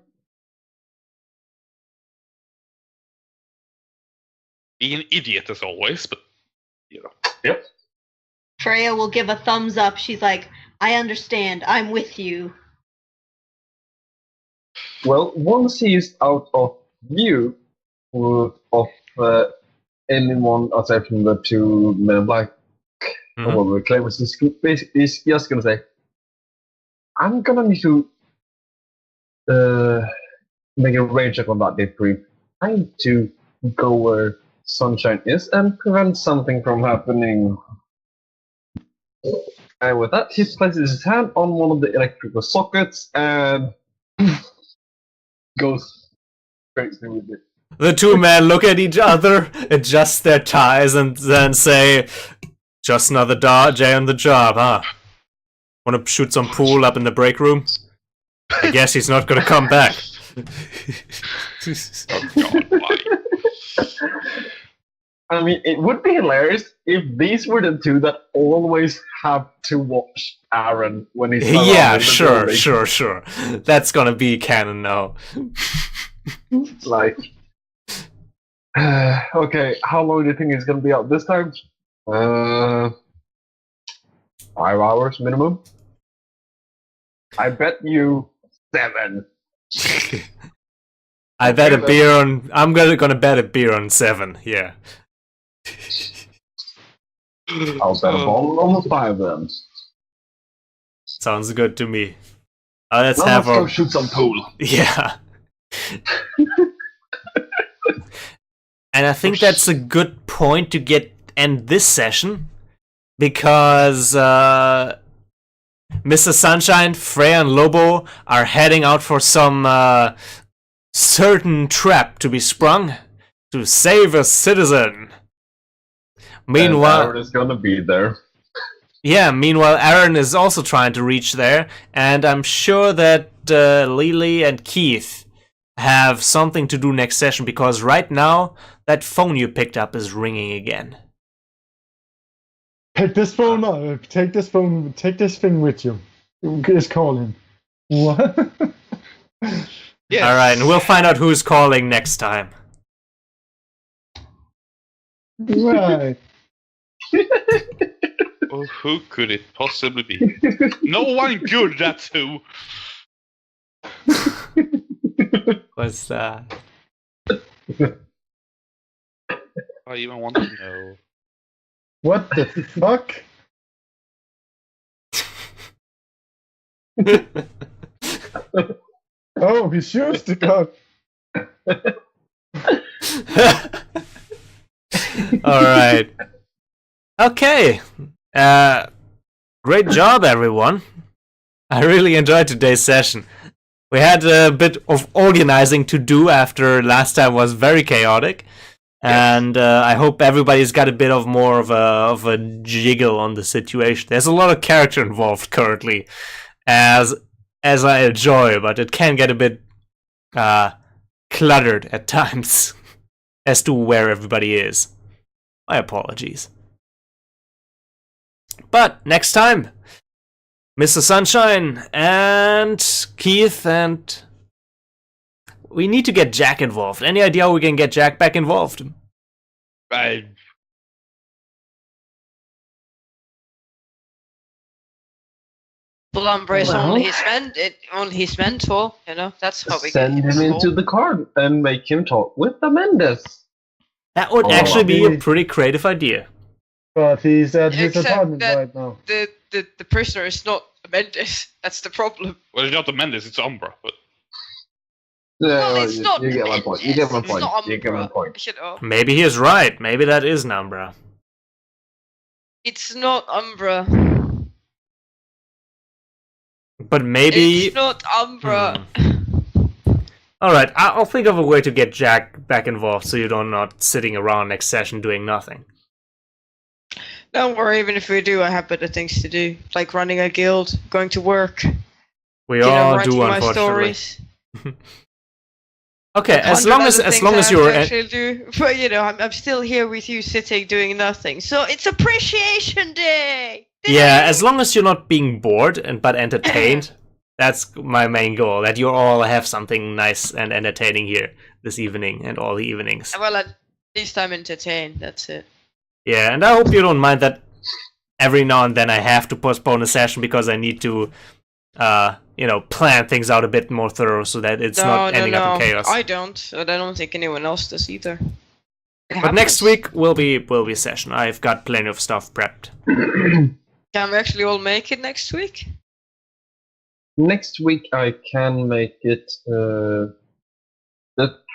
Being an idiot as always, but, you know. Yep. Freya will give a thumbs up. She's like, I understand. I'm with you. Well, once he is out of view of anyone aside from the two men in black, or the claimants, he's just gonna say, I'm gonna need to make a rage check on that day 3. I need to go where Sunshine is and prevent something from happening. And with that, he places his hand on one of the electrical sockets and goes crazy with it. The two men look at each other, adjust their ties, and then say, Just another day on the job, huh? Wanna shoot some pool up in the break room? I guess he's not gonna come back. Oh god, why? I mean, it would be hilarious if these were the two that always have to watch Aaron when he's around Yeah, in the sure. building. That's gonna be canon now. Like, okay, how long do you think it's gonna be out this time? 5 hours minimum. I bet you 7. I bet a beer on. I'm gonna bet a beer on 7. Yeah. I'll bet a ball on 5 then. Sounds good to me. Let's Now have let's go our. shoot some pool. Yeah. And I think that's a good point to end this session, because Mr. Sunshine, Freya, and Lobo are heading out for some certain trap to be sprung to save a citizen. Meanwhile, Aaron is gonna be there. yeah. Meanwhile, Aaron is also trying to reach there, and I'm sure that Lily and Keith have something to do next session, because right now that phone you picked up is ringing again. Take this phone. Take this phone. Take this thing with you. It's calling. What? Yes. Alright, and we'll find out who's calling next time. Right. Oh, who could it possibly be? No one good, that's who. What's that? I even want to know. What the fuck? Oh, he shoots the gun. Alright. Okay. Great job, everyone. I really enjoyed today's session. We had a bit of organizing to do after last time was very chaotic. And I hope everybody's got a bit of more of a jiggle on the situation. There's a lot of character involved currently, as I enjoy, but it can get a bit cluttered at times as to where everybody is. My apologies. But next time, Mr. Sunshine and Keith and... We need to get Jack involved. Any idea how we can get Jack back involved? I Umbra is Well. only his mentor, you know, that's how we Send get him into the card and make him talk with the Mendes. That would Oh, actually be a okay. pretty creative idea. But he's at his Except apartment that- right now. the prisoner is not Mendes. That's the problem. well, it's not the Mendes, it's Umbra. But Well, it's you, not. you get my point. You get my It's point. not You get my Umbra, point. you know. Maybe he is right. Maybe that is Nambra. It's not Umbra. But maybe... It's not Umbra. Alright, I'll think of a way to get Jack back involved so you're not sitting around next session doing nothing. Don't worry, even if we do, I have better things to do, like running a guild, going to work. We all writing do, my unfortunately. stories. Okay, as 100 long other as things you're... I have to actually do, but you know, I'm still here with you, sitting doing nothing. So it's Appreciation Day. Yeah, as long as you're not being bored but entertained, that's my main goal. That you all have something nice and entertaining here this evening and all the evenings. Well, at least I'm entertained. That's it. Yeah, and I hope you don't mind that every now and then I have to postpone a session because I need to, plan things out a bit more thorough so that it's not ending up in chaos. I don't, and I don't think anyone else does either. But next week will be a session. I've got plenty of stuff prepped. Can we actually all make it next week? Next week I can make it. The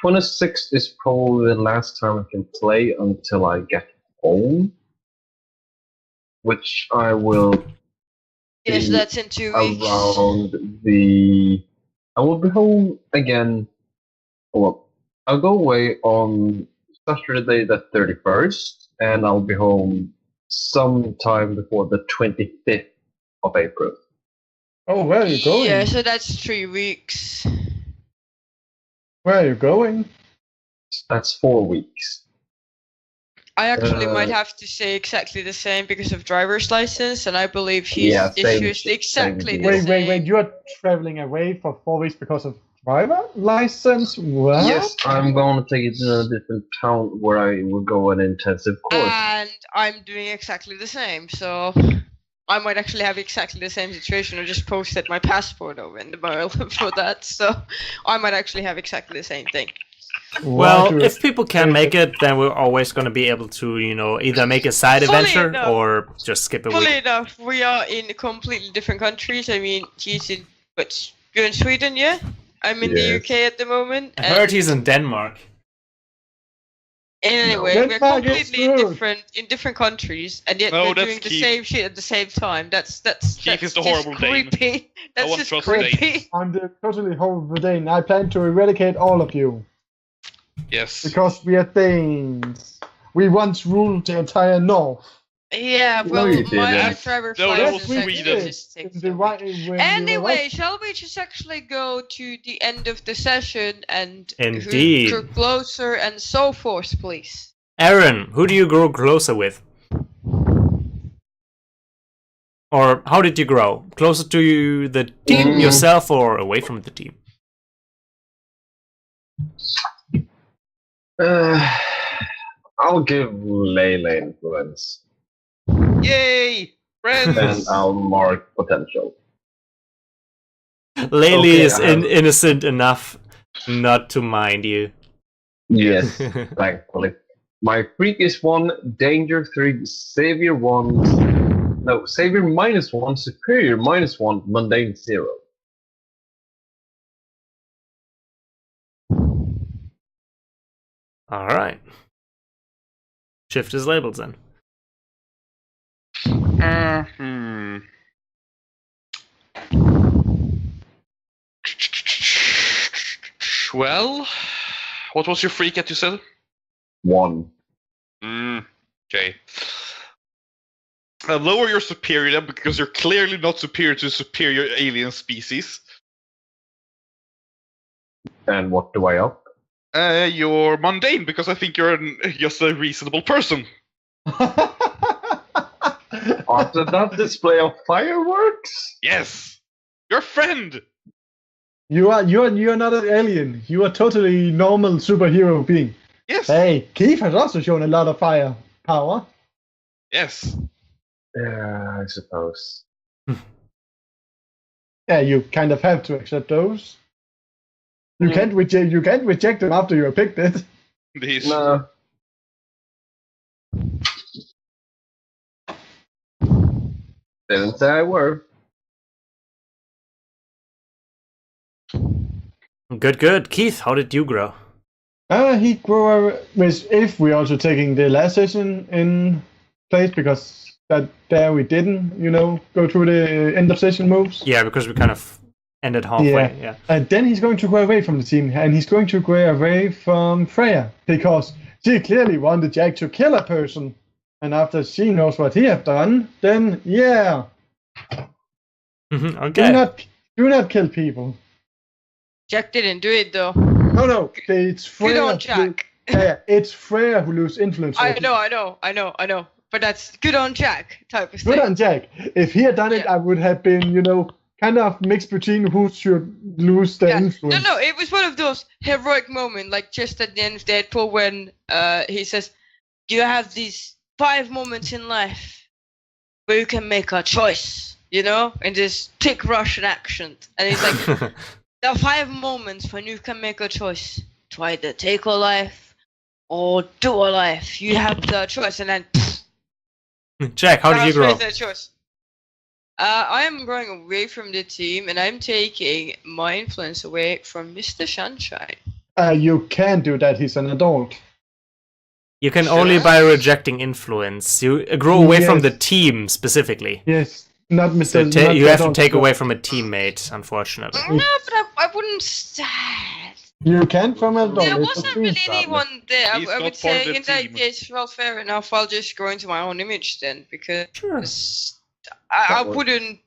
26th is probably the last time I can play until I get home, which I will. Yes, be that's in 2 weeks. Around the. I will be home again. Well, I'll go away on Saturday the 31st, and I'll be home sometime before the 25th of April. Oh, where are you going? Yeah, so that's 3 weeks. Where are you going? That's 4 weeks. I actually might Uh, have to say exactly the same because of driver's license, and I believe his Yeah, same issues shit, exactly same the deal. same. Wait, you're traveling away for 4 weeks because of driver license? What? Yes, I'm going to take it to a different town where I will go an intensive course. And I'm doing exactly the same, so I might actually have exactly the same situation. I just posted my passport over in the mail for that, so I might actually have exactly the same thing. Well, What? if people can make it, then we're always going to be able to, either make a side Fully adventure enough. or just skip a Fully week. enough, we are in completely different countries. I mean, he's in, you're in Sweden, yeah? I'm in the Yes. UK at the moment. I heard he's in Denmark. Anyway, No. we're Denmark is completely good. in different countries, and yet No, we're that's doing the Keith. same shit at the same time. That's Keith is the just horrible Dane. creepy. That's one just trusts creepy. I'm the totally horrible Dane. I plan to eradicate all of you yes. because we are Danes. We once ruled the entire North. Yeah, No, well, you my didn't. driver's No, that was license actually Sweden. just takes In the a right- week. when we were Anyway, right- shall we just actually go to the end of the session and Indeed. who drew closer and so forth, please? Aaron, who do you grow closer with? Or how did you grow? Closer to the team yourself or away from the team? I'll give Layla influence, Yay! Friends! and I'll mark potential. Laylee Okay, is I have- innocent enough not to mind you. Yes, thankfully. My freak is 1, danger 3, savior 1. No, savior -1, superior -1, mundane 0. Alright. Shift his labels then. Well, what was your freak that you said? 1. Okay. Lower your superior then, because you're clearly not superior to superior alien species. And what do I up? You're mundane, because I think you're just a reasonable person. After that display of fireworks? Yes! Your friend! You're not an alien. You are totally normal superhero being. Yes! Hey, Keith has also shown a lot of fire power. Yes! Yeah, I suppose. Yeah, you kind of have to accept those. You can't reject them after you have picked it. These. No. Didn't say I were. Good. Keith, how did you grow? He grew with if we're also taking the last session in place because that there we didn't, go through the end of session moves. Yeah, because we kind of ended halfway. Yeah. And then he's going to go away from the team, and he's going to go away from Freya because she clearly wanted Jack to kill a person, and after she knows what he have done, then yeah, Okay. do not kill people. Jack didn't do it though. No, it's Freya. Good on Jack. Yeah, it's Freya who loses influence. I know. But that's good on Jack type of Good thing. on Jack. If he had done it, Yeah. I would have been, kind of mixed between who should lose the influence. No, it was one of those heroic moments, like just at the end of Deadpool when he says, you have these 5 moments in life where you can make a choice, in this quick Russian accent. And he's like, there are 5 moments when you can make a choice to either take a life or do a life. You have the choice, and then Jack, how did you grow? that choice. I am going away from the team, and I'm taking my influence away from Mr. Sunshine. You can't do that. He's an adult. You can only by rejecting influence. You grow away from the team specifically. Yes, not So Mr. not you have to adult. take away from a teammate, unfortunately. No, but I wouldn't. You can from adult. There It's a wasn't team really problem. anyone there. He's I not would part say of the in that team. case, well, fair enough. I'll just go into my own image then, because Sure. I That works. wouldn't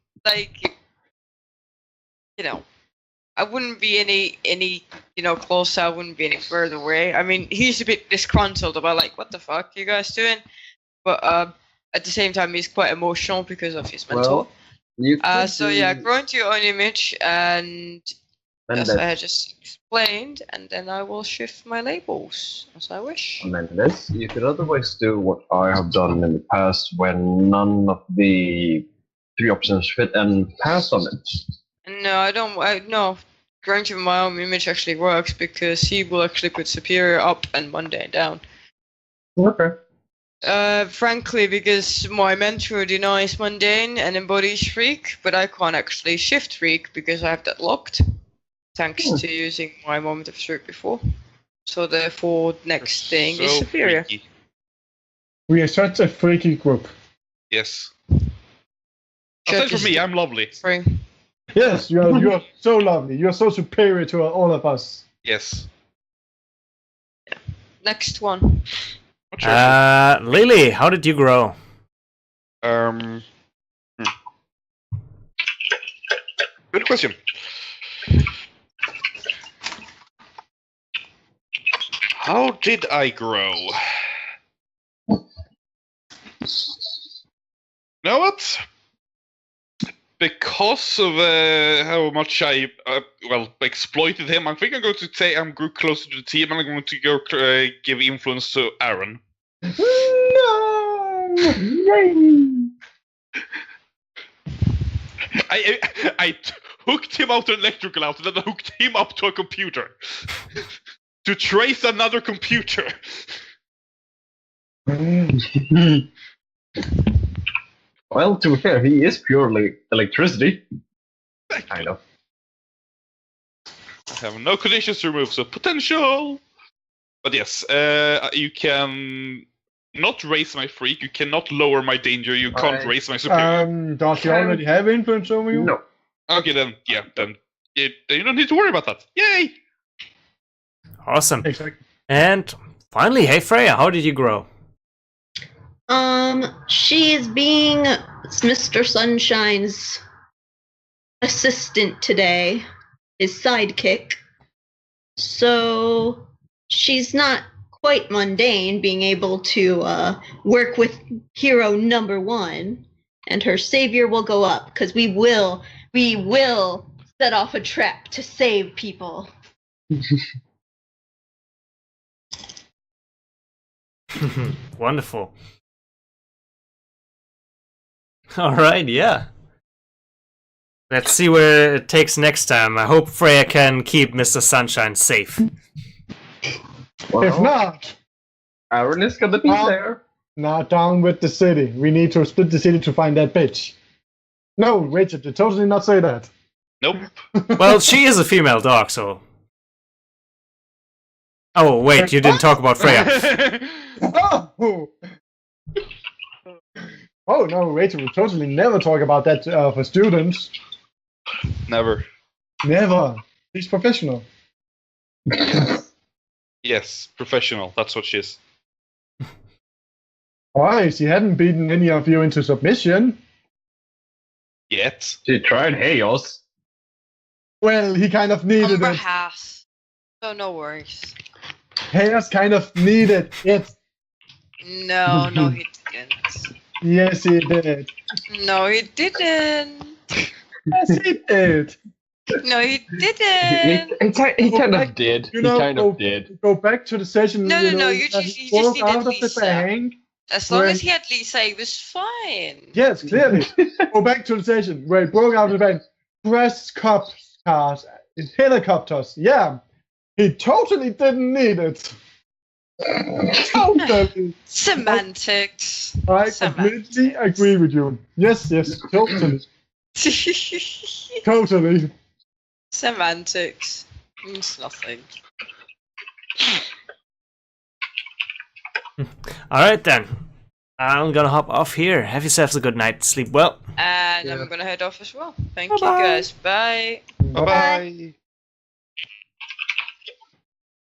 I wouldn't be any closer. I wouldn't be any further away. I mean, he's a bit disgruntled about what the fuck you guys doing, but at the same time he's quite emotional because of his mentor. Well, you could So yeah, grow into your own image, and as I just explained, and then I will shift my labels as I wish. amend this. You could otherwise do what I have done in the past when none of the 3 options fit and pass on it. No, I don't. No, growing to my own image actually works because he will actually put superior up and mundane down. Okay. Frankly, because my mentor denies mundane and embodies freak, but I can't actually shift freak because I have that locked, thanks to using my moment of truth before. So therefore, next thing is So superior. freaky. We are such a freaky group. Yes. Sure, Aside from me, I'm lovely. Free. Yes, you are so lovely. You are so superior to all of us. Yes. Next one. What's your Lily, how did you grow? Good question. How did I grow? Know what? because of how much I exploited him, I think I'm going to say I'm grew closer to the team, and I'm going to go give influence to Aaron. No! Yay! I hooked him out to an electrical outlet, and then I hooked him up to a computer to trace another computer. Well, to be fair, he is purely electricity. Kind of. I have no conditions to remove, so potential. But yes, you can not raise my freak. You cannot lower my danger. You can't raise my superior. Does he already have influence over you? No. Okay, then you don't need to worry about that. Yay! Awesome. Exactly. And finally, hey Freya, how did you grow? She is being Mr. Sunshine's assistant today, his sidekick. So she's not quite mundane, being able to work with hero number 1, and her savior will go up, because we will set off a trap to save people. Wonderful. Alright, yeah. Let's see where it takes next time. I hope Freya can keep Mr. Sunshine safe. Well, If not, Aaron is gonna be there. not down with the city. We need to split the city to find that bitch. No, Rachel, did totally not say that. Nope. Well, she is a female dog, so... Oh, wait, you didn't talk about Freya. Oh! Oh no, Rachel would totally never talk about that for students. Never. Never. She's professional. Yes, professional. That's what she is. Why? She hadn't beaten any of you into submission. Yet. She tried Chaos. Well, he kind of needed Umbra it. has. So no worries. Chaos kind of needed it. No, he didn't. Yes, he did. No, he didn't. Yes, he did. No, he didn't. He kind of did. You He know, kind of did. Go back to the session. No, you you that just he broke needed out of the Lisa. bank. As long When- as he had Lisa, he was fine. Yes, clearly. Go back to the session where he broke out of the bank. Press cars in helicopters. Yeah. He totally didn't need it. Totally. Semantics. I completely agree with you. Yes, totally. Totally. Semantics means nothing. Alright then. I'm gonna hop off here. Have yourselves a good night. Sleep well. And Yeah. I'm gonna head off as well. Thank you Bye-bye. guys. Bye. Bye bye.